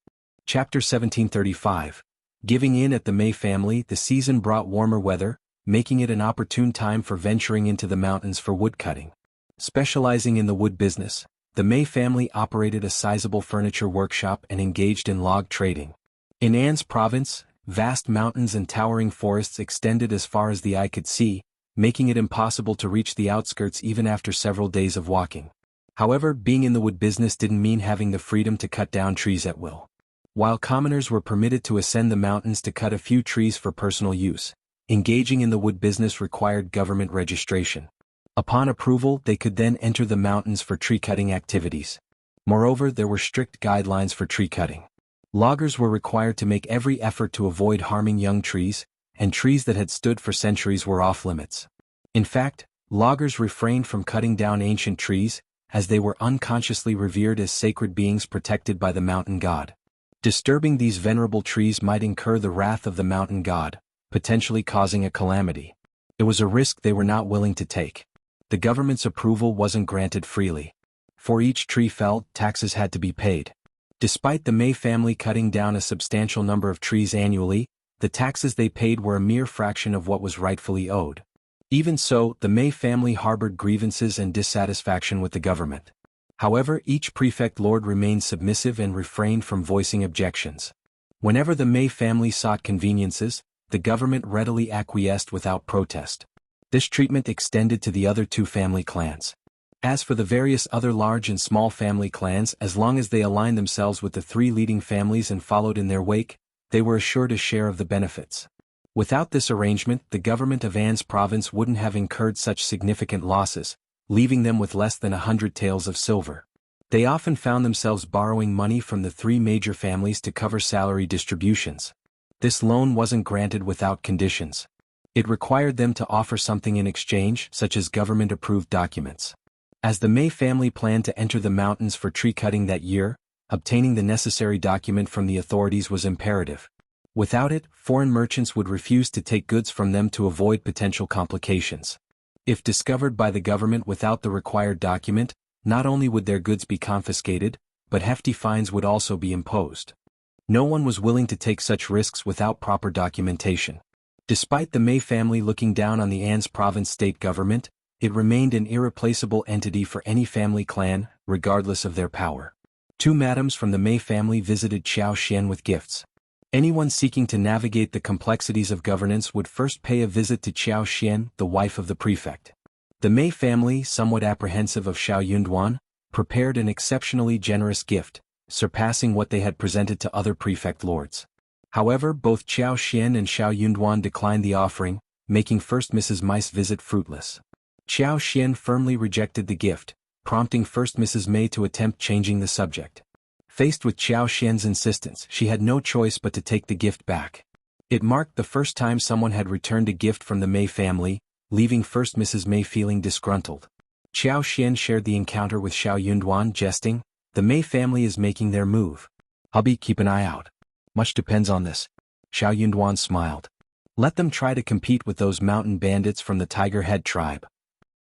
Chapter 1735. Giving in at the Mei family. The season brought warmer weather, making it an opportune time for venturing into the mountains for woodcutting. Specializing in the wood business, the Mei family operated a sizable furniture workshop and engaged in log trading. In An's province, vast mountains and towering forests extended as far as the eye could see, making it impossible to reach the outskirts even after several days of walking. However, being in the wood business didn't mean having the freedom to cut down trees at will. While commoners were permitted to ascend the mountains to cut a few trees for personal use, engaging in the wood business required government registration. Upon approval, they could then enter the mountains for tree cutting activities. Moreover, there were strict guidelines for tree cutting. Loggers were required to make every effort to avoid harming young trees, and trees that had stood for centuries were off limits. In fact, loggers refrained from cutting down ancient trees, as they were unconsciously revered as sacred beings protected by the mountain god. Disturbing these venerable trees might incur the wrath of the mountain god, potentially causing a calamity. It was a risk they were not willing to take. The government's approval wasn't granted freely. For each tree felled, taxes had to be paid. Despite the Mei family cutting down a substantial number of trees annually, the taxes they paid were a mere fraction of what was rightfully owed. Even so, the Mei family harbored grievances and dissatisfaction with the government. However, each prefect lord remained submissive and refrained from voicing objections. Whenever the Mei family sought conveniences, the government readily acquiesced without protest. This treatment extended to the other two family clans. As for the various other large and small family clans, as long as they aligned themselves with the three leading families and followed in their wake, they were assured a share of the benefits. Without this arrangement, the government of An's province wouldn't have incurred such significant losses, leaving them with less than 100 taels of silver. They often found themselves borrowing money from the three major families to cover salary distributions. This loan wasn't granted without conditions. It required them to offer something in exchange, such as government-approved documents. As the Mei family planned to enter the mountains for tree cutting that year, obtaining the necessary document from the authorities was imperative. Without it, foreign merchants would refuse to take goods from them to avoid potential complications. If discovered by the government without the required document, not only would their goods be confiscated, but hefty fines would also be imposed. No one was willing to take such risks without proper documentation. Despite the Mei family looking down on the An's province state government, it remained an irreplaceable entity for any family clan, regardless of their power. Two madams from the Mei family visited Xianxia with gifts. Anyone seeking to navigate the complexities of governance would first pay a visit to Xianxia, the wife of the prefect. The Mei family, somewhat apprehensive of Xiao Yunduan, prepared an exceptionally generous gift, surpassing what they had presented to other prefect lords. However, both Xianxia and Xiao Yunduan declined the offering, making First Mrs. Mei's visit fruitless. Xianxia firmly rejected the gift, prompting First Mrs. Mei to attempt changing the subject. Faced with Xianxia's insistence, she had no choice but to take the gift back. It marked the first time someone had returned a gift from the Mei family, leaving First Mrs. Mei feeling disgruntled. Xianxia shared the encounter with Xiao Yunduan, jesting, "The Mei family is making their move. Hubby, keep an eye out. Much depends on this." Xiao Yunduan smiled. "Let them try to compete with those mountain bandits from the Tiger Head tribe."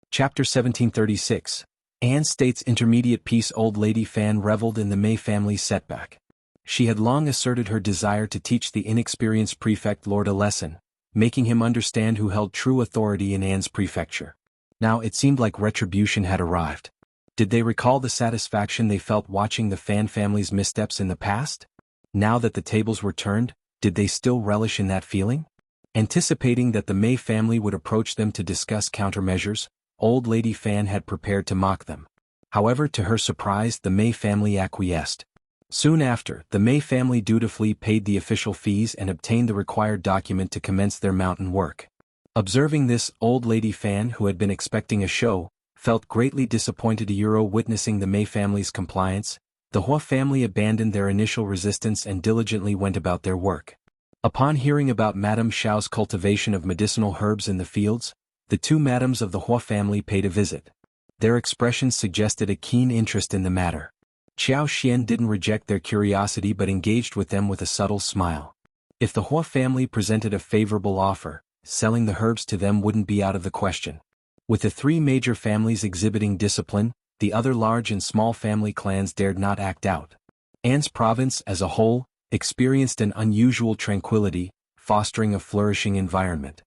Chapter 1736. Anne states intermediate peace. Old Lady Fan reveled in the Mei family's setback. She had long asserted her desire to teach the inexperienced prefect lord a lesson, making him understand who held true authority in Anne's prefecture. Now it seemed like retribution had arrived. Did they recall the satisfaction they felt watching the Fan family's missteps in the past? Now that the tables were turned, did they still relish in that feeling? Anticipating that the Mei family would approach them to discuss countermeasures, Old Lady Fan had prepared to mock them. However, to her surprise, the Mei family acquiesced. Soon after, the Mei family dutifully paid the official fees and obtained the required document to commence their mountain work. Observing this, Old Lady Fan, who had been expecting a show, felt greatly disappointed. Witnessing the Mei family's compliance, the Hua family abandoned their initial resistance and diligently went about their work. Upon hearing about Madame Xiao's cultivation of medicinal herbs in the fields, the two madams of the Hua family paid a visit. Their expressions suggested a keen interest in the matter. Xiao Xian didn't reject their curiosity but engaged with them with a subtle smile. If the Hua family presented a favorable offer, selling the herbs to them wouldn't be out of the question. With the three major families exhibiting discipline, the other large and small family clans dared not act out. An's province, as a whole, experienced an unusual tranquility, fostering a flourishing environment.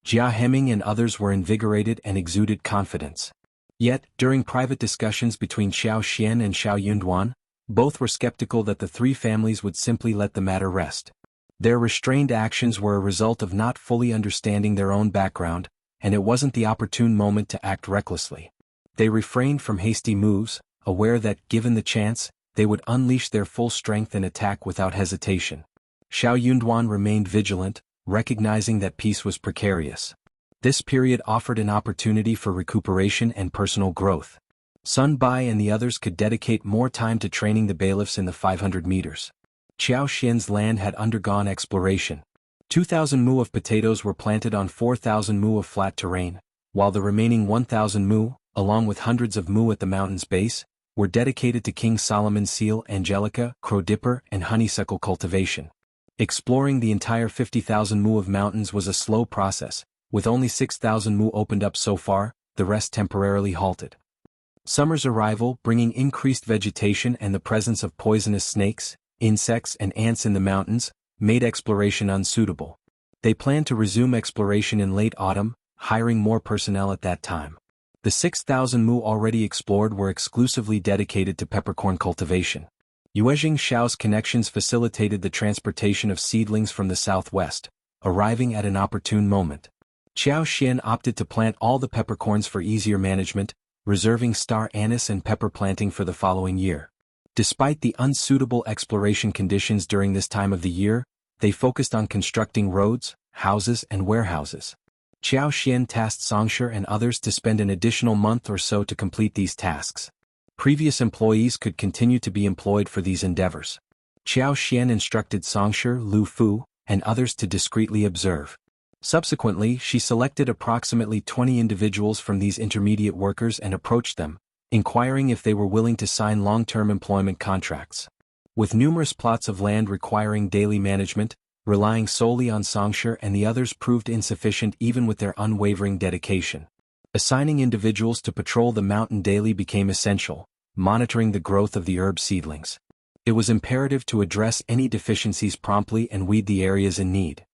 Jia Heming and others were invigorated and exuded confidence. Yet, during private discussions between Xiao Xian and Xiao Yunduan, both were skeptical that the three families would simply let the matter rest. Their restrained actions were a result of not fully understanding their own background, and it wasn't the opportune moment to act recklessly. They refrained from hasty moves, aware that, given the chance, they would unleash their full strength and attack without hesitation. Xiao Yunduan remained vigilant, recognizing that peace was precarious. This period offered an opportunity for recuperation and personal growth. Sun Bai and the others could dedicate more time to training the bailiffs in the 500 meters. Xiao Xian's land had undergone exploration. 2,000 mu of potatoes were planted on 4,000 mu of flat terrain, while the remaining 1,000 mu, along with hundreds of mu at the mountain's base, were dedicated to King Solomon's seal, angelica, crowdipper, and honeysuckle cultivation. Exploring the entire 50,000 mu of mountains was a slow process, with only 6,000 mu opened up so far, the rest temporarily halted. Summer's arrival, bringing increased vegetation and the presence of poisonous snakes, insects and ants in the mountains, made exploration unsuitable. They planned to resume exploration in late autumn, hiring more personnel at that time. The 6,000 mu already explored were exclusively dedicated to peppercorn cultivation. Yuezhing Xiao's connections facilitated the transportation of seedlings from the southwest, arriving at an opportune moment. Xiao Xian opted to plant all the peppercorns for easier management, reserving star anise and pepper planting for the following year. Despite the unsuitable exploration conditions during this time of the year, they focused on constructing roads, houses and warehouses. Xiao Xian tasked Xianxia and others to spend an additional month or so to complete these tasks. Previous employees could continue to be employed for these endeavors. Xiao Xian instructed Xianxia, Lu Fu, and others to discreetly observe. Subsequently, she selected approximately 20 individuals from these intermediate workers and approached them, inquiring if they were willing to sign long-term employment contracts. With numerous plots of land requiring daily management, relying solely on Xianxia and the others proved insufficient even with their unwavering dedication. Assigning individuals to patrol the mountain daily became essential, monitoring the growth of the herb seedlings. It was imperative to address any deficiencies promptly and weed the areas in need.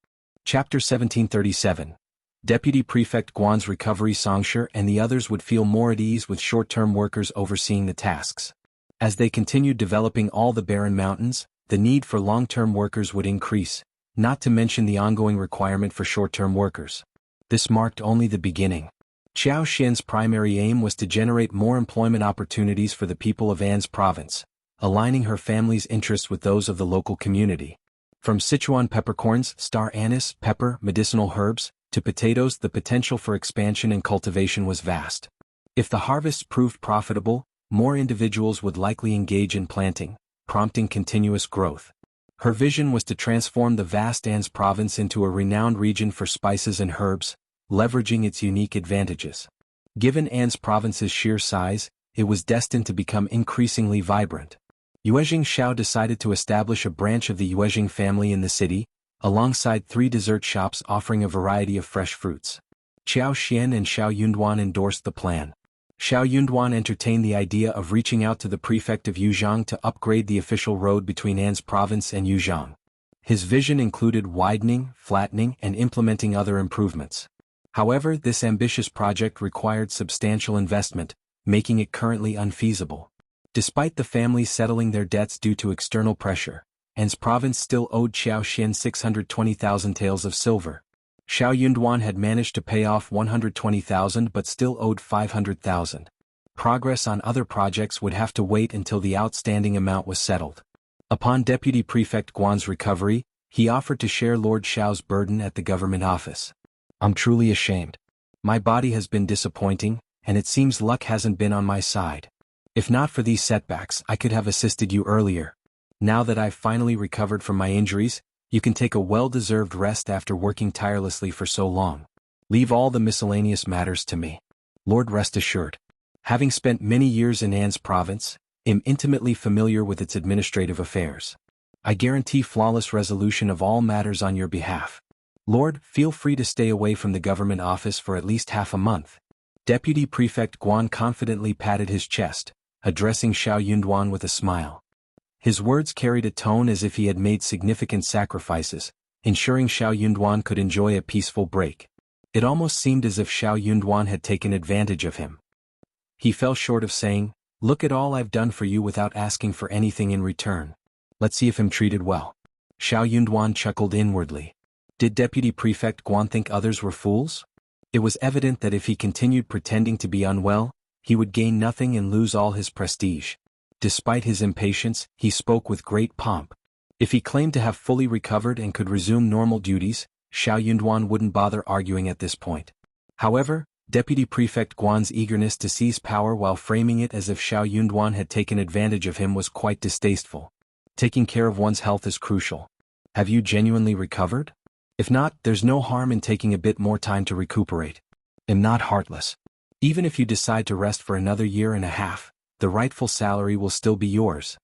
Chapter 1737. Deputy Prefect Guan's recovery. Xianxia and the others would feel more at ease with short-term workers overseeing the tasks. As they continued developing all the barren mountains, the need for long-term workers would increase, not to mention the ongoing requirement for short-term workers. This marked only the beginning. Xiao Xian's primary aim was to generate more employment opportunities for the people of An's province, aligning her family's interests with those of the local community. From Sichuan peppercorns, star anise, pepper, medicinal herbs, to potatoes, the potential for expansion and cultivation was vast. If the harvests proved profitable, more individuals would likely engage in planting, prompting continuous growth. Her vision was to transform the vast An's province into a renowned region for spices and herbs, leveraging its unique advantages. Given An's province's sheer size, it was destined to become increasingly vibrant. Yuezhing Xiao decided to establish a branch of the Yuezhing family in the city, alongside 3 dessert shops offering a variety of fresh fruits. Xiao Xian and Xiao Yunduan endorsed the plan. Xiao Yunduan entertained the idea of reaching out to the prefect of Yuzhang to upgrade the official road between An's province and Yuzhang. His vision included widening, flattening, and implementing other improvements. However, this ambitious project required substantial investment, making it currently unfeasible. Despite the family settling their debts due to external pressure, An's province still owed Xiao Xian 620,000 taels of silver. Xiao Yunduan had managed to pay off 120,000 but still owed 500,000. Progress on other projects would have to wait until the outstanding amount was settled. Upon Deputy Prefect Guan's recovery, he offered to share Lord Xiao's burden at the government office. I'm truly ashamed. My body has been disappointing, and it seems luck hasn't been on my side. If not for these setbacks, I could have assisted you earlier. Now that I've finally recovered from my injuries, you can take a well-deserved rest after working tirelessly for so long. Leave all the miscellaneous matters to me. Lord, rest assured. Having spent many years in An's province, am intimately familiar with its administrative affairs. I guarantee flawless resolution of all matters on your behalf. Lord, feel free to stay away from the government office for at least half a month. Deputy Prefect Guan confidently patted his chest, addressing Xiao Yunduan with a smile. His words carried a tone as if he had made significant sacrifices, ensuring Xiao Yunduan could enjoy a peaceful break. It almost seemed as if Xiao Yunduan had taken advantage of him. He fell short of saying, "Look at all I've done for you without asking for anything in return. Let's see if I'm treated well." Xiao Yunduan chuckled inwardly. Did Deputy Prefect Guan think others were fools? It was evident that if he continued pretending to be unwell, he would gain nothing and lose all his prestige. Despite his impatience, he spoke with great pomp. If he claimed to have fully recovered and could resume normal duties, Xiao Yunduan wouldn't bother arguing at this point. However, Deputy Prefect Guan's eagerness to seize power while framing it as if Xiao Yunduan had taken advantage of him was quite distasteful. Taking care of one's health is crucial. Have you genuinely recovered? If not, there's no harm in taking a bit more time to recuperate. I'm not heartless. Even if you decide to rest for another year and a half, the rightful salary will still be yours.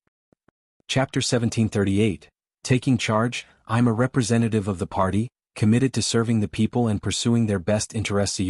Chapter 1738. Taking charge. I'm a representative of the party, committed to serving the people and pursuing their best interests.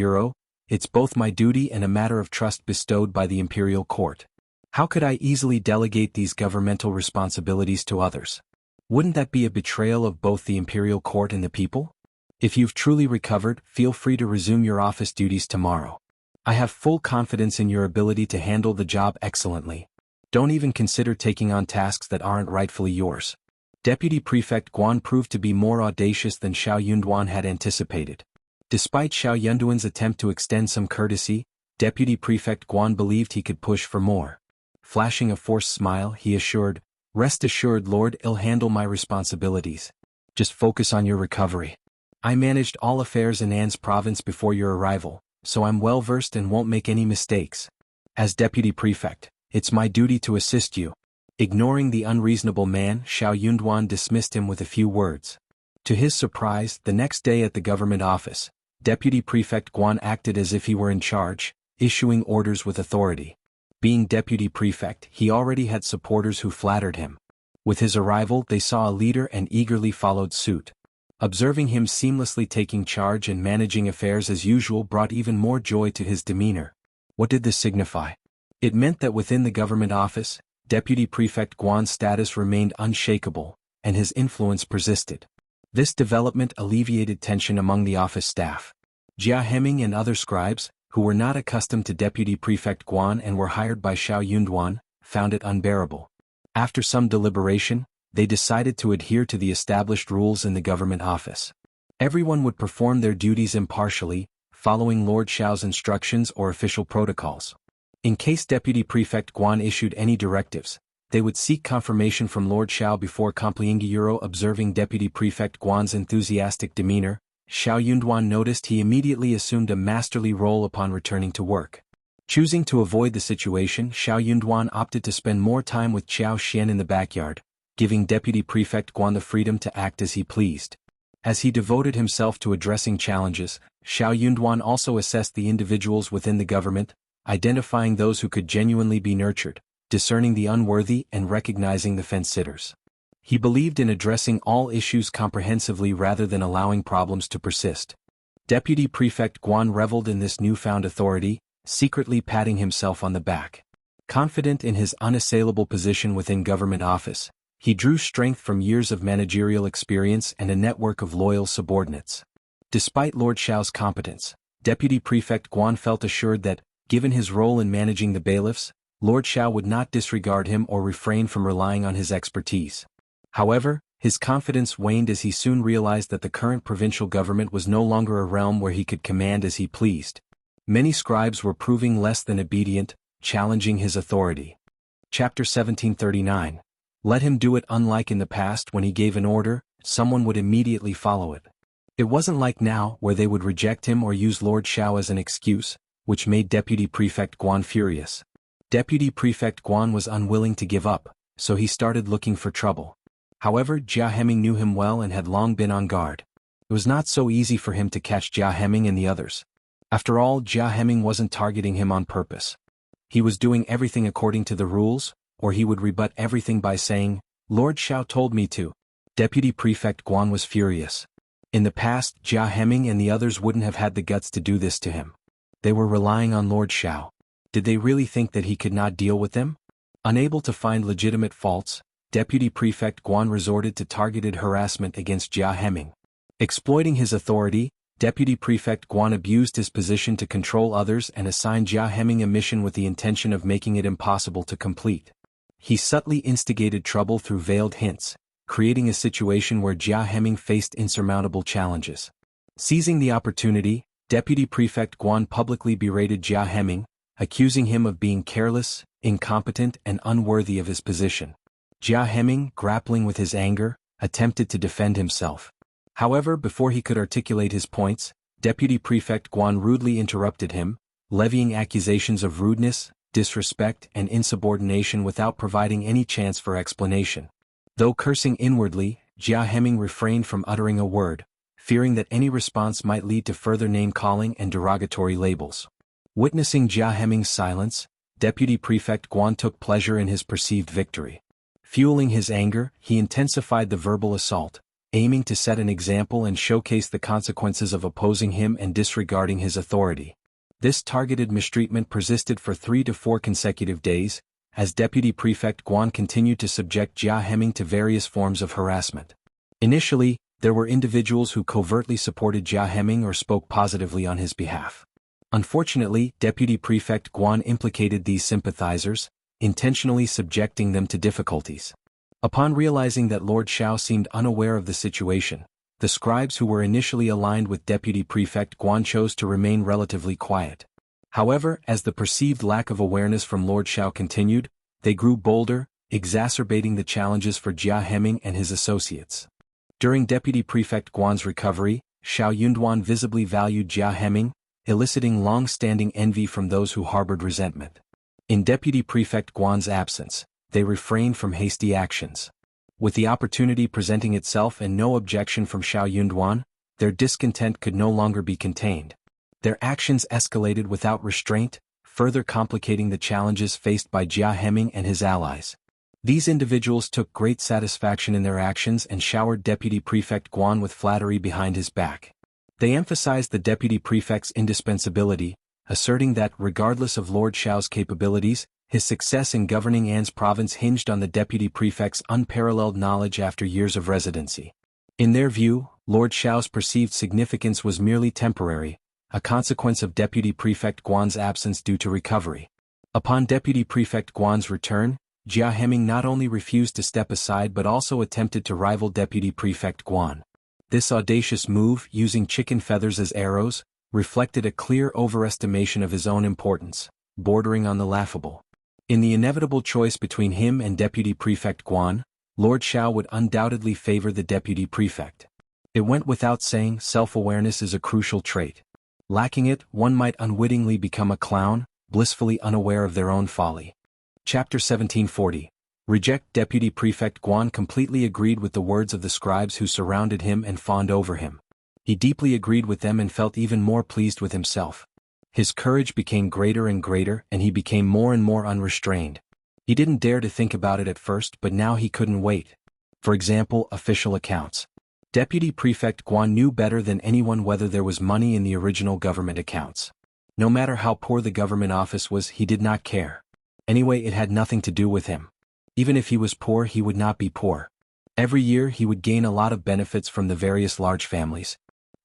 It's both my duty and a matter of trust bestowed by the imperial court. How could I easily delegate these governmental responsibilities to others? Wouldn't that be a betrayal of both the imperial court and the people? If you've truly recovered, feel free to resume your office duties tomorrow. I have full confidence in your ability to handle the job excellently. Don't even consider taking on tasks that aren't rightfully yours. Deputy Prefect Guan proved to be more audacious than Xiao Yunduan had anticipated. Despite Xiao Yunduan's attempt to extend some courtesy, Deputy Prefect Guan believed he could push for more. Flashing a forced smile, he assured, "Rest assured, Lord, I'll handle my responsibilities. Just focus on your recovery. I managed all affairs in An's province before your arrival, so I'm well versed and won't make any mistakes. As Deputy Prefect, it's my duty to assist you." Ignoring the unreasonable man, Xiao Yunduan dismissed him with a few words. To his surprise, the next day at the government office, Deputy Prefect Guan acted as if he were in charge, issuing orders with authority. Being Deputy Prefect, he already had supporters who flattered him. With his arrival, they saw a leader and eagerly followed suit. Observing him seamlessly taking charge and managing affairs as usual brought even more joy to his demeanor. What did this signify? It meant that within the government office, Deputy Prefect Guan's status remained unshakable, and his influence persisted. This development alleviated tension among the office staff. Jia Heming and other scribes, who were not accustomed to Deputy Prefect Guan and were hired by Xiao Yunduan, found it unbearable. After some deliberation, they decided to adhere to the established rules in the government office. Everyone would perform their duties impartially, following Lord Xiao's instructions or official protocols. In case Deputy Prefect Guan issued any directives, they would seek confirmation from Lord Xiao before complying. Observing Deputy Prefect Guan's enthusiastic demeanor, Xiao Yunduan noticed he immediately assumed a masterly role upon returning to work. Choosing to avoid the situation, Xiao Yunduan opted to spend more time with Qiao Xian in the backyard, giving Deputy Prefect Guan the freedom to act as he pleased. As he devoted himself to addressing challenges, Xiao Yunduan also assessed the individuals within the government, identifying those who could genuinely be nurtured, discerning the unworthy and recognizing the fence-sitters. He believed in addressing all issues comprehensively rather than allowing problems to persist. Deputy Prefect Guan reveled in this newfound authority, secretly patting himself on the back. Confident in his unassailable position within government office, he drew strength from years of managerial experience and a network of loyal subordinates. Despite Lord Xiao's competence, Deputy Prefect Guan felt assured that, given his role in managing the bailiffs, Lord Xiao would not disregard him or refrain from relying on his expertise. However, his confidence waned as he soon realized that the current provincial government was no longer a realm where he could command as he pleased. Many scribes were proving less than obedient, challenging his authority. Chapter 1739. Let him do it. Unlike in the past when he gave an order, someone would immediately follow it. It wasn't like now where they would reject him or use Lord Xiao as an excuse, which made Deputy Prefect Guan furious. Deputy Prefect Guan was unwilling to give up, so he started looking for trouble. However, Jia Heming knew him well and had long been on guard. It was not so easy for him to catch Jia Heming and the others. After all, Jia Heming wasn't targeting him on purpose. He was doing everything according to the rules, or he would rebut everything by saying, "Lord Xiao told me to." Deputy Prefect Guan was furious. In the past, Jia Heming and the others wouldn't have had the guts to do this to him. They were relying on Lord Xiao. Did they really think that he could not deal with them? Unable to find legitimate faults, Deputy Prefect Guan resorted to targeted harassment against Jia Heming. Exploiting his authority, Deputy Prefect Guan abused his position to control others and assigned Jia Heming a mission with the intention of making it impossible to complete. He subtly instigated trouble through veiled hints, creating a situation where Jia Heming faced insurmountable challenges. Seizing the opportunity, Deputy Prefect Guan publicly berated Jia Heming, accusing him of being careless, incompetent, and unworthy of his position. Jia Heming, grappling with his anger, attempted to defend himself. However, before he could articulate his points, Deputy Prefect Guan rudely interrupted him, levying accusations of rudeness, disrespect, and insubordination without providing any chance for explanation. Though cursing inwardly, Jia Heming refrained from uttering a word, fearing that any response might lead to further name-calling and derogatory labels. Witnessing Jia Heming's silence, Deputy Prefect Guan took pleasure in his perceived victory. Fueling his anger, he intensified the verbal assault, aiming to set an example and showcase the consequences of opposing him and disregarding his authority. This targeted mistreatment persisted for 3 to 4 consecutive days, as Deputy Prefect Guan continued to subject Jia Heming to various forms of harassment. Initially, there were individuals who covertly supported Jia Heming or spoke positively on his behalf. Unfortunately, Deputy Prefect Guan implicated these sympathizers, intentionally subjecting them to difficulties. Upon realizing that Lord Xiao seemed unaware of the situation, the scribes who were initially aligned with Deputy Prefect Guan chose to remain relatively quiet. However, as the perceived lack of awareness from Lord Xiao continued, they grew bolder, exacerbating the challenges for Jia Heming and his associates. During Deputy Prefect Guan's recovery, Xiao Yunduan visibly valued Jia Heming, eliciting long-standing envy from those who harbored resentment. In Deputy Prefect Guan's absence, they refrained from hasty actions. With the opportunity presenting itself and no objection from Xiao Yunduan, their discontent could no longer be contained. Their actions escalated without restraint, further complicating the challenges faced by Jia Heming and his allies. These individuals took great satisfaction in their actions and showered Deputy Prefect Guan with flattery behind his back. They emphasized the Deputy Prefect's indispensability, asserting that, regardless of Lord Xiao's capabilities, his success in governing An's province hinged on the Deputy Prefect's unparalleled knowledge after years of residency. In their view, Lord Xiao's perceived significance was merely temporary, a consequence of Deputy Prefect Guan's absence due to recovery. Upon Deputy Prefect Guan's return, Jia Heming not only refused to step aside but also attempted to rival Deputy Prefect Guan. This audacious move, using chicken feathers as arrows, reflected a clear overestimation of his own importance, bordering on the laughable. In the inevitable choice between him and Deputy Prefect Guan, Lord Xiao would undoubtedly favor the Deputy Prefect. It went without saying, self-awareness is a crucial trait. Lacking it, one might unwittingly become a clown, blissfully unaware of their own folly. Chapter 1740. Reject. Deputy Prefect Guan completely agreed with the words of the scribes who surrounded him and fawned over him. He deeply agreed with them and felt even more pleased with himself. His courage became greater and greater, and he became more and more unrestrained. He didn't dare to think about it at first, but now he couldn't wait. For example, official accounts. Deputy Prefect Guan knew better than anyone whether there was money in the original government accounts. No matter how poor the government office was, he did not care. Anyway, it had nothing to do with him. Even if he was poor, he would not be poor. Every year he would gain a lot of benefits from the various large families.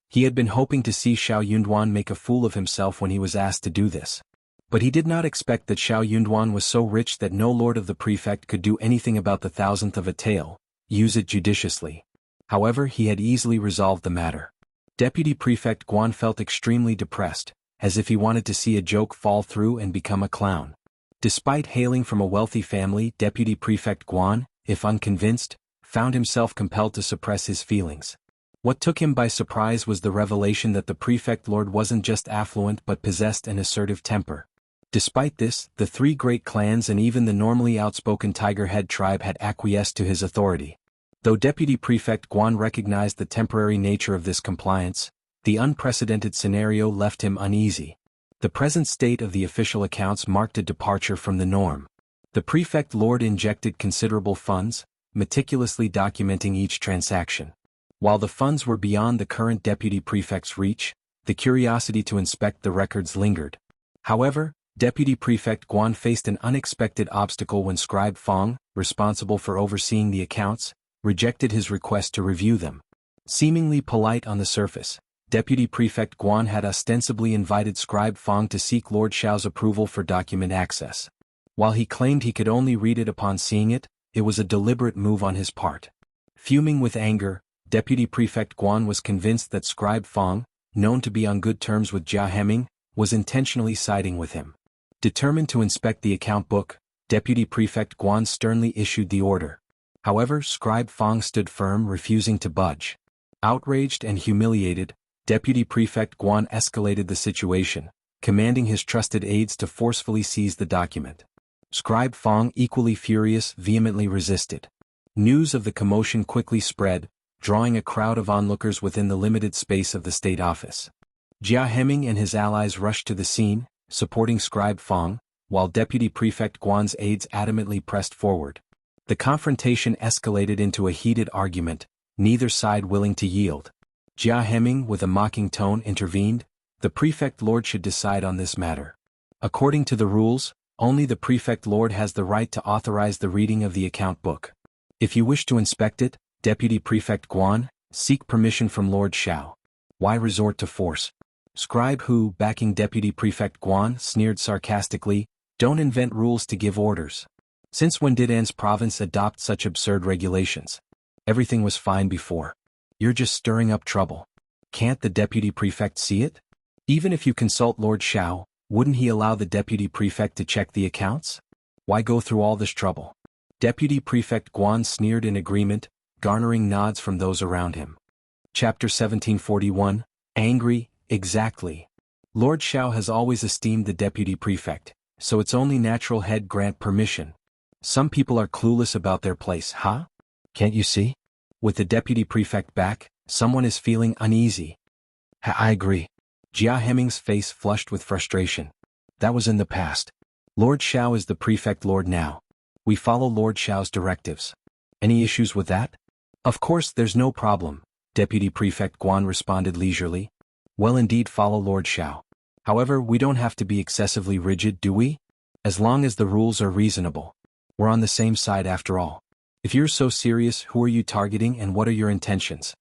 He had been hoping to see Xiao Yunduan make a fool of himself when he was asked to do this. But he did not expect that Xiao Yunduan was so rich that no lord of the prefect could do anything about the thousandth of a tael, use it judiciously. However, he had easily resolved the matter. Deputy Prefect Guan felt extremely depressed, as if he wanted to see a joke fall through and become a clown. Despite hailing from a wealthy family, Deputy Prefect Guan, if unconvinced, found himself compelled to suppress his feelings. What took him by surprise was the revelation that the prefect lord wasn't just affluent but possessed an assertive temper. Despite this, the 3 great clans and even the normally outspoken Tiger Head tribe had acquiesced to his authority. Though Deputy Prefect Guan recognized the temporary nature of this compliance, the unprecedented scenario left him uneasy. The present state of the official accounts marked a departure from the norm. The Prefect Lord injected considerable funds, meticulously documenting each transaction. While the funds were beyond the current Deputy Prefect's reach, the curiosity to inspect the records lingered. However, Deputy Prefect Guan faced an unexpected obstacle when Scribe Fong, responsible for overseeing the accounts, rejected his request to review them. Seemingly polite on the surface, Deputy Prefect Guan had ostensibly invited Scribe Fong to seek Lord Xiao's approval for document access. While he claimed he could only read it upon seeing it, it was a deliberate move on his part. Fuming with anger, Deputy Prefect Guan was convinced that Scribe Fong, known to be on good terms with Jia Heming, was intentionally siding with him. Determined to inspect the account book, Deputy Prefect Guan sternly issued the order. However, Scribe Fong stood firm, refusing to budge. Outraged and humiliated, Deputy Prefect Guan escalated the situation, commanding his trusted aides to forcefully seize the document. Scribe Fong, equally furious, vehemently resisted. News of the commotion quickly spread, drawing a crowd of onlookers within the limited space of the state office. Jia Heming and his allies rushed to the scene, supporting Scribe Fong, while Deputy Prefect Guan's aides adamantly pressed forward. The confrontation escalated into a heated argument, neither side willing to yield. Jia Heming, with a mocking tone, intervened. The Prefect Lord should decide on this matter. According to the rules, only the Prefect Lord has the right to authorize the reading of the account book. If you wish to inspect it, Deputy Prefect Guan, seek permission from Lord Xiao. Why resort to force? Scribe Hu, backing Deputy Prefect Guan, sneered sarcastically, don't invent rules to give orders. Since when did An's province adopt such absurd regulations? Everything was fine before. You're just stirring up trouble. Can't the Deputy Prefect see it? Even if you consult Lord Xiao, wouldn't he allow the Deputy Prefect to check the accounts? Why go through all this trouble? Deputy Prefect Guan sneered in agreement, garnering nods from those around him. Chapter 1741, Angry, exactly. Lord Xiao has always esteemed the Deputy Prefect, so it's only natural he'd grant permission. Some people are clueless about their place, huh? Can't you see? With the Deputy Prefect back, someone is feeling uneasy. I agree. Jia Heming's face flushed with frustration. That was in the past. Lord Xiao is the Prefect Lord now. We follow Lord Xiao's directives. Any issues with that? Of course there's no problem, Deputy Prefect Guan responded leisurely. Well, indeed follow Lord Xiao. However, we don't have to be excessively rigid, do we? As long as the rules are reasonable. We're on the same side after all. If you're so serious, who are you targeting and what are your intentions?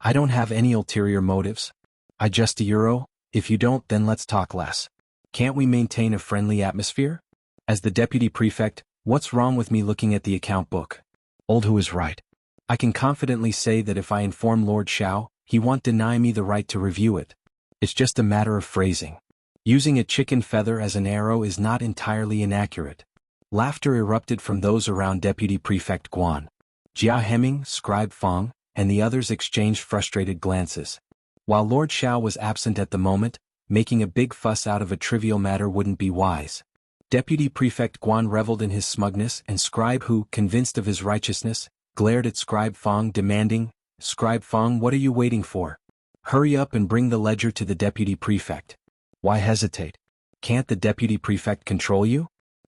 I don't have any ulterior motives. I just a euro. If you don't, then let's talk less. Can't we maintain a friendly atmosphere? As the Deputy Prefect, what's wrong with me looking at the account book? Old Hu is right. I can confidently say that if I inform Lord Xiao, he won't deny me the right to review it. It's just a matter of phrasing. Using a chicken feather as an arrow is not entirely inaccurate. Laughter erupted from those around Deputy Prefect Guan. Jia Heming, Scribe Fong, and the others exchanged frustrated glances. While Lord Xiao was absent at the moment, making a big fuss out of a trivial matter wouldn't be wise. Deputy Prefect Guan reveled in his smugness, and Scribe Hu, convinced of his righteousness, glared at Scribe Fong, demanding, Scribe Fong, what are you waiting for? Hurry up and bring the ledger to the Deputy Prefect. Why hesitate? Can't the Deputy Prefect control you?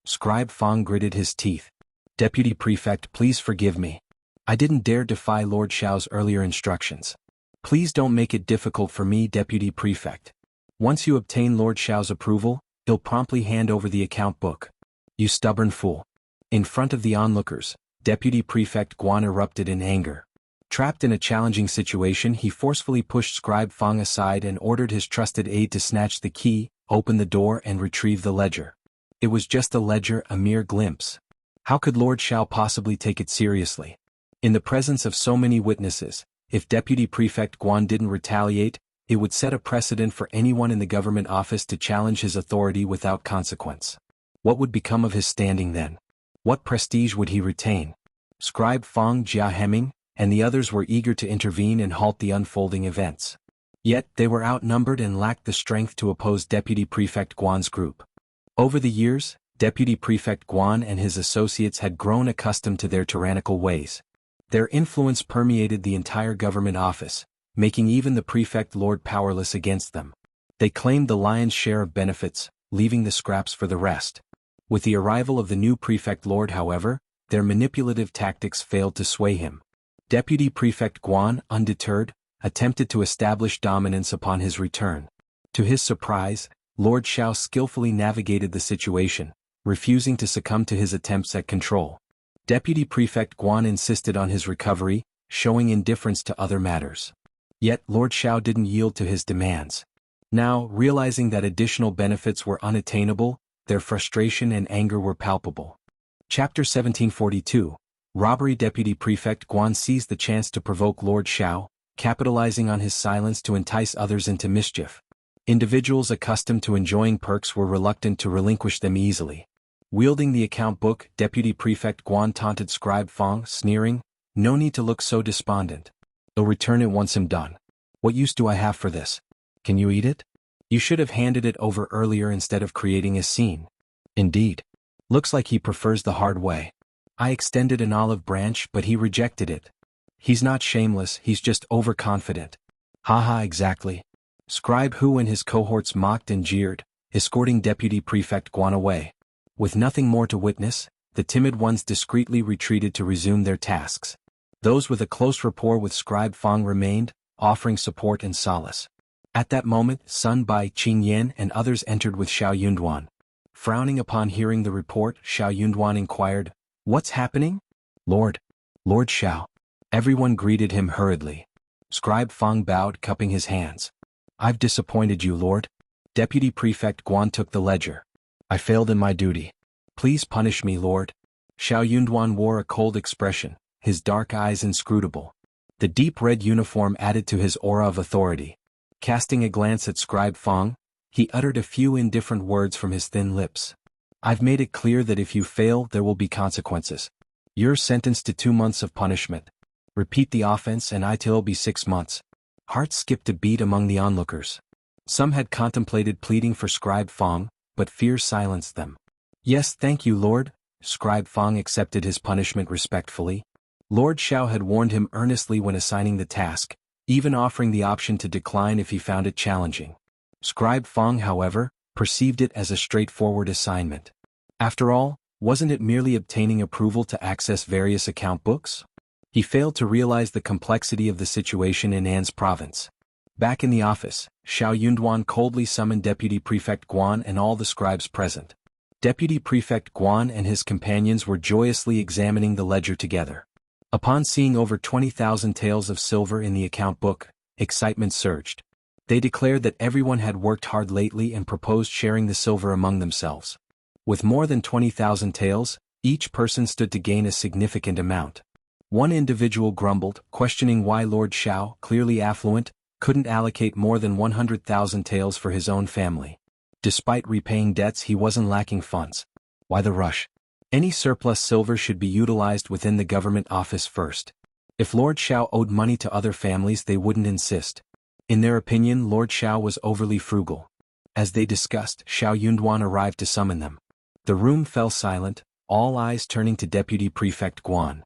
Scribe Fong gritted his teeth. Deputy Prefect, please forgive me. I didn't dare defy Lord Xiao's earlier instructions. Please don't make it difficult for me, Deputy Prefect. Once you obtain Lord Xiao's approval, he'll promptly hand over the account book. You stubborn fool. In front of the onlookers, Deputy Prefect Guan erupted in anger. Trapped in a challenging situation, he forcefully pushed Scribe Fong aside and ordered his trusted aide to snatch the key, open the door and retrieve the ledger. It was just a ledger, a mere glimpse. How could Lord Xiao possibly take it seriously? In the presence of so many witnesses, if Deputy Prefect Guan didn't retaliate, it would set a precedent for anyone in the government office to challenge his authority without consequence. What would become of his standing then? What prestige would he retain? Scribe Fong, Jia Heming, and the others were eager to intervene and halt the unfolding events. Yet, they were outnumbered and lacked the strength to oppose Deputy Prefect Guan's group. Over the years, Deputy Prefect Guan and his associates had grown accustomed to their tyrannical ways. Their influence permeated the entire government office, making even the prefect lord powerless against them. They claimed the lion's share of benefits, leaving the scraps for the rest. With the arrival of the new prefect lord, however, their manipulative tactics failed to sway him. Deputy Prefect Guan, undeterred, attempted to establish dominance upon his return. To his surprise, Lord Xiao skillfully navigated the situation, refusing to succumb to his attempts at control. Deputy Prefect Guan insisted on his recovery, showing indifference to other matters. Yet Lord Xiao didn't yield to his demands. Now, realizing that additional benefits were unattainable, their frustration and anger were palpable. Chapter 1742. Robbery. Deputy Prefect Guan seized the chance to provoke Lord Xiao, capitalizing on his silence to entice others into mischief. Individuals accustomed to enjoying perks were reluctant to relinquish them easily. Wielding the account book, Deputy Prefect Guan taunted Scribe Fang, sneering, "No need to look so despondent. I'll return it once I'm done. What use do I have for this? Can you eat it? You should have handed it over earlier instead of creating a scene." Indeed. Looks like he prefers the hard way. I extended an olive branch, but he rejected it. He's not shameless, he's just overconfident. Haha, exactly. Scribe Hu and his cohorts mocked and jeered, escorting Deputy Prefect Guan away. With nothing more to witness, the timid ones discreetly retreated to resume their tasks. Those with a close rapport with Scribe Fang remained, offering support and solace. At that moment, Sun Bai, Qing Yan and others entered with Xiao Yunduan. Frowning upon hearing the report, Xiao Yunduan inquired, "What's happening?" Lord Xiao." Everyone greeted him hurriedly. Scribe Fang bowed, cupping his hands. "I've disappointed you, Lord." Deputy Prefect Guan took the ledger. "I failed in my duty. Please punish me, Lord." Xiao Yunduan wore a cold expression, his dark eyes inscrutable. The deep red uniform added to his aura of authority. Casting a glance at Scribe Fang, he uttered a few indifferent words from his thin lips. "I've made it clear that if you fail, there will be consequences. You're sentenced to 2 months of punishment. Repeat the offense and it'll be 6 months. Hearts skipped a beat among the onlookers. Some had contemplated pleading for Scribe Fang, but fear silenced them. "Yes, thank you, Lord." Scribe Fang accepted his punishment respectfully. Lord Xiao had warned him earnestly when assigning the task, even offering the option to decline if he found it challenging. Scribe Fang, however, perceived it as a straightforward assignment. After all, wasn't it merely obtaining approval to access various account books? He failed to realize the complexity of the situation in An's province. Back in the office, Xiao Yunduan coldly summoned Deputy Prefect Guan and all the scribes present. Deputy Prefect Guan and his companions were joyously examining the ledger together. Upon seeing over 20,000 taels of silver in the account book, excitement surged. They declared that everyone had worked hard lately and proposed sharing the silver among themselves. With more than 20,000 taels, each person stood to gain a significant amount. One individual grumbled, questioning why Lord Xiao, clearly affluent, couldn't allocate more than 100,000 taels for his own family. Despite repaying debts, he wasn't lacking funds. Why the rush? Any surplus silver should be utilized within the government office first. If Lord Xiao owed money to other families, they wouldn't insist. In their opinion, Lord Xiao was overly frugal. As they discussed, Xiao Yunduan arrived to summon them. The room fell silent, all eyes turning to Deputy Prefect Guan.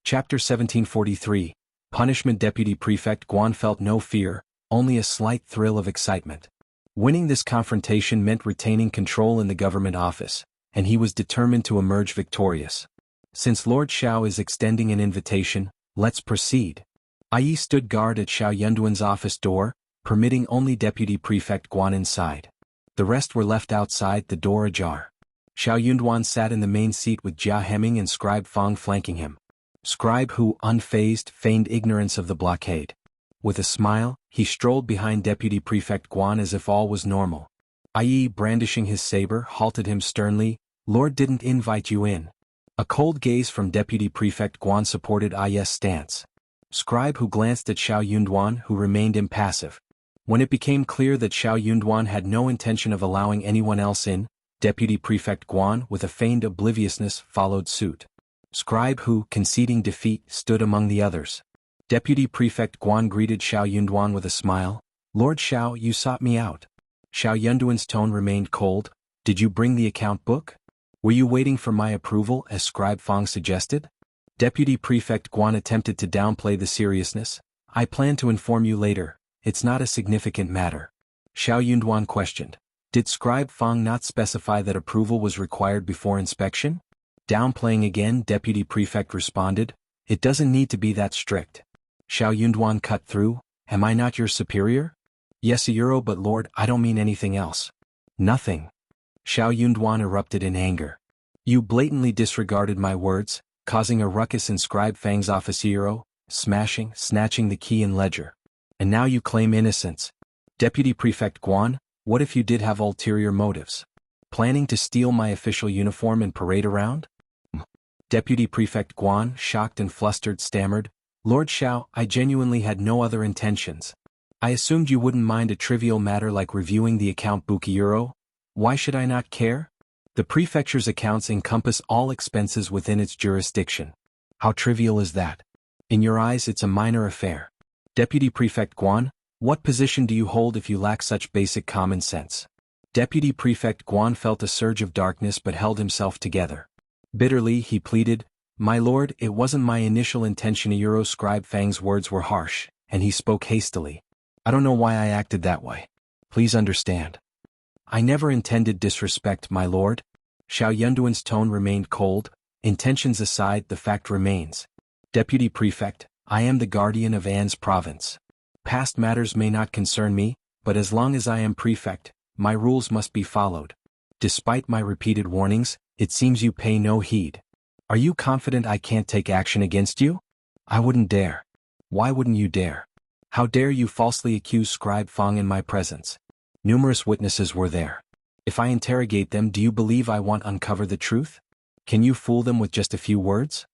Chapter 1743. Punishment. Deputy Prefect Guan felt no fear, only a slight thrill of excitement. Winning this confrontation meant retaining control in the government office, and he was determined to emerge victorious. Since Lord Xiao is extending an invitation, let's proceed. Ai stood guard at Xiao Yunduan's office door, permitting only Deputy Prefect Guan inside. The rest were left outside, the door ajar. Xiao Yunduan sat in the main seat with Jia Heming and Scribe Fang flanking him. Scribe Hu, unfazed, feigned ignorance of the blockade. With a smile, he strolled behind Deputy Prefect Guan as if all was normal. Ai, brandishing his saber, halted him sternly. "Lord didn't invite you in." A cold gaze from Deputy Prefect Guan supported Ai's stance. Scribe Hu glanced at Xiao Yunduan, who remained impassive. When it became clear that Xiao Yunduan had no intention of allowing anyone else in, Deputy Prefect Guan, with a feigned obliviousness, followed suit. Scribe Hu, conceding defeat, stood among the others. Deputy Prefect Guan greeted Xiao Yunduan with a smile. "Lord Xiao, you sought me out." Xiao Yunduan's tone remained cold. "Did you bring the account book? Were you waiting for my approval, as Scribe Fang suggested?" Deputy Prefect Guan attempted to downplay the seriousness. I plan to inform you later, it's not a significant matter. Xiao Yunduan questioned. Did Scribe Fang not specify that approval was required before inspection? Downplaying again, Deputy Prefect responded. It doesn't need to be that strict. Xiao Yunduan cut through. Am I not your superior? Yes, Euro, but Lord, I don't mean anything else. Nothing. Xiao Yunduan erupted in anger. You blatantly disregarded my words, causing a ruckus in Scribe Fang's office, Euro, snatching the key and ledger. And now you claim innocence. Deputy Prefect Guan, what if you did have ulterior motives? Planning to steal my official uniform and parade around? Deputy Prefect Guan, shocked and flustered, stammered, Lord Xiao, I genuinely had no other intentions. I assumed you wouldn't mind a trivial matter like reviewing the account book, Euro. Why should I not care? The prefecture's accounts encompass all expenses within its jurisdiction. How trivial is that? In your eyes it's a minor affair. Deputy Prefect Guan, what position do you hold if you lack such basic common sense? Deputy Prefect Guan felt a surge of darkness but held himself together. Bitterly he pleaded, My lord, it wasn't my initial intention. Euro. Scribe Fang's words were harsh, and he spoke hastily. I don't know why I acted that way. Please understand. I never intended disrespect, my lord. Xiao Yunduan's tone remained cold. Intentions aside, the fact remains. Deputy Prefect, I am the guardian of An's province. Past matters may not concern me, but as long as I am prefect, my rules must be followed. Despite my repeated warnings, it seems you pay no heed. Are you confident I can't take action against you? I wouldn't dare. Why wouldn't you dare? How dare you falsely accuse Scribe Fang in my presence? Numerous witnesses were there. If I interrogate them, do you believe I won't uncover the truth? Can you fool them with just a few words?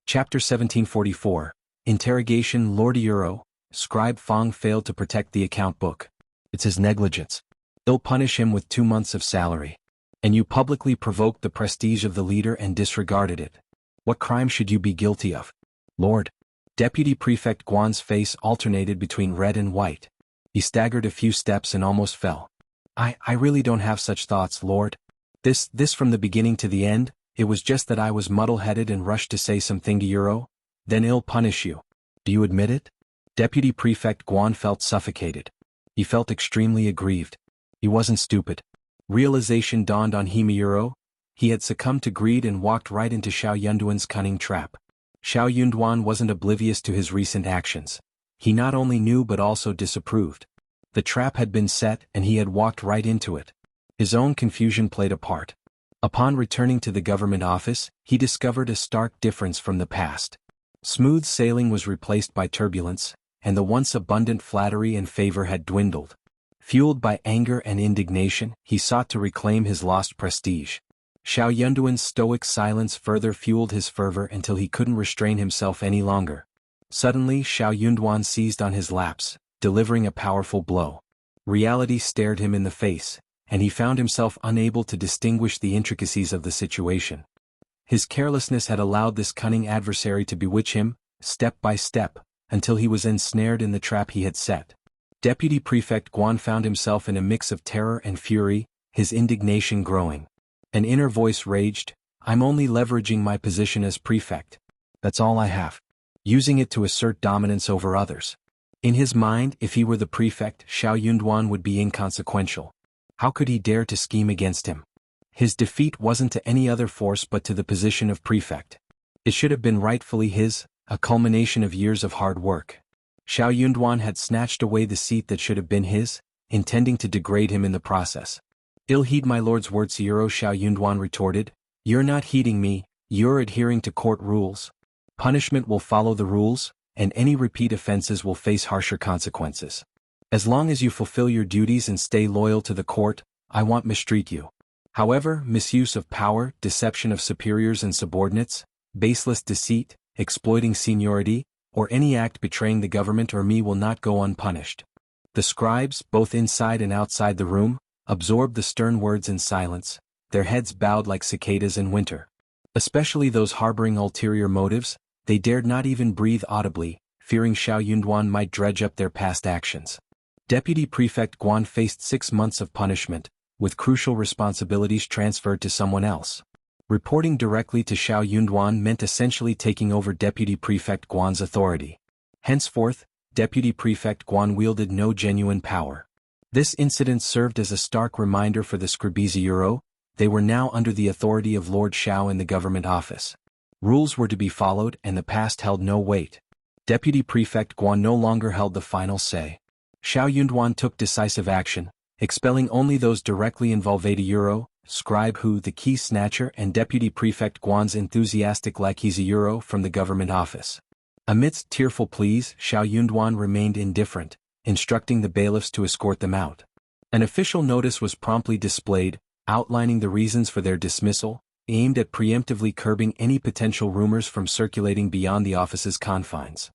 Chapter 1744. Interrogation. Lord Euro, Scribe Fang failed to protect the account book. It's his negligence. They'll punish him with 2 months of salary. And you publicly provoked the prestige of the leader and disregarded it. What crime should you be guilty of? Lord. Deputy Prefect Guan's face alternated between red and white. He staggered a few steps and almost fell. I really don't have such thoughts, Lord. This from the beginning to the end, it was just that I was muddle-headed and rushed to say something to Euro. Then he'll punish you. Do you admit it? Deputy Prefect Guan felt suffocated. He felt extremely aggrieved. He wasn't stupid. Realization dawned on him. Euro. He had succumbed to greed and walked right into Xiao Yunduan's cunning trap. Xiao Yunduan wasn't oblivious to his recent actions. He not only knew but also disapproved. The trap had been set and he had walked right into it. His own confusion played a part. Upon returning to the government office, he discovered a stark difference from the past. Smooth sailing was replaced by turbulence, and the once abundant flattery and favor had dwindled. Fueled by anger and indignation, he sought to reclaim his lost prestige. Xiao Yunduan's stoic silence further fueled his fervor until he couldn't restrain himself any longer. Suddenly Xiao Yunduan seized on his lapse, delivering a powerful blow. Reality stared him in the face, and he found himself unable to distinguish the intricacies of the situation. His carelessness had allowed this cunning adversary to bewitch him, step by step, until he was ensnared in the trap he had set. Deputy Prefect Guan found himself in a mix of terror and fury, his indignation growing. An inner voice raged, I'm only leveraging my position as prefect. That's all I have. Using it to assert dominance over others. In his mind, if he were the prefect, Xiao Yunduan would be inconsequential. How could he dare to scheme against him? His defeat wasn't to any other force but to the position of prefect. It should have been rightfully his, a culmination of years of hard work. Xiao Yunduan had snatched away the seat that should have been his, intending to degrade him in the process. Ill heed my lord's words, Euro. Xiao Yunduan retorted. You're not heeding me, you're adhering to court rules. Punishment will follow the rules, and any repeat offenses will face harsher consequences. As long as you fulfill your duties and stay loyal to the court, I won't mistreat you. However, misuse of power, deception of superiors and subordinates, baseless deceit, exploiting seniority, or any act betraying the government or me will not go unpunished. The scribes, both inside and outside the room, absorbed the stern words in silence, their heads bowed like cicadas in winter. Especially those harboring ulterior motives, they dared not even breathe audibly, fearing Xiao Yunduan might dredge up their past actions. Deputy Prefect Guan faced 6 months of punishment, with crucial responsibilities transferred to someone else. Reporting directly to Xiao Yunduan meant essentially taking over Deputy Prefect Guan's authority. Henceforth, Deputy Prefect Guan wielded no genuine power. This incident served as a stark reminder for the Scribizero. They were now under the authority of Lord Xiao in the government office. Rules were to be followed and the past held no weight. Deputy Prefect Guan no longer held the final say. Xiao Yunduan took decisive action, expelling only those directly involved: Scribe Hu, the key snatcher, and Deputy Prefect Guan's enthusiastic Lakizero from the government office. Amidst tearful pleas, Xiao Yunduan remained indifferent, instructing the bailiffs to escort them out. An official notice was promptly displayed, outlining the reasons for their dismissal, aimed at preemptively curbing any potential rumors from circulating beyond the office's confines.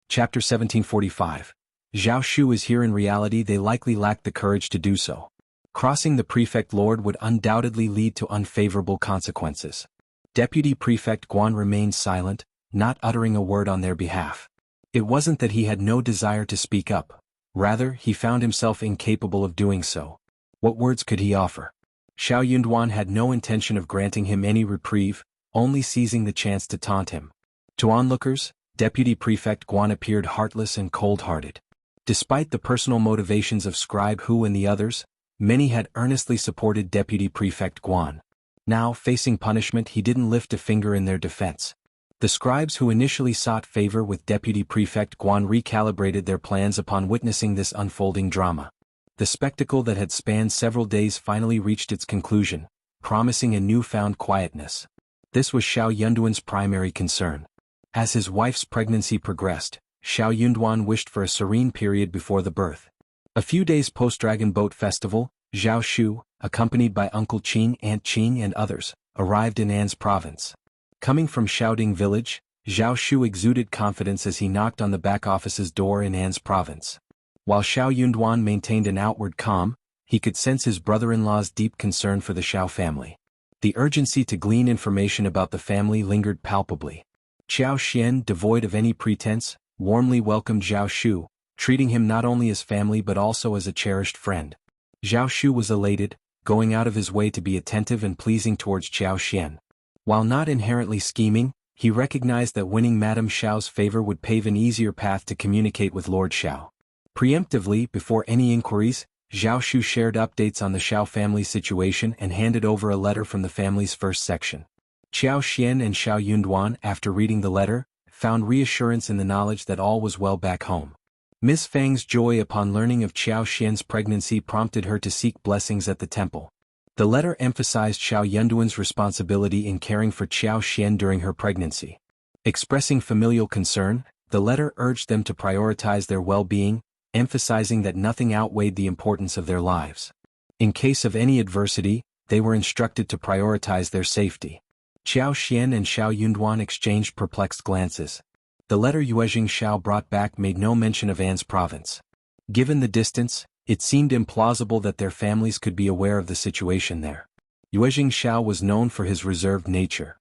Chapter 1745. Zhao Shu is here. In reality, they likely lacked the courage to do so. Crossing the prefect lord would undoubtedly lead to unfavorable consequences. Deputy Prefect Guan remained silent, not uttering a word on their behalf. It wasn't that he had no desire to speak up. Rather, he found himself incapable of doing so. What words could he offer? Xiao Yunduan had no intention of granting him any reprieve, only seizing the chance to taunt him. To onlookers, Deputy Prefect Guan appeared heartless and cold-hearted. Despite the personal motivations of Scribe Hu and the others, many had earnestly supported Deputy Prefect Guan. Now, facing punishment, he didn't lift a finger in their defense. The scribes who initially sought favor with Deputy Prefect Guan recalibrated their plans upon witnessing this unfolding drama. The spectacle that had spanned several days finally reached its conclusion, promising a newfound quietness. This was Xiao Yunduan's primary concern. As his wife's pregnancy progressed, Xiao Yunduan wished for a serene period before the birth. A few days post-Dragon Boat Festival, Zhao Shu, accompanied by Uncle Qing, Aunt Qing and others, arrived in An's province. Coming from Shaoding village, Zhao Shu exuded confidence as he knocked on the back office's door in An's province. While Xiao Yunduan maintained an outward calm, he could sense his brother-in-law's deep concern for the Xiao family. The urgency to glean information about the family lingered palpably. Xiao Xian, devoid of any pretense, warmly welcomed Zhao Shu, treating him not only as family but also as a cherished friend. Zhao Shu was elated, going out of his way to be attentive and pleasing towards Xiao Xian. While not inherently scheming, he recognized that winning Madame Xiao's favor would pave an easier path to communicate with Lord Xiao. Preemptively, before any inquiries, Zhao Shu shared updates on the Xiao family's situation and handed over a letter from the family's first section. Xiao Xian and Xiao Yunduan, after reading the letter, found reassurance in the knowledge that all was well back home. Miss Fang's joy upon learning of Xiao Xian's pregnancy prompted her to seek blessings at the temple. The letter emphasized Xiao Yunduan's responsibility in caring for Xiao Xian during her pregnancy. Expressing familial concern, the letter urged them to prioritize their well-being, emphasizing that nothing outweighed the importance of their lives. In case of any adversity, they were instructed to prioritize their safety. Xiao Xian and Xiao Yunduan exchanged perplexed glances. The letter Yuezhing Xiao brought back made no mention of An's province. Given the distance, it seemed implausible that their families could be aware of the situation there. Yuezhing Xiao was known for his reserved nature.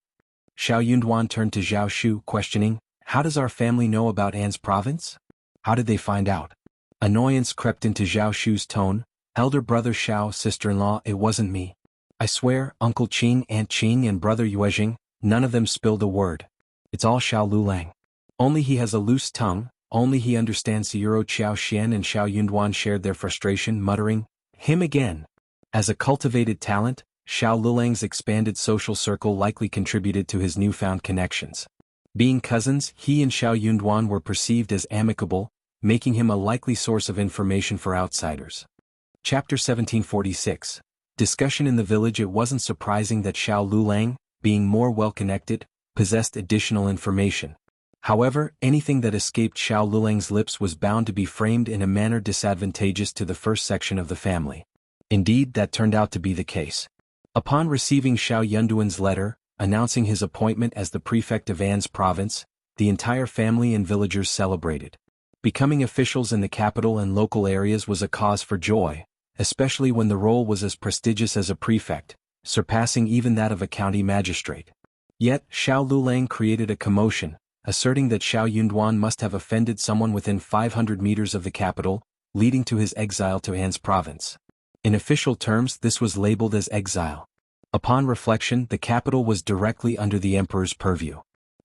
Xiao Yunduan turned to Zhao Shu, questioning, "How does our family know about An's province? How did they find out?" Annoyance crept into Zhao Shu's tone. "Elder brother Xiao, sister-in-law, it wasn't me. I swear, Uncle Qing, Aunt Qing and brother Yuezhing, none of them spilled a word. It's all Xiao Lulang. Only he has a loose tongue, only he understands Zero." Xiao Xian and Xiao Yunduan shared their frustration, muttering, "Him again." As a cultivated talent, Xiao Lulang's expanded social circle likely contributed to his newfound connections. Being cousins, he and Xiao Yunduan were perceived as amicable, making him a likely source of information for outsiders. Chapter 1746. Discussion in the village. It wasn't surprising that Xiao Lulang, being more well-connected, possessed additional information. However, anything that escaped Xiao Lulang's lips was bound to be framed in a manner disadvantageous to the first section of the family. Indeed, that turned out to be the case. Upon receiving Xiao Yunduan's letter, announcing his appointment as the prefect of An's province, the entire family and villagers celebrated. Becoming officials in the capital and local areas was a cause for joy, especially when the role was as prestigious as a prefect, surpassing even that of a county magistrate. Yet, Xiao Lulang created a commotion, asserting that Xiao Yunduan must have offended someone within 500 meters of the capital, leading to his exile to An's province. In official terms, this was labeled as exile. Upon reflection, the capital was directly under the emperor's purview.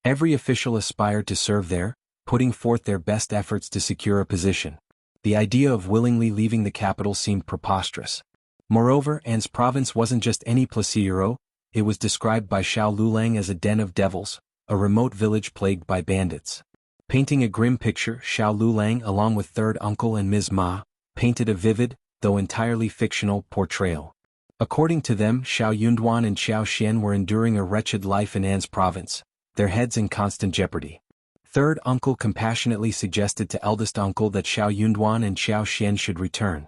Every official aspired to serve there, putting forth their best efforts to secure a position. The idea of willingly leaving the capital seemed preposterous. Moreover, An's province wasn't just any placero, it was described by Xiao Lulang as a den of devils, a remote village plagued by bandits. Painting a grim picture, Xiao Lulang, along with third uncle and Ms. Ma, painted a vivid, though entirely fictional, portrayal. According to them, Xiao Yunduan and Xiao Xian were enduring a wretched life in An's province, their heads in constant jeopardy. Third uncle compassionately suggested to eldest uncle that Xiao Yunduan and Xiao Xian should return.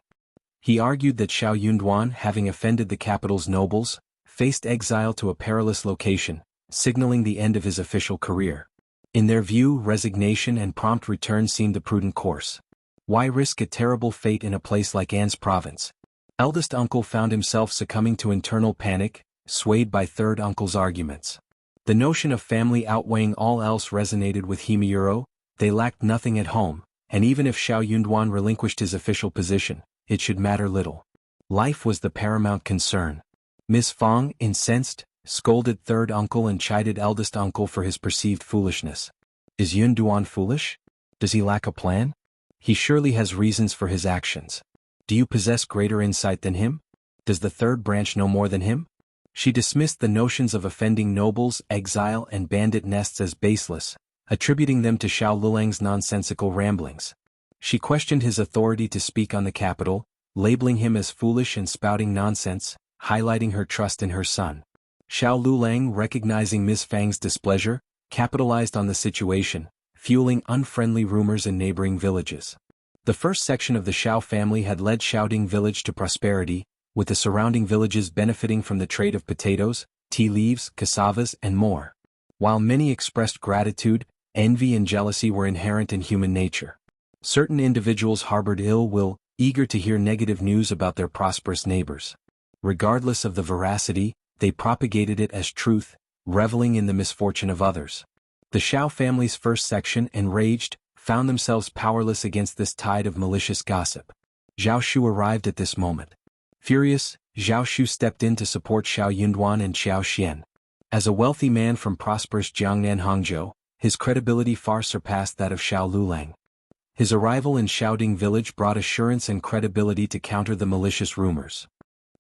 He argued that Xiao Yunduan, having offended the capital's nobles, faced exile to a perilous location, signaling the end of his official career. In their view, resignation and prompt return seemed the prudent course. Why risk a terrible fate in a place like An's province? Eldest uncle found himself succumbing to internal panic, swayed by third uncle's arguments. The notion of family outweighing all else resonated with Himuro. They lacked nothing at home, and even if Xiao Yunduan relinquished his official position, it should matter little. Life was the paramount concern. Ms. Fong, incensed, scolded third uncle and chided eldest uncle for his perceived foolishness. Is Yunduan foolish? Does he lack a plan? He surely has reasons for his actions. Do you possess greater insight than him? Does the third branch know more than him? She dismissed the notions of offending nobles, exile and bandit nests as baseless, attributing them to Xiao Lulang's nonsensical ramblings. She questioned his authority to speak on the capital, labeling him as foolish and spouting nonsense, highlighting her trust in her son. Xiao Lulang, recognizing Ms. Fang's displeasure, capitalized on the situation, fueling unfriendly rumors in neighboring villages. The first section of the Xiao family had led Xiaoding village to prosperity, with the surrounding villages benefiting from the trade of potatoes, tea leaves, cassavas, and more. While many expressed gratitude, envy and jealousy were inherent in human nature. Certain individuals harbored ill will, eager to hear negative news about their prosperous neighbors. Regardless of the veracity, they propagated it as truth, reveling in the misfortune of others. The Xiao family's first section, enraged, found themselves powerless against this tide of malicious gossip. Zhao Shu arrived at this moment. Furious, Zhao Shu stepped in to support Xiao Yunduan and Xiao Xian. As a wealthy man from prosperous Jiangnan Hangzhou, his credibility far surpassed that of Xiao Lulang. His arrival in Xiaoding village brought assurance and credibility to counter the malicious rumors.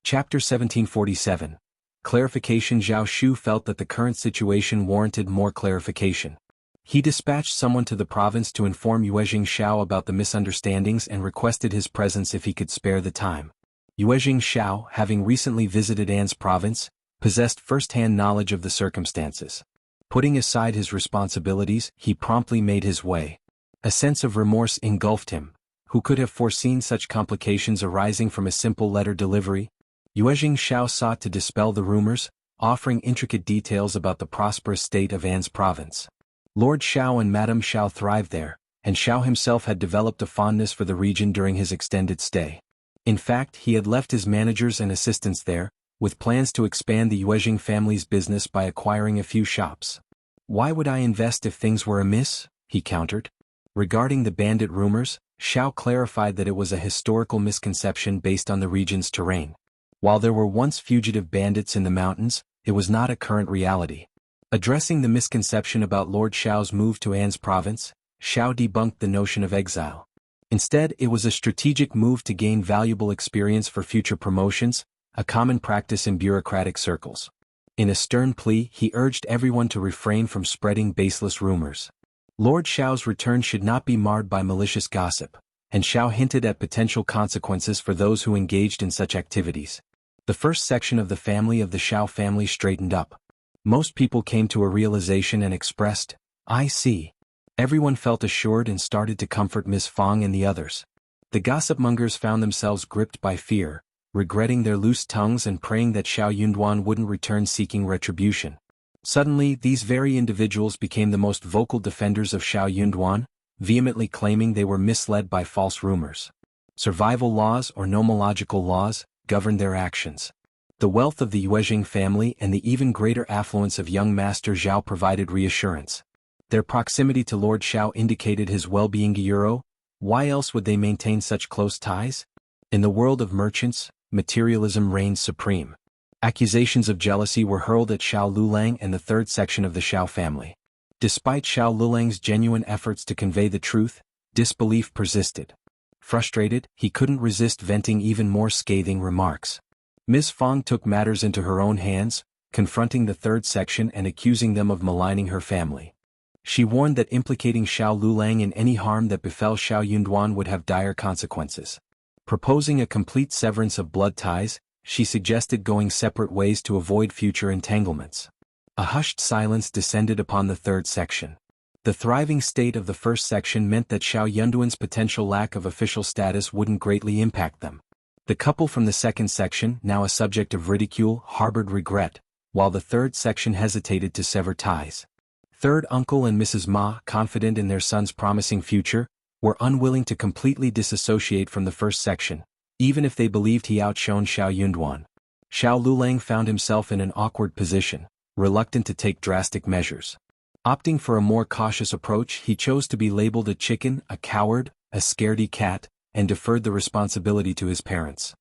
Chapter 1747. Clarification. Zhao Shu felt that the current situation warranted more clarification. He dispatched someone to the province to inform Yuezhing Xiao about the misunderstandings and requested his presence if he could spare the time. Yuezhing Xiao, having recently visited An's province, possessed first-hand knowledge of the circumstances. Putting aside his responsibilities, he promptly made his way. A sense of remorse engulfed him. Who could have foreseen such complications arising from a simple letter delivery? Yuezhing Xiao sought to dispel the rumors, offering intricate details about the prosperous state of An's province. Lord Xiao and Madame Xiao thrived there, and Xiao himself had developed a fondness for the region during his extended stay. In fact, he had left his managers and assistants there, with plans to expand the Yuezhing family's business by acquiring a few shops. Why would I invest if things were amiss? He countered. Regarding the bandit rumors, Xiao clarified that it was a historical misconception based on the region's terrain. While there were once fugitive bandits in the mountains, it was not a current reality. Addressing the misconception about Lord Xiao's move to An's province, Xiao debunked the notion of exile. Instead, it was a strategic move to gain valuable experience for future promotions, a common practice in bureaucratic circles. In a stern plea, he urged everyone to refrain from spreading baseless rumors. Lord Xiao's return should not be marred by malicious gossip, and Xiao hinted at potential consequences for those who engaged in such activities. The first section of the Xiao family straightened up. Most people came to a realization and expressed, "I see." Everyone felt assured and started to comfort Miss Fong and the others. The gossipmongers found themselves gripped by fear, regretting their loose tongues and praying that Xiao Yunduan wouldn't return seeking retribution. Suddenly, these very individuals became the most vocal defenders of Xiao Yunduan, vehemently claiming they were misled by false rumors. Survival laws or nomological laws governed their actions. The wealth of the Yuezhing family and the even greater affluence of young Master Zhao provided reassurance. Their proximity to Lord Xiao indicated his well-being. Why else would they maintain such close ties? In the world of merchants, materialism reigns supreme. Accusations of jealousy were hurled at Xiao Lulang and the third section of the Xiao family. Despite Xiao Lulang's genuine efforts to convey the truth, disbelief persisted. Frustrated, he couldn't resist venting even more scathing remarks. Ms. Fong took matters into her own hands, confronting the third section and accusing them of maligning her family. She warned that implicating Xiao Lulang in any harm that befell Xiao Yunduan would have dire consequences. Proposing a complete severance of blood ties, she suggested going separate ways to avoid future entanglements. A hushed silence descended upon the third section. The thriving state of the first section meant that Xiao Yunduan's potential lack of official status wouldn't greatly impact them. The couple from the second section, now a subject of ridicule, harbored regret, while the third section hesitated to sever ties. Third uncle and Mrs. Ma, confident in their son's promising future, were unwilling to completely disassociate from the first section, even if they believed he outshone Xiao Yunduan. Xiao Lulang found himself in an awkward position, reluctant to take drastic measures. Opting for a more cautious approach, he chose to be labeled a chicken, a coward, a scaredy cat, and deferred the responsibility to his parents.